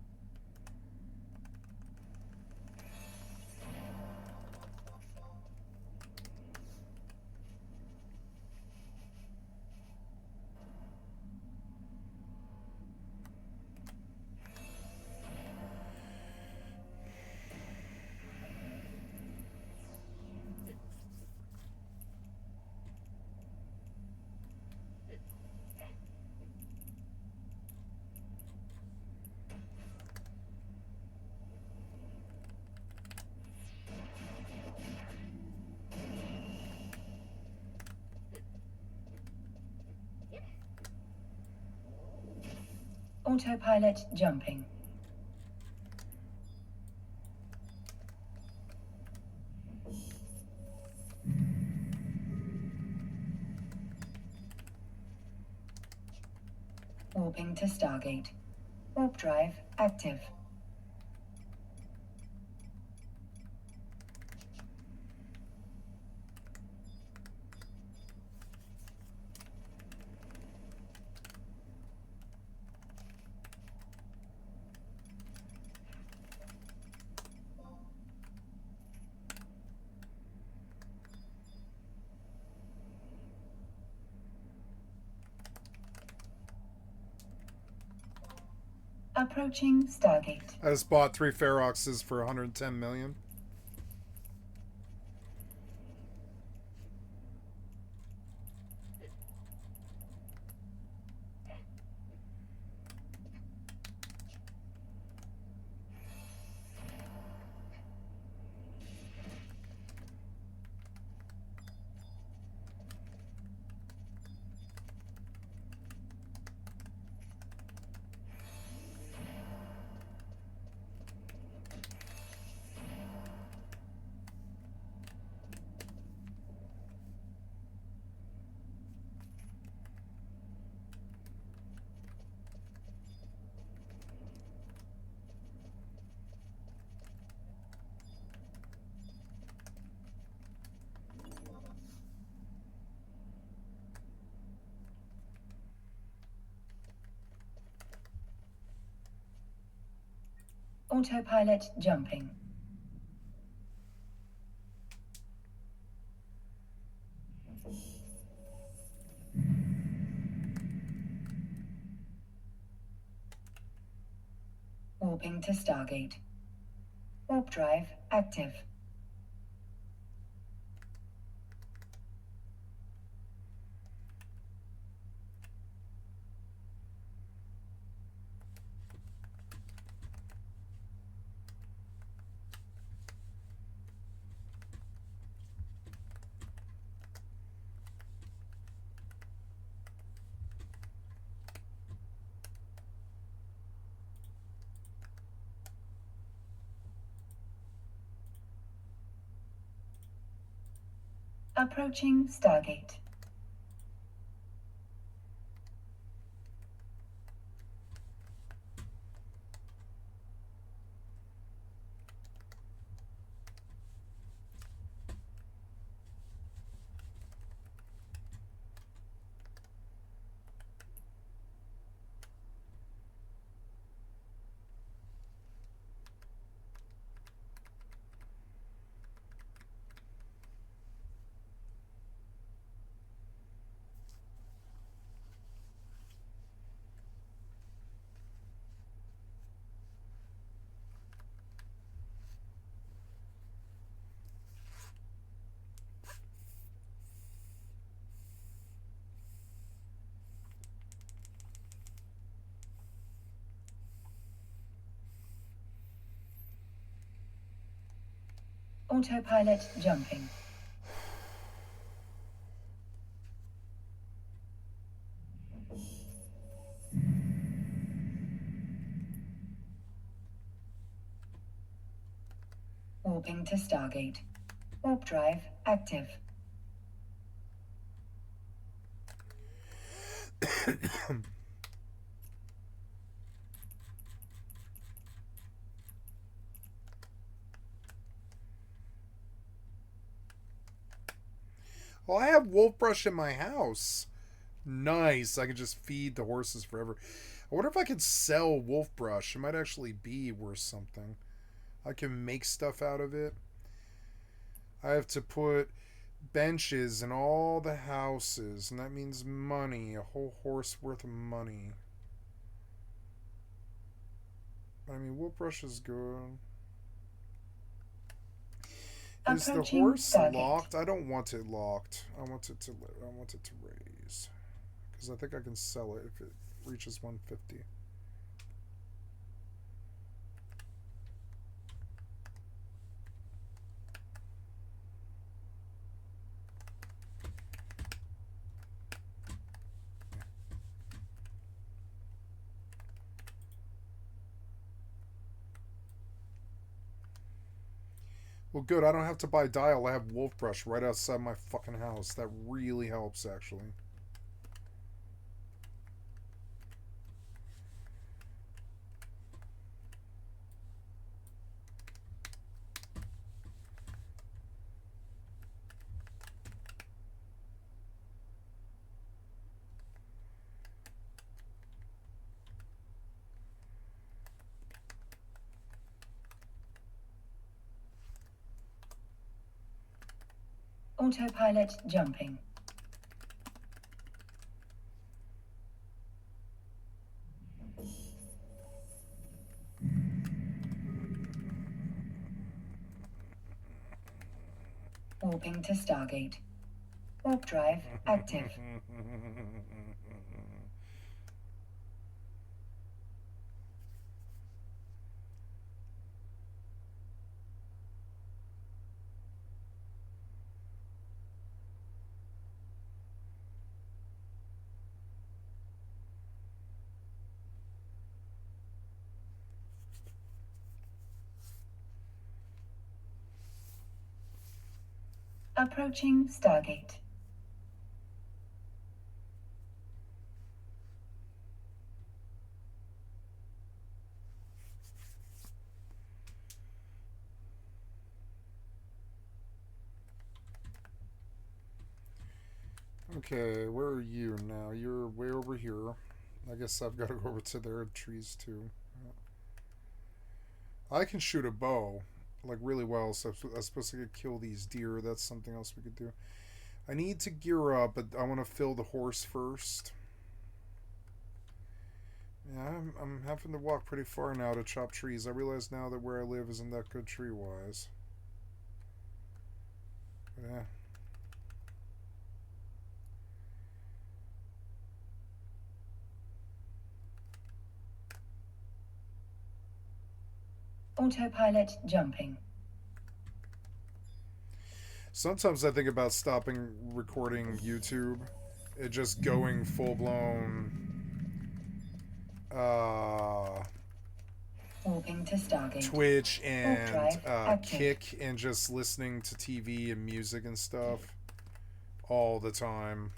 Autopilot jumping. Warping to Stargate. Warp drive active. Approaching Stargate. I just bought 3 Feroxes for 110 million. Autopilot jumping. Warping to Stargate. Warp drive active. Approaching Stargate. Autopilot jumping. Warping to Stargate. Warp drive active. Well, I have wolf brush in my house. Nice. I can just feed the horses forever. I wonder if I could sell wolf brush. It might actually be worth something. I can make stuff out of it. I have to put benches in all the houses, and that means money. A whole horse worth of money. I mean, wolf brush is good. Is the horse locked? I don't want it locked. I want it to raise, because I think I can sell it if it reaches 150. Well, good. I don't have to buy dial. I have wolf brush right outside my fucking house. That really helps, actually. Autopilot jumping. Warping to Stargate. Warp drive active. Approaching Stargate. Okay, where are you now? You're way over here. I guess I've got to go over to their trees too. I can shoot a bow, like really well, so I'm supposed to kill these deer. That's something else we could do. I need to gear up, but I want to fill the horse first. Yeah, I'm having to walk pretty far now to chop trees. I realize now that where I live isn't that good tree-wise. Yeah. Autopilot jumping. Sometimes I think about stopping recording YouTube. It just going full-blown Warping to Stargate. Twitch Warp and drive active. Kick and just listening to TV and music and stuff all the time.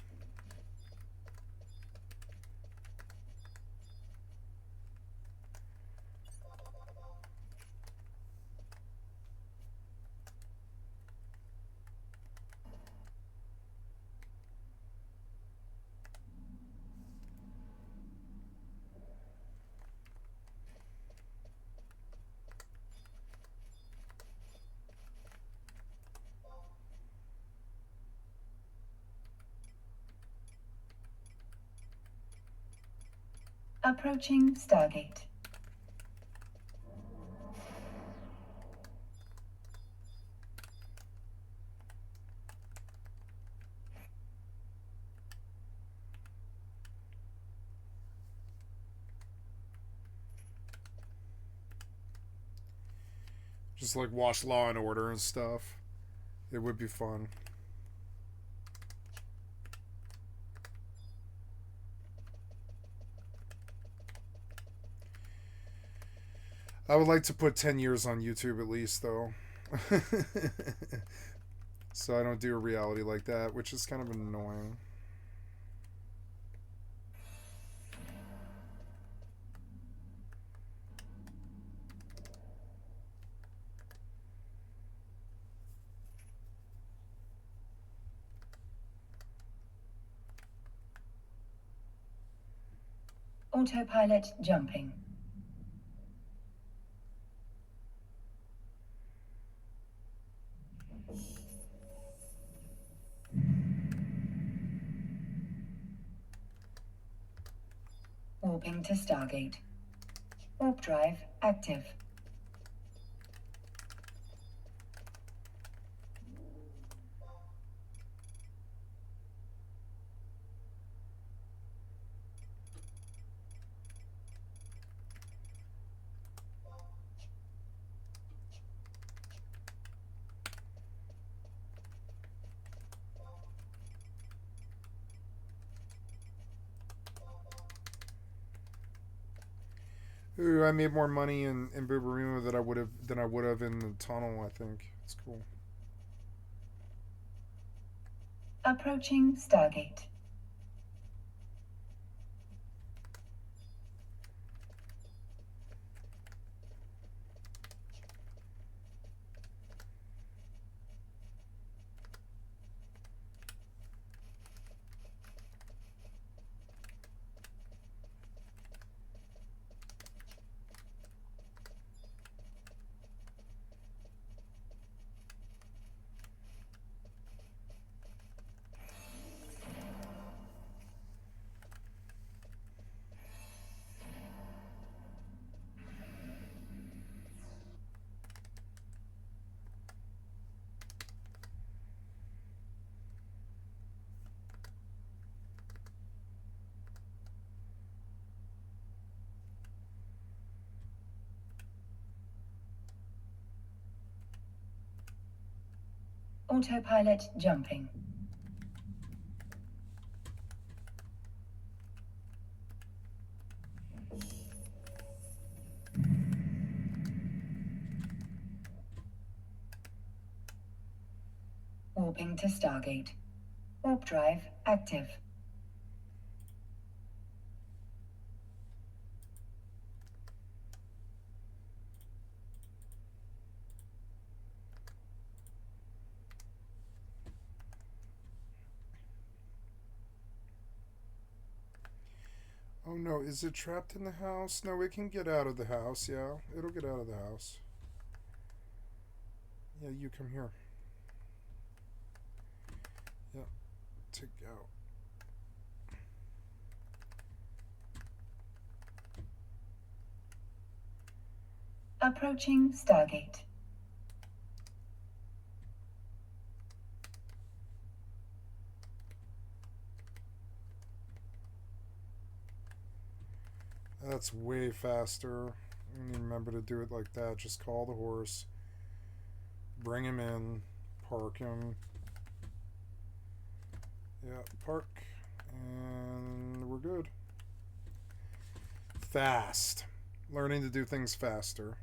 Approaching Stargate. Just like watch Law and Order and stuff. It would be fun. I would like to put 10 years on YouTube at least, though. So I don't do a reality like that, which is kind of annoying. Autopilot jumping. Warping to Stargate. Warp drive active. Ooh, I made more money in Bubarima than I would have in the tunnel, I think. It's cool. Approaching Stargate. Autopilot jumping. Warping to Stargate. Warp drive active. Oh no, is it trapped in the house? No, it can get out of the house, yeah. It'll get out of the house. Yeah, you come here. Yeah, take out. Approaching Stargate. That's way faster. You need to remember to do it like that. Just call the horse. Bring him in. Park him. Yeah, park. And we're good. Fast. Learning to do things faster.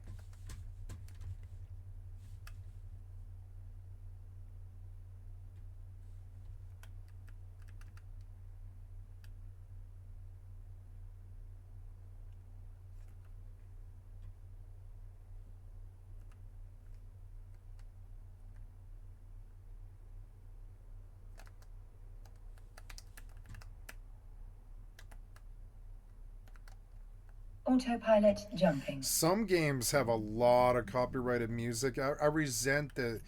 Autopilot jumping. Some games have a lot of copyrighted music. I resent that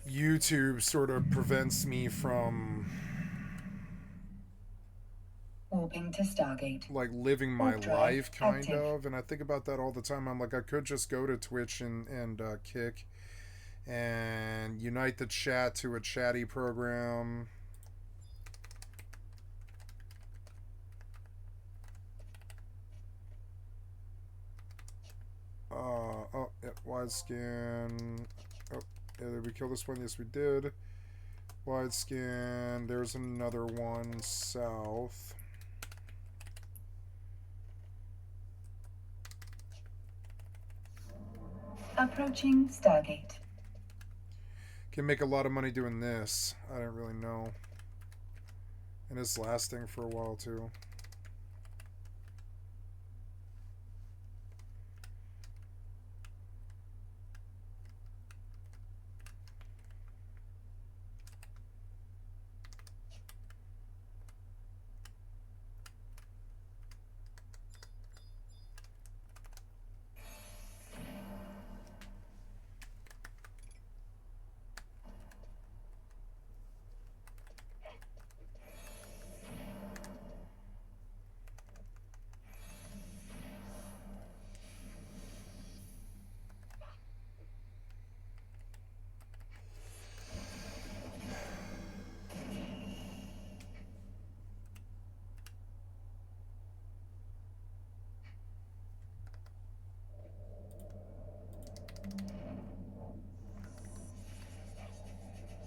YouTube sort of prevents me from Warping to Stargate. like living my Warp drive life kind active. of, and I think about that all the time. I'm like, I could just go to Twitch and Kick and unite the chat to a chatty program. Oh, yeah, wide scan. Oh, yeah, did we kill this one? Yes, we did. Wide scan. There's another one south. Approaching Stargate. Can make a lot of money doing this. I don't really know. And it's lasting for a while, too.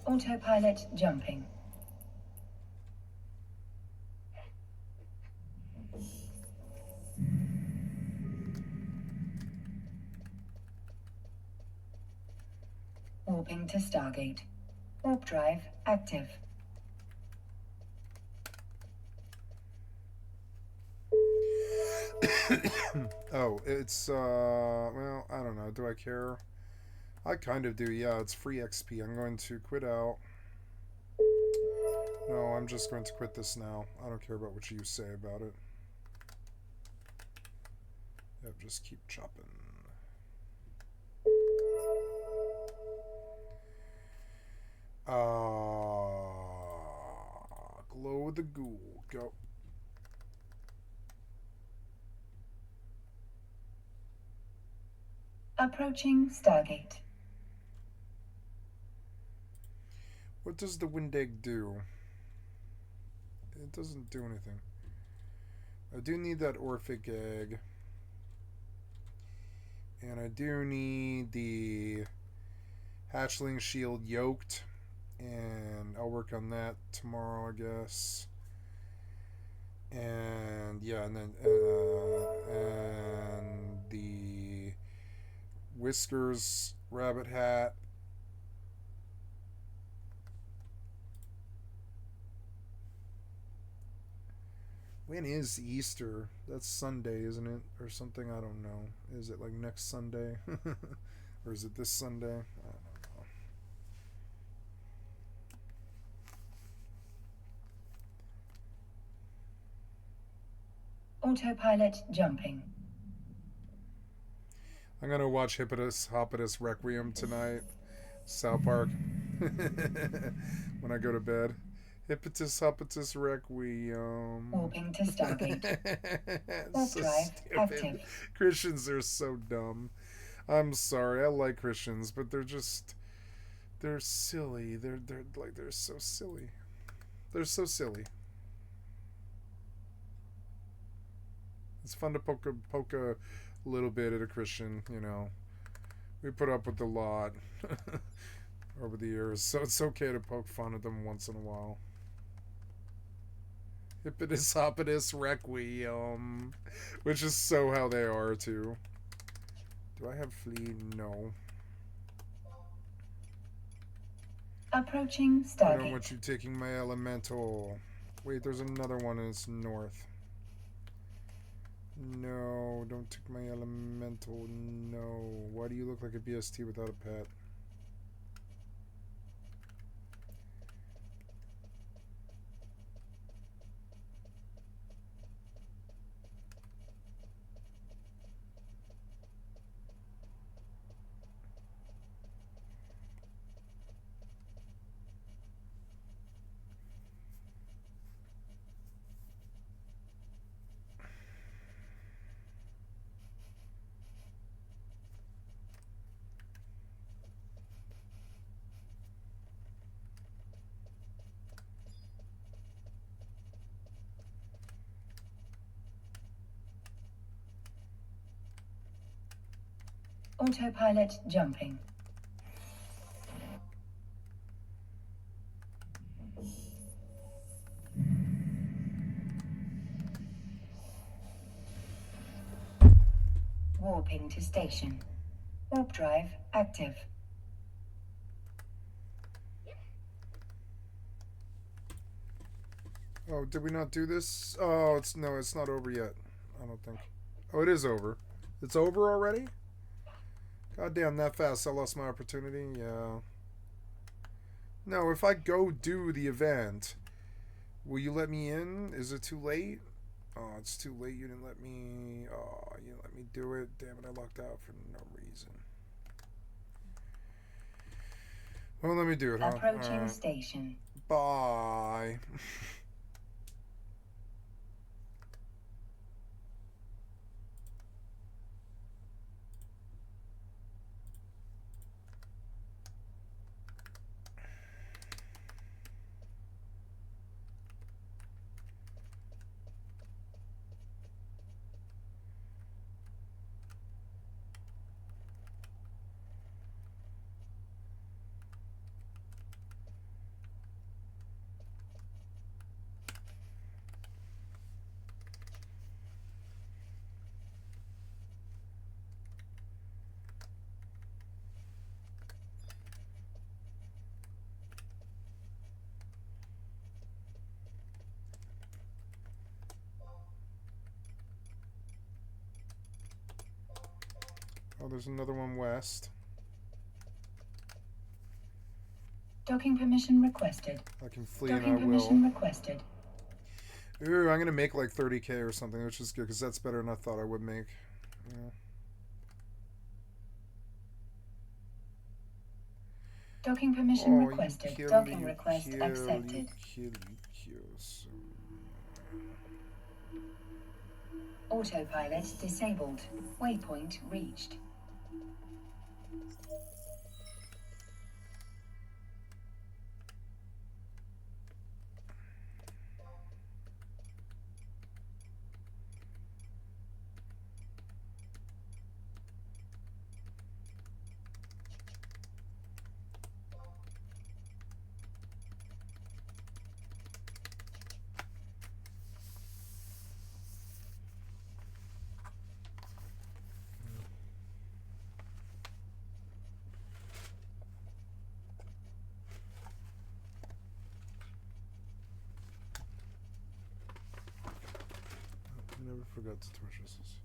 Autopilot jumping. Warping to Stargate. Warp drive active. Oh, it's, well, I don't know. Do I care? I kind of do, yeah. It's free XP. I'm going to quit out. No, I'm just going to quit this now. I don't care about what you say about it. Yep, just keep chopping. Glow the ghoul. Go. Approaching Stargate. What does the wind egg do? It doesn't do anything. I do need that Orphic egg. And I do need the hatchling shield yoked. And I'll work on that tomorrow, I guess. And yeah, and then and the whiskers rabbit hat. When is Easter? That's Sunday, isn't it? Or something, I don't know. Is it like next Sunday? Or is it this Sunday? I don't know. Autopilot jumping. I'm gonna watch Hippolytus Hoppidus Requiem tonight. South Park. When I go to bed. Hippolytus Hoppidus Requiem. Warping to Stargate. Warp So drive stupid. active. Christians are so dumb. I'm sorry, I like Christians, but they're silly. They're so silly. They're so silly. It's fun to poke a little bit at a Christian, you know. We put up with a lot over the years, so it's okay to poke fun at them once in a while. Hippolytus Hoppidus Requiem, which is so how they are too. Do I have flee? No. Approaching I don't Stargate. want you taking my elemental. Wait, there's another one and it's north. No, don't take my elemental. No. Why do you look like a BST without a pet? Autopilot jumping. Warping to station. Warp drive active. Oh, did we not do this? Oh, it's not over yet. I don't think. Oh, it is over. It's over already? God damn, that fast. I lost my opportunity. Yeah. No, if I go do the event, will you let me in? Is it too late? Oh, it's too late. You didn't let me. Oh, you didn't let me do it. Damn it, I lucked out for no reason. Well, let me do it, huh? Approaching station. Bye. Oh, there's another one west. Docking permission requested. I can flee and I Docking permission will. requested. Ooh, I'm gonna make like 30k or something, which is good because that's better than I thought I would make. Yeah. Docking permission Oh, requested. you kill, Docking you request kill, accepted. You kill. So... Autopilot disabled. Waypoint reached. I never forgot to torch this.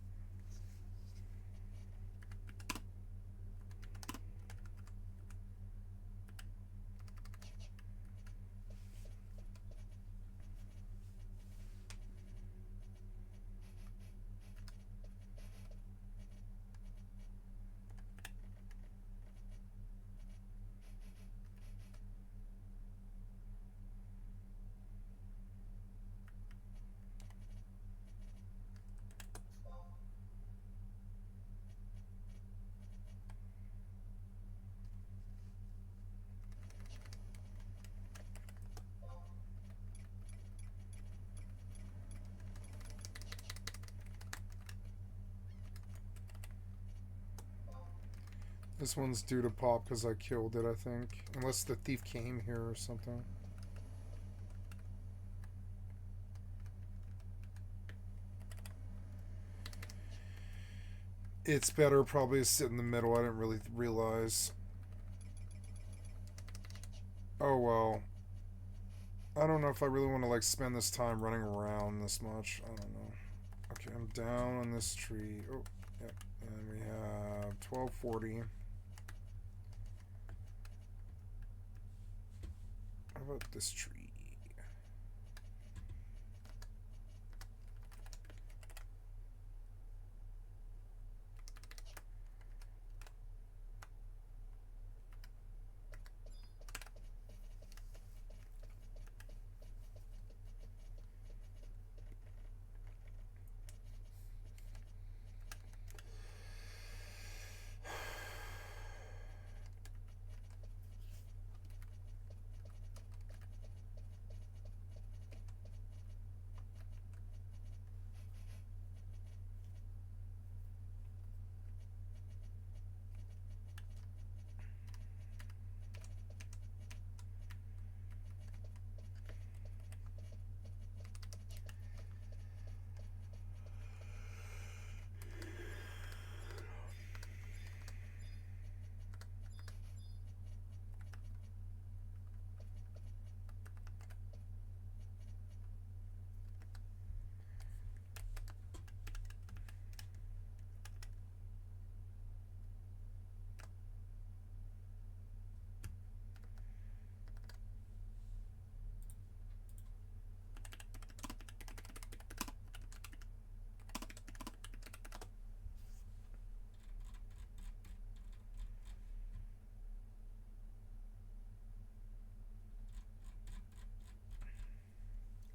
This one's due to pop because I killed it, I think. Unless the thief came here or something. It's better probably to sit in the middle. I didn't really realize. Oh well. I don't know if I really want to like spend this time running around this much. I don't know. Okay, I'm down on this tree. Oh, yep. And we have 1240. How about this tree?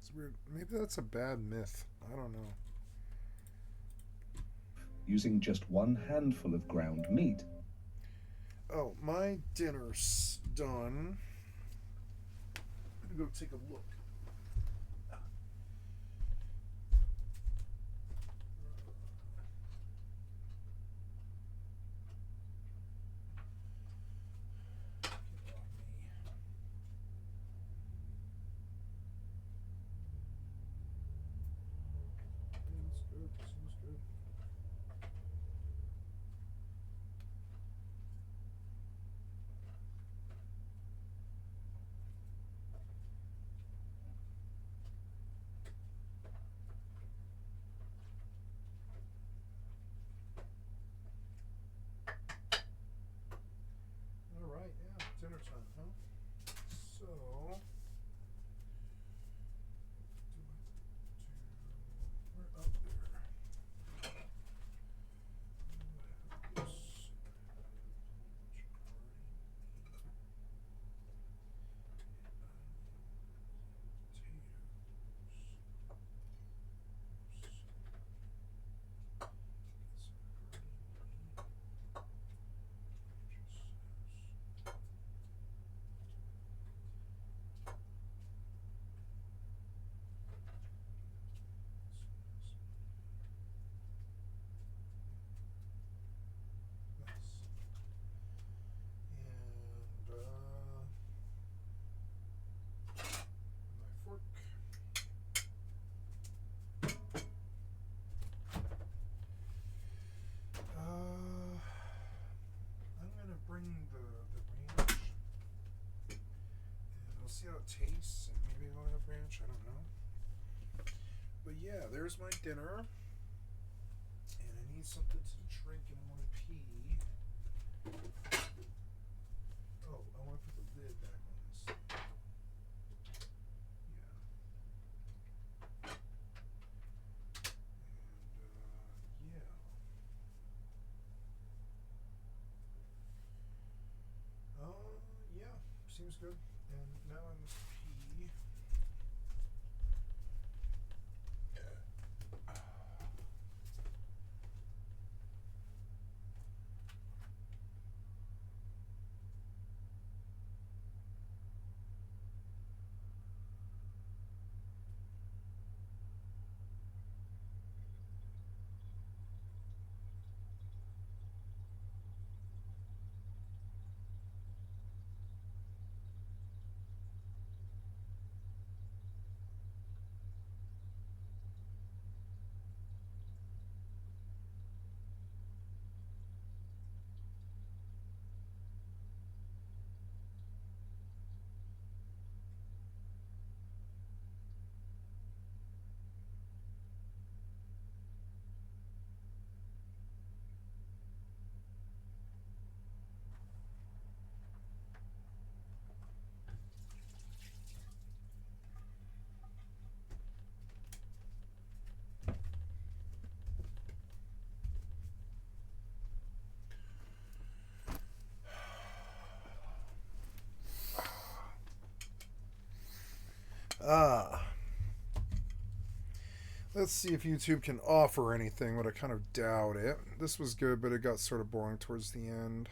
It's weird. Maybe that's a bad myth. I don't know. Using just one handful of ground meat. Oh, my dinner's done. I'm gonna go take a look. Alright, yeah, dinner time, huh? So, we're up there. My fork. I'm gonna bring the ranch, and I'll see how it tastes, and maybe I'll have ranch. I don't know. But yeah, there's my dinner, and I need something to drink, and I want to pee. Oh, I want to put the lid back on this. Yeah. Yeah, seems good. And now I must pee. Ah. Let's see if YouTube can offer anything, but I kind of doubt it. This was good, but it got sort of boring towards the end.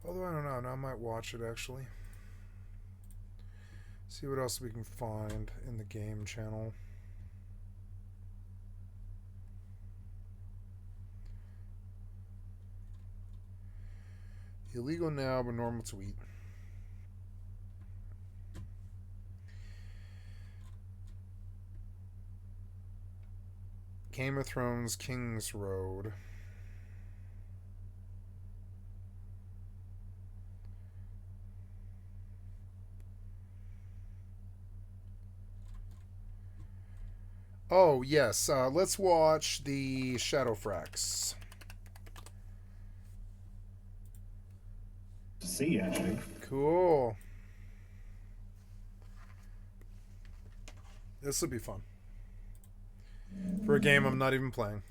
Although, I don't know. Now I might watch it, actually. See what else we can find in the game channel. Illegal now, but normal to eat. Game of Thrones, King's Road. Oh, yes. Let's watch the Shadowfrax. To see, actually. Cool. This will be fun. For a game I'm not even playing.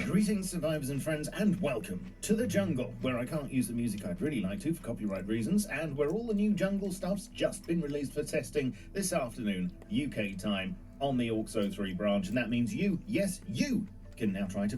Greetings, survivors and friends, and welcome to the jungle, where I can't use the music I'd really like to for copyright reasons, and where all the new jungle stuff's just been released for testing this afternoon, UK time, on the AUX 03 branch, and that means you, yes, you, can now try to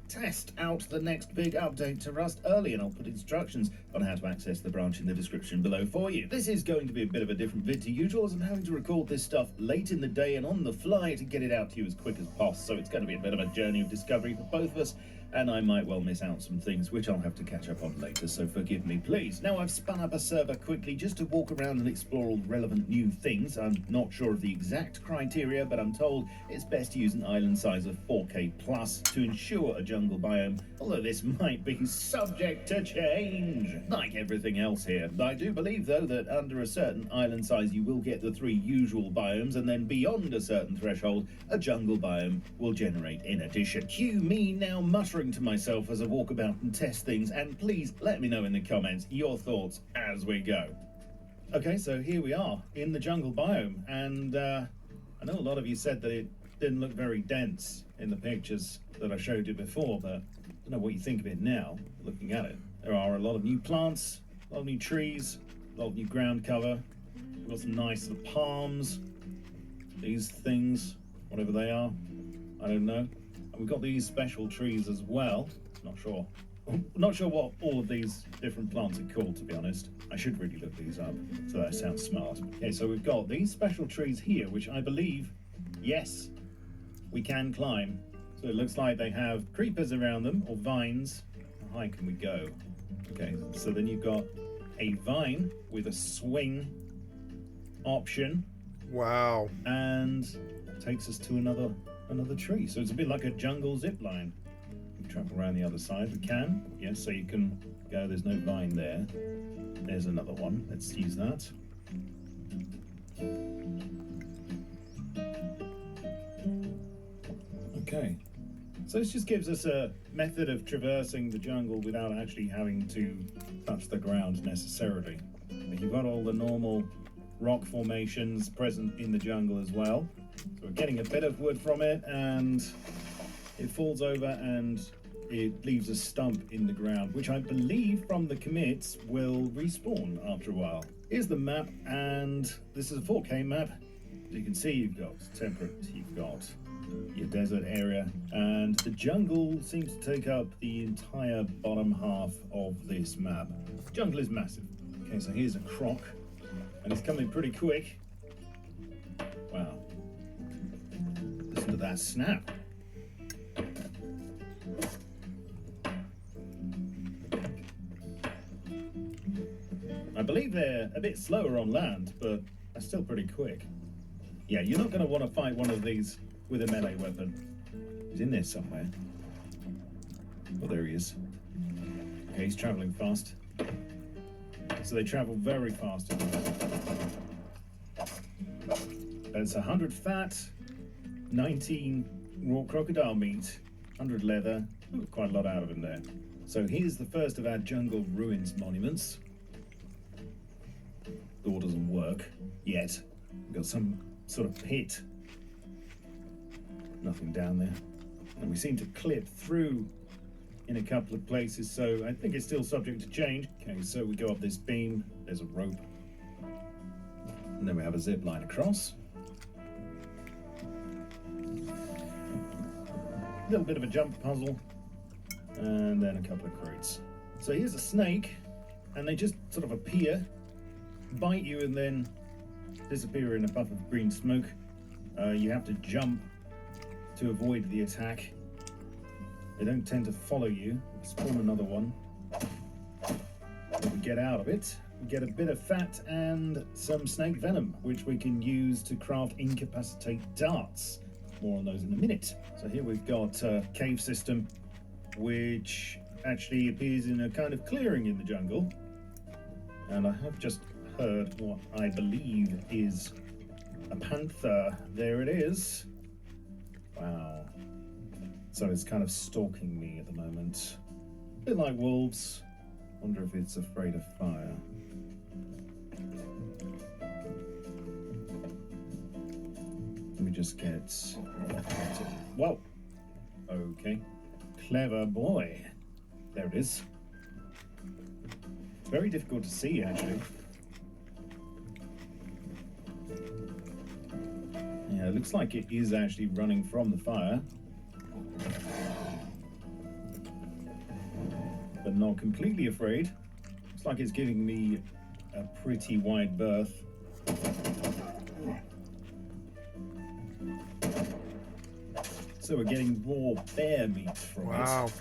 test out the next big update to Rust early, and I'll put instructions on how to access the branch in the description below for you. This is going to be a bit of a different vid to usual, as I'm having to record this stuff late in the day and on the fly to get it out to you as quick as possible, so it's going to be a bit of a journey of discovery for both of us, and I might well miss out some things which I'll have to catch up on later, so forgive me please. Now, I've spun up a server quickly just to walk around and explore all the relevant new things. I'm not sure of the exact criteria, but I'm told it's best to use an island size of 4K plus to ensure a jungle biome, although this might be subject to change. Like everything else here, I do believe though that under a certain island size you will get the 3 usual biomes, and then beyond a certain threshold a jungle biome will generate in addition. Cue me now muttering to myself as I walk about and test things, and please let me know in the comments your thoughts as we go. Okay, so here we are in the jungle biome, and I know a lot of you said that it didn't look very dense in the pictures that I showed you before, but I don't know what you think of it now, looking at it. There are a lot of new plants, a lot of new trees, a lot of new ground cover. We've got some nice little palms, these things, whatever they are, I don't know. And we've got these special trees as well. Not sure what all of these different plants are called, to be honest. I should really look these up, so that sounds smart. Okay, so we've got these special trees here, which I believe, yes, we can climb. So it looks like they have creepers around them, or vines. How high can we go? Okay, so then you've got a vine with a swing option. Wow. And that takes us to another tree. So it's a bit like a jungle zip line. Travel around the other side. We can. Yes, so you can go. There's no vine there. There's another one. Let's use that. Okay. So this just gives us a method of traversing the jungle without actually having to touch the ground necessarily. But you've got all the normal rock formations present in the jungle as well. So we're getting a bit of wood from it, and it falls over and it leaves a stump in the ground, which I believe from the commits will respawn after a while. Here's the map, and this is a 4K map. As you can see, you've got temperate, you've got your desert area, and the jungle seems to take up the entire bottom half of this map. The jungle is massive. Okay, so here's a croc, and it's coming pretty quick. Wow. Listen to that snap. I believe they're a bit slower on land, but they're still pretty quick. Yeah, you're not going to want to fight one of these with a melee weapon. He's in there somewhere. Oh, there he is. Okay, he's traveling fast. So they travel very fast. That's 100 fat, 19 raw crocodile meat, 100 leather. Ooh, quite a lot out of him there. So here's the first of our jungle ruins monuments. Door doesn't work yet. We've got some sort of pit. Nothing down there. And we seem to clip through in a couple of places, so I think it's still subject to change. Okay, so we go up this beam, there's a rope, and then we have a zip line across. A little bit of a jump puzzle, and then a couple of crates. So here's a snake, and they just sort of appear, bite you, and then disappear in a puff of green smoke. You have to jump to avoid the attack. They don't tend to follow you. Spawn another one. When we get out of it, we get a bit of fat and some snake venom, which we can use to craft incapacitate darts. More on those in a minute. So here we've got a cave system, which actually appears in a kind of clearing in the jungle. And I have just heard what I believe is a panther. There it is. Wow. So it's kind of stalking me at the moment. A bit like wolves. Wonder if it's afraid of fire. Let me just get... Whoa. Okay. Clever boy. There it is. Very difficult to see, actually. Yeah, it looks like it is actually running from the fire. But not completely afraid. Looks like it's giving me a pretty wide berth. So we're getting raw bear meat from it,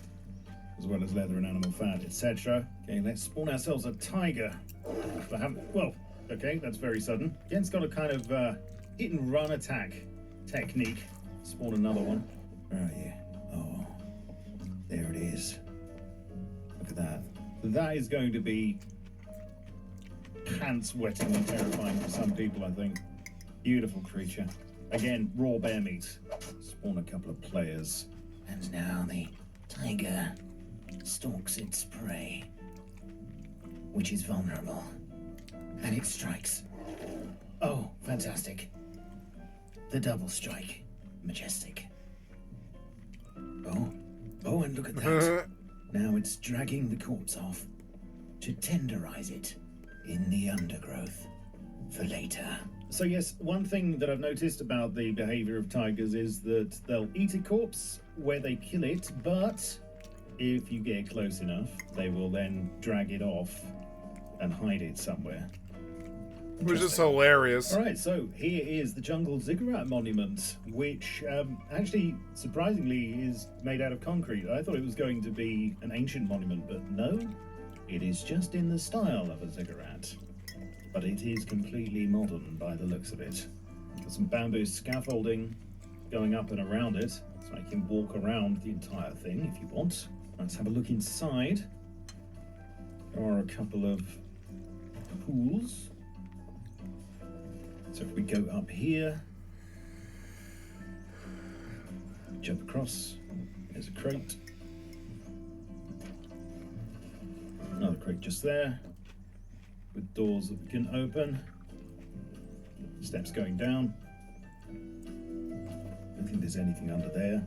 as well as leather and animal fat, etc. Okay, let's spawn ourselves a tiger. Well, okay, that's very sudden. Again, it's got a kind of hit and run attack technique. Spawn another one. Where are you? Oh, there it is. Look at that. That is going to be pants wetting and terrifying for some people, I think. Beautiful creature. Again, raw bear meat. Spawn a couple of players. And now the tiger stalks its prey, which is vulnerable. And it strikes. Oh, fantastic. The double strike. Majestic. Oh, and look at that. Now it's dragging the corpse off to tenderize it in the undergrowth for later. So yes, one thing that I've noticed about the behavior of tigers is that they'll eat a corpse where they kill it, but if you get close enough, they will then drag it off and hide it somewhere. Which is hilarious. All right, so here is the Jungle Ziggurat Monument, which actually, surprisingly, is made out of concrete. I thought it was going to be an ancient monument, but no, it is just in the style of a ziggurat. But it is completely modern by the looks of it. Got some bamboo scaffolding going up and around it, so I can walk around the entire thing if you want. Let's have a look inside. There are a couple of pools. So if we go up here, jump across, there's a crate. Another crate just there, with doors that we can open. Steps going down. I don't think there's anything under there.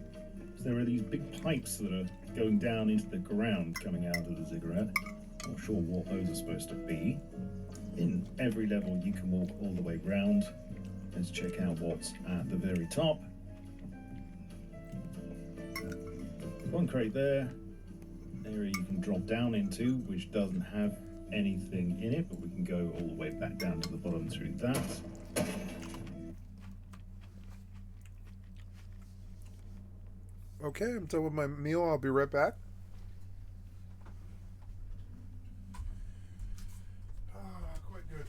So there are these big pipes that are going down into the ground coming out of the ziggurat. Not sure what those are supposed to be. In every level you can walk all the way round. Let's check out what's at the very top. One crate there. Area you can drop down into, which doesn't have anything in it, but we can go all the way back down to the bottom through that. Okay, I'm done with my meal. I'll be right back. Quite good.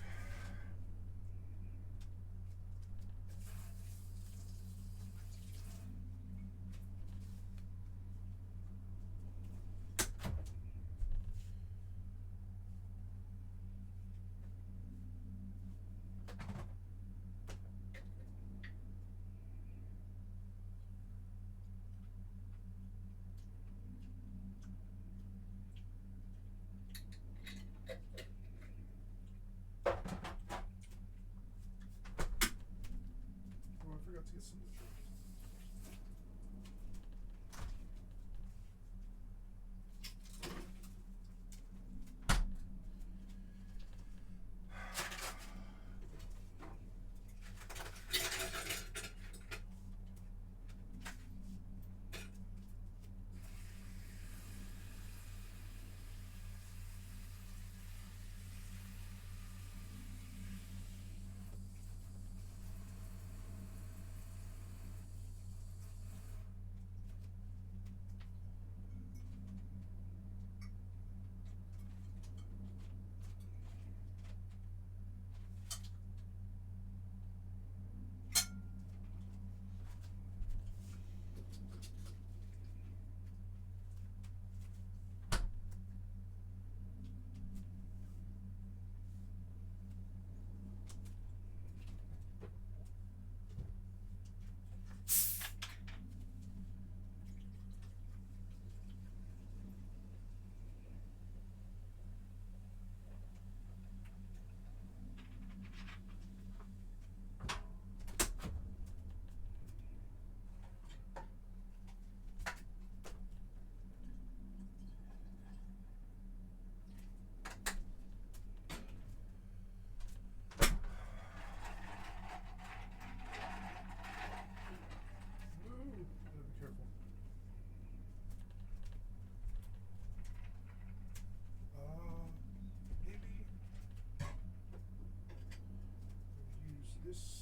this.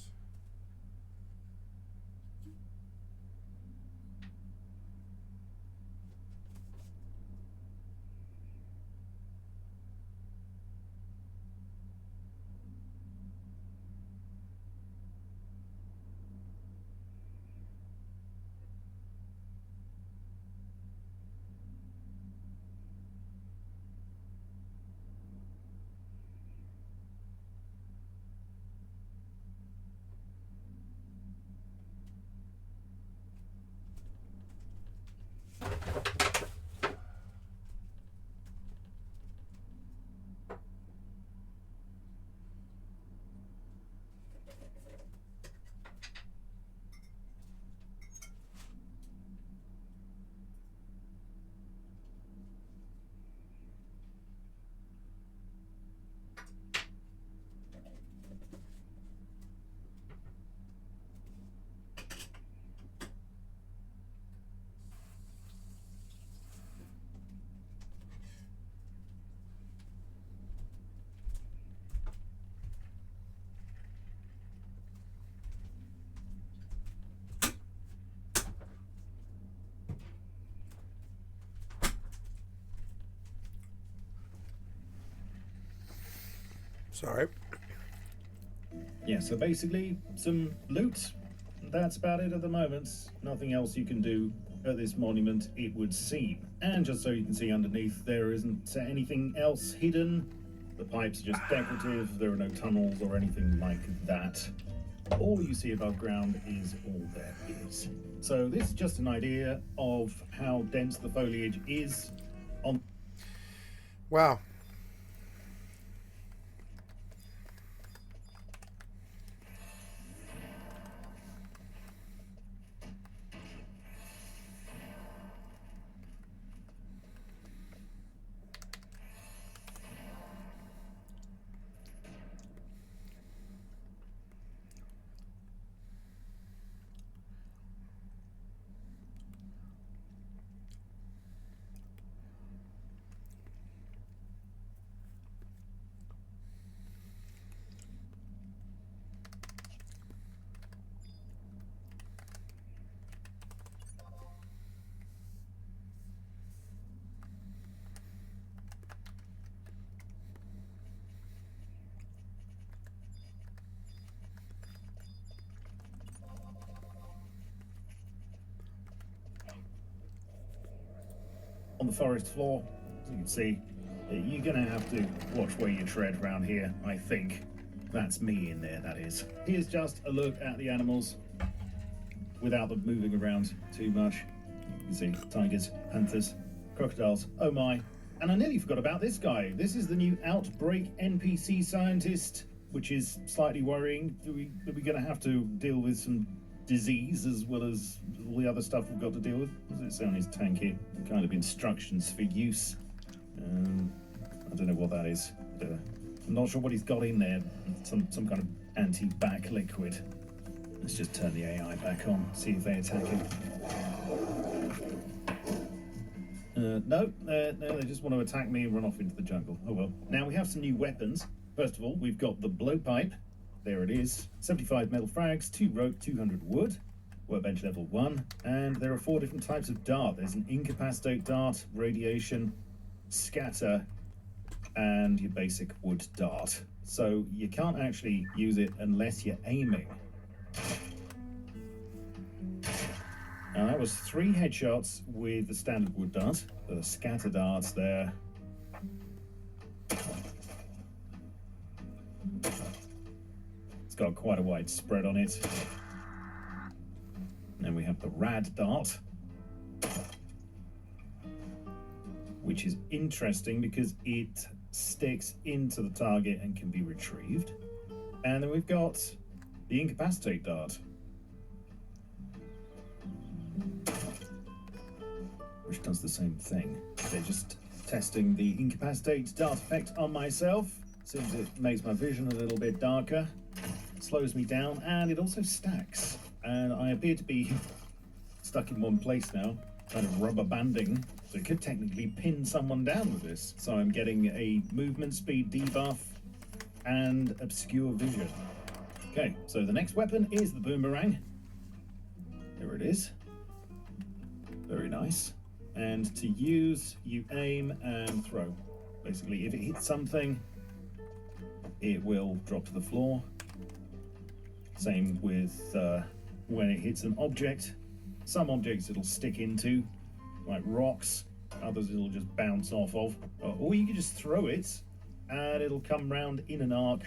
Sorry. Yeah, so basically, some loot. That's about it at the moment. Nothing else you can do at this monument, it would seem. And just so you can see underneath, there isn't anything else hidden. The pipes are just decorative. There are no tunnels or anything like that. All you see above ground is all there is. So this is just an idea of how dense the foliage is on... Wow. On the forest floor, as you can see, you're gonna have to watch where you tread around here, I think. That's me in there, that is. Here's just a look at the animals without them moving around too much. You can see tigers, panthers, crocodiles, oh my. And I nearly forgot about this guy. This is the new Outbreak NPC scientist, which is slightly worrying. Are we gonna have to deal with some disease as well as all the other stuff we've got to deal with? What does it say on his tank here? Kind of instructions for use. I don't know what that is. I'm not sure what he's got in there. Some kind of anti-bac liquid. Let's just turn the AI back on, see if they attack him. No, they just want to attack me and run off into the jungle. Oh well. Now we have some new weapons. First of all, we've got the blowpipe. There it is. 75 metal frags, 2 rope, 200 wood. Workbench level 1. And there are 4 different types of dart. There's an incapacitate dart, radiation, scatter, and your basic wood dart. So you can't actually use it unless you're aiming. Now that was 3 headshots with the standard wood dart. The scatter darts there. It's got quite a wide spread on it. Then we have the rad dart, which is interesting because it sticks into the target and can be retrieved. And then we've got the incapacitate dart, which does the same thing. They're just testing the incapacitate dart effect on myself. Seems it makes my vision a little bit darker, slows me down, and it also stacks. And I appear to be stuck in one place now, kind of rubber banding. So it could technically pin someone down with this. So I'm getting a movement speed debuff and obscure vision. Okay, so the next weapon is the boomerang. Here it is. Very nice. And to use, you aim and throw. Basically, if it hits something, it will drop to the floor. Same with when it hits an object. Some objects it'll stick into, like rocks. Others it'll just bounce off of. Or you can just throw it, and it'll come round in an arc,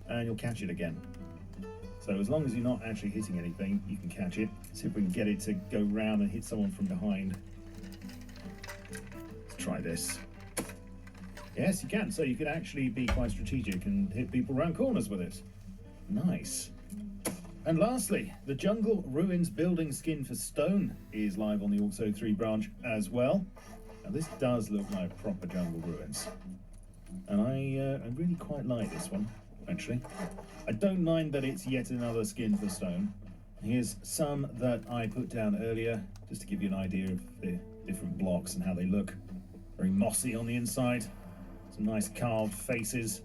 and you'll catch it again. So as long as you're not actually hitting anything, you can catch it. See if we can get it to go round and hit someone from behind. Let's try this. Yes, you can. So you can actually be quite strategic and hit people around corners with it. Nice. And lastly, the Jungle Ruins building skin for stone is live on the Also 3 branch as well. Now this does look like proper Jungle Ruins. And I really quite like this one, actually. I don't mind that it's yet another skin for stone. Here's some that I put down earlier, just to give you an idea of the different blocks and how they look. Very mossy on the inside. Some nice carved faces.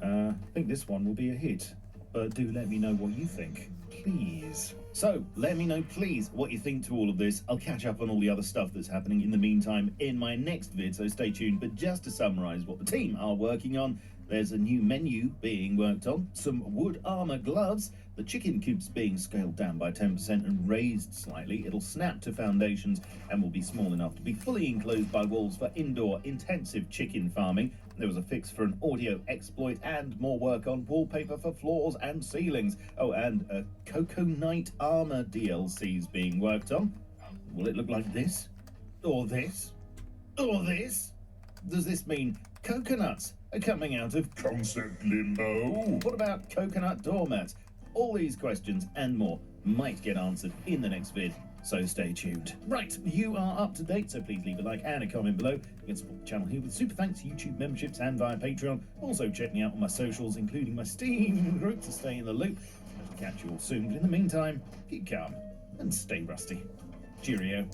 I think this one will be a hit, but do let me know what you think, please. So, let me know, please, what you think to all of this. I'll catch up on all the other stuff that's happening in the meantime in my next vid, so stay tuned. But just to summarise what the team are working on, there's a new menu being worked on, some wood armour gloves, the chicken coops being scaled down by 10% and raised slightly. It'll snap to foundations and will be small enough to be fully enclosed by walls for indoor intensive chicken farming. There was a fix for an audio exploit and more work on wallpaper for floors and ceilings. Oh, and a Cocoa Knight armor DLC's being worked on. Will it look like this? Or this? Or this? Does this mean coconuts are coming out of concept limbo? What about coconut doormats? All these questions and more might get answered in the next vid, so stay tuned. Right, you are up to date, so please leave a like and a comment below. You can support the channel here with super thanks, YouTube memberships, and via Patreon. Also check me out on my socials, including my Steam group, to stay in the loop. I'll catch you all soon, but in the meantime, keep calm and stay rusty. Cheerio.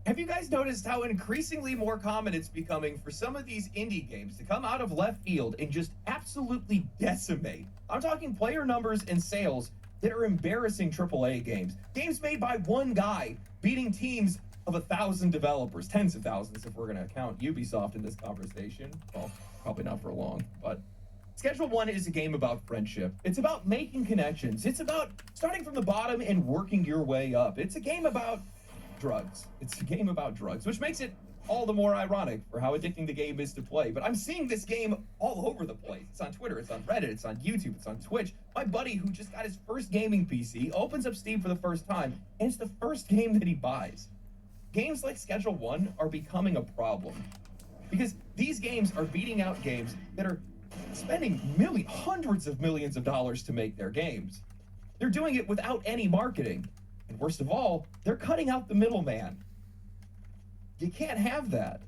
Have you guys noticed how increasingly more common it's becoming for some of these indie games to come out of left field and just absolutely decimate? I'm talking player numbers and sales that are embarrassing AAA games. Games made by one guy beating teams of 1,000 developers, tens of thousands if we're going to count Ubisoft in this conversation. Well, probably not for long, but Schedule 1 is a game about friendship. It's about making connections. It's about starting from the bottom and working your way up. It's a game about drugs. It's a game about drugs, which makes it all the more ironic for how addicting the game is to play. But I'm seeing this game all over the place. It's on Twitter, it's on Reddit, it's on YouTube, it's on Twitch. My buddy who just got his first gaming PC opens up Steam for the first time, and it's the first game that he buys. Games like Schedule 1 are becoming a problem because these games are beating out games that are spending hundreds of millions of dollars to make their games. They're doing it without any marketing. And worst of all, they're cutting out the middleman. You can't have that.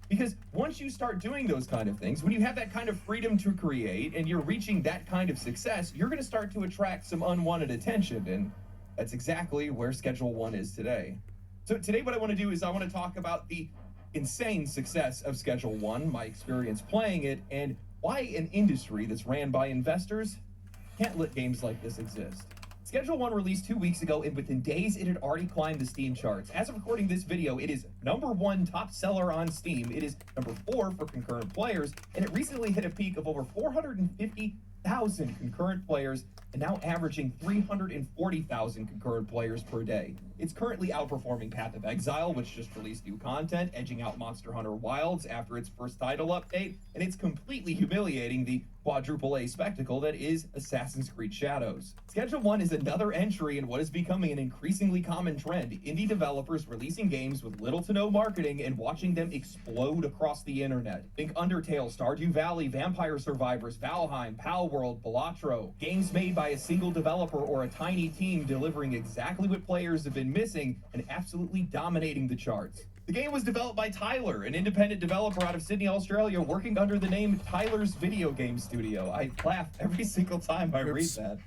Because once you start doing those kind of things, when you have that kind of freedom to create and you're reaching that kind of success, you're going to start to attract some unwanted attention. And that's exactly where Schedule 1 is today. So today what I want to do is I want to talk about the insane success of Schedule 1, my experience playing it, and why an industry that's ran by investors can't let games like this exist. Schedule 1 released 2 weeks ago, and within days, it had already climbed the Steam charts. As of recording this video, it is #1 top seller on Steam. It is #4 for concurrent players, and it recently hit a peak of over 450,000 concurrent players, and now averaging 340,000 concurrent players per day. It's currently outperforming Path of Exile, which just released new content, edging out Monster Hunter Wilds after its first title update, and it's completely humiliating the quadruple A spectacle that is Assassin's Creed Shadows. Schedule 1 is another entry in what is becoming an increasingly common trend: indie developers releasing games with little to no marketing and watching them explode across the internet. Think Undertale, Stardew Valley, Vampire Survivors, Valheim, Palworld, Balatro. Games made by a single developer or a tiny team delivering exactly what players have been missing and absolutely dominating the charts. The game was developed by Tyler, an independent developer out of Sydney, Australia, working under the name Tyler's Video Game Studio. I laugh every single time I read that.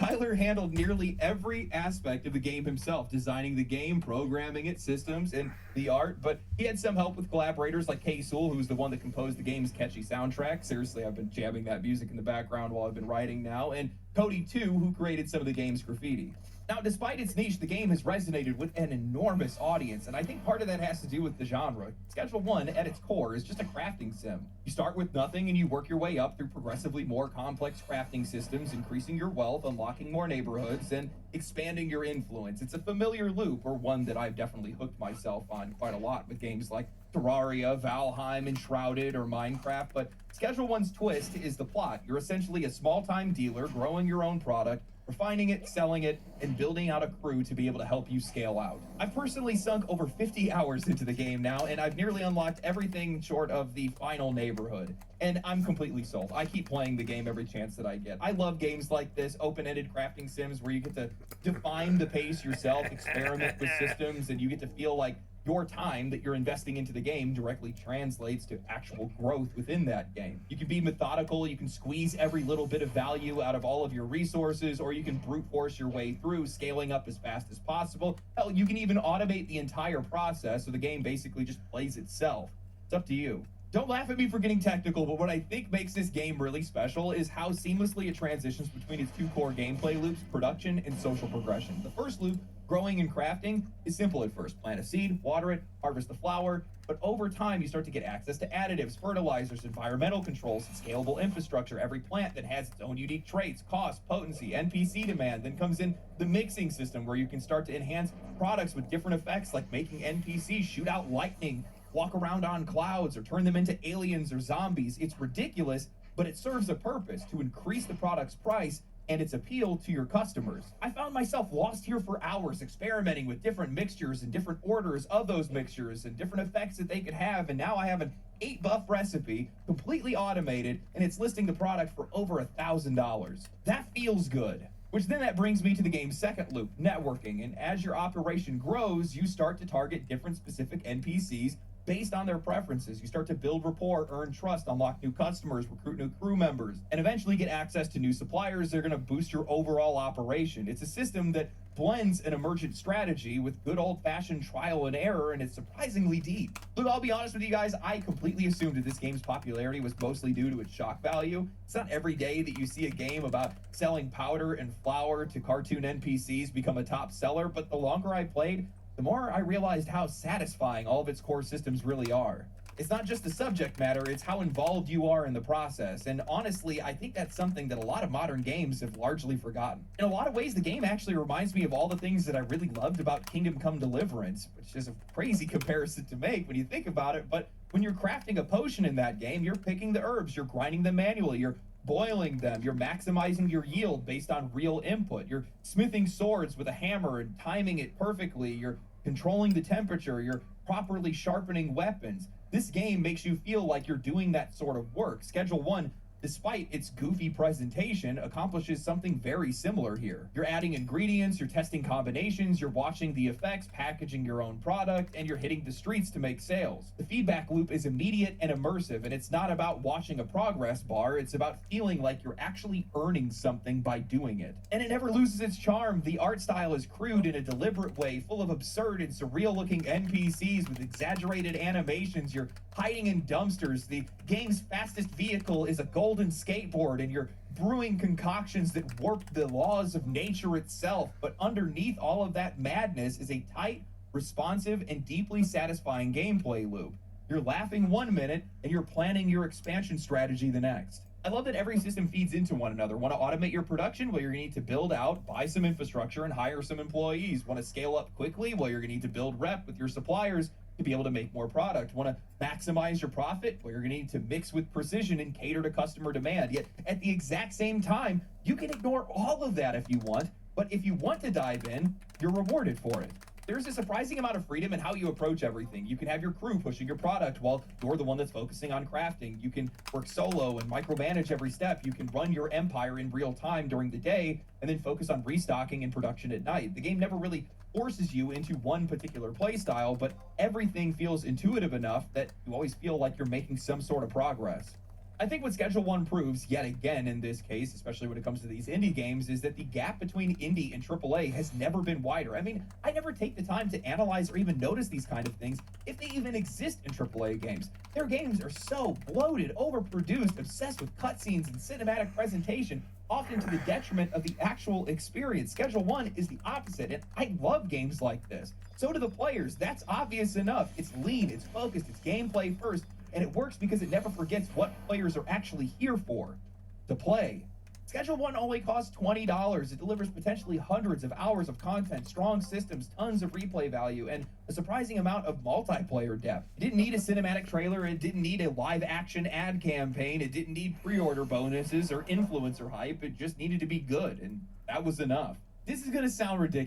Tyler handled nearly every aspect of the game himself, designing the game, programming it, systems, and the art, but he had some help with collaborators like Kay Sewell, who's the one that composed the game's catchy soundtrack. Seriously, I've been jamming that music in the background while I've been writing now, and Cody, too, who created some of the game's graffiti. Now, despite its niche, the game has resonated with an enormous audience, and I think part of that has to do with the genre. Schedule 1, at its core, is just a crafting sim. You start with nothing and you work your way up through progressively more complex crafting systems, increasing your wealth, unlocking more neighborhoods, and expanding your influence. It's a familiar loop, or one that I've definitely hooked myself on quite a lot with games like Terraria, Valheim, Enshrouded, or Minecraft, but Schedule 1's twist is the plot. You're essentially a small-time dealer growing your own product, refining it, selling it, and building out a crew to be able to help you scale out. I've personally sunk over 50 hours into the game now, and I've nearly unlocked everything short of the final neighborhood. And I'm completely sold. I keep playing the game every chance that I get. I love games like this, open-ended crafting sims where you get to define the pace yourself, experiment with systems, and you get to feel like your time that you're investing into the game directly translates to actual growth within that game. You can be methodical, you can squeeze every little bit of value out of all of your resources, or you can brute force your way through, scaling up as fast as possible. Hell, you can even automate the entire process so the game basically just plays itself. It's up to you. Don't laugh at me for getting technical, but what I think makes this game really special is how seamlessly it transitions between its two core gameplay loops, production and social progression. The first loop, growing and crafting, is simple at first. Plant a seed, water it, harvest the flower, but over time you start to get access to additives, fertilizers, environmental controls, and scalable infrastructure. Every plant that has its own unique traits, cost, potency, NPC demand. Then comes in the mixing system where you can start to enhance products with different effects, like making NPCs shoot out lightning, walk around on clouds, or turn them into aliens or zombies. It's ridiculous, but it serves a purpose: to increase the product's price and its appeal to your customers. I found myself lost here for hours, experimenting with different mixtures and different orders of those mixtures and different effects that they could have, and now I have an 8-buff recipe, completely automated, and it's listing the product for over $1,000. That feels good. Which then that brings me to the game's second loop, networking, and as your operation grows, you start to target different specific NPCs based on their preferences. You start to build rapport, earn trust, unlock new customers, recruit new crew members, and eventually get access to new suppliers. They're going to boost your overall operation. It's a system that blends an emergent strategy with good old-fashioned trial and error, and it's surprisingly deep. Look, I'll be honest with you guys, I completely assumed that this game's popularity was mostly due to its shock value. It's not every day that you see a game about selling powder and flour to cartoon NPCs become a top seller, but the longer I played, the more I realized how satisfying all of its core systems really are. It's not just the subject matter, it's how involved you are in the process. And honestly, I think that's something that a lot of modern games have largely forgotten. In a lot of ways, the game actually reminds me of all the things that I really loved about Kingdom Come Deliverance, which is a crazy comparison to make when you think about it. But when you're crafting a potion in that game, you're picking the herbs, you're grinding them manually, you're boiling them, you're maximizing your yield based on real input, you're smithing swords with a hammer and timing it perfectly, you're controlling the temperature, you're properly sharpening weapons. This game makes you feel like you're doing that sort of work. Schedule 1, despite its goofy presentation, accomplishes something very similar here. You're adding ingredients, you're testing combinations, you're watching the effects, packaging your own product, and you're hitting the streets to make sales. The feedback loop is immediate and immersive, and it's not about watching a progress bar, it's about feeling like you're actually earning something by doing it. And it never loses its charm. The art style is crude in a deliberate way, full of absurd and surreal-looking NPCs with exaggerated animations. You're hiding in dumpsters. The game's fastest vehicle is a golden skateboard, and you're brewing concoctions that warp the laws of nature itself. But underneath all of that madness is a tight, responsive, and deeply satisfying gameplay loop. You're laughing one minute, and you're planning your expansion strategy the next. I love that every system feeds into one another. Want to automate your production? Well, you're going to need to build out, buy some infrastructure, and hire some employees. Want to scale up quickly? Well, you're going to need to build rep with your suppliers, to be able to make more product. Want to maximize your profit? Well, you're going to need to mix with precision and cater to customer demand. Yet at the exact same time, you can ignore all of that if you want, but if you want to dive in, you're rewarded for it. There's a surprising amount of freedom in how you approach everything. You can have your crew pushing your product while you're the one that's focusing on crafting. You can work solo and micromanage every step. You can run your empire in real time during the day and then focus on restocking and production at night. The game never really forces you into one particular play style, but everything feels intuitive enough that you always feel like you're making some sort of progress. I think what Schedule 1 proves, yet again in this case, especially when it comes to these indie games, is that the gap between indie and AAA has never been wider. I mean, I never take the time to analyze or even notice these kind of things if they even exist in AAA games. Their games are so bloated, overproduced, obsessed with cutscenes and cinematic presentation, often to the detriment of the actual experience. Schedule 1 is the opposite, and I love games like this. So do the players. That's obvious enough. It's lean, it's focused, it's gameplay first, and it works because it never forgets what players are actually here for, to play. Schedule 1 only costs $20. It delivers potentially hundreds of hours of content, strong systems, tons of replay value, and a surprising amount of multiplayer depth. It didn't need a cinematic trailer, it didn't need a live action ad campaign, it didn't need pre-order bonuses or influencer hype, it just needed to be good, and that was enough. This is gonna sound ridiculous.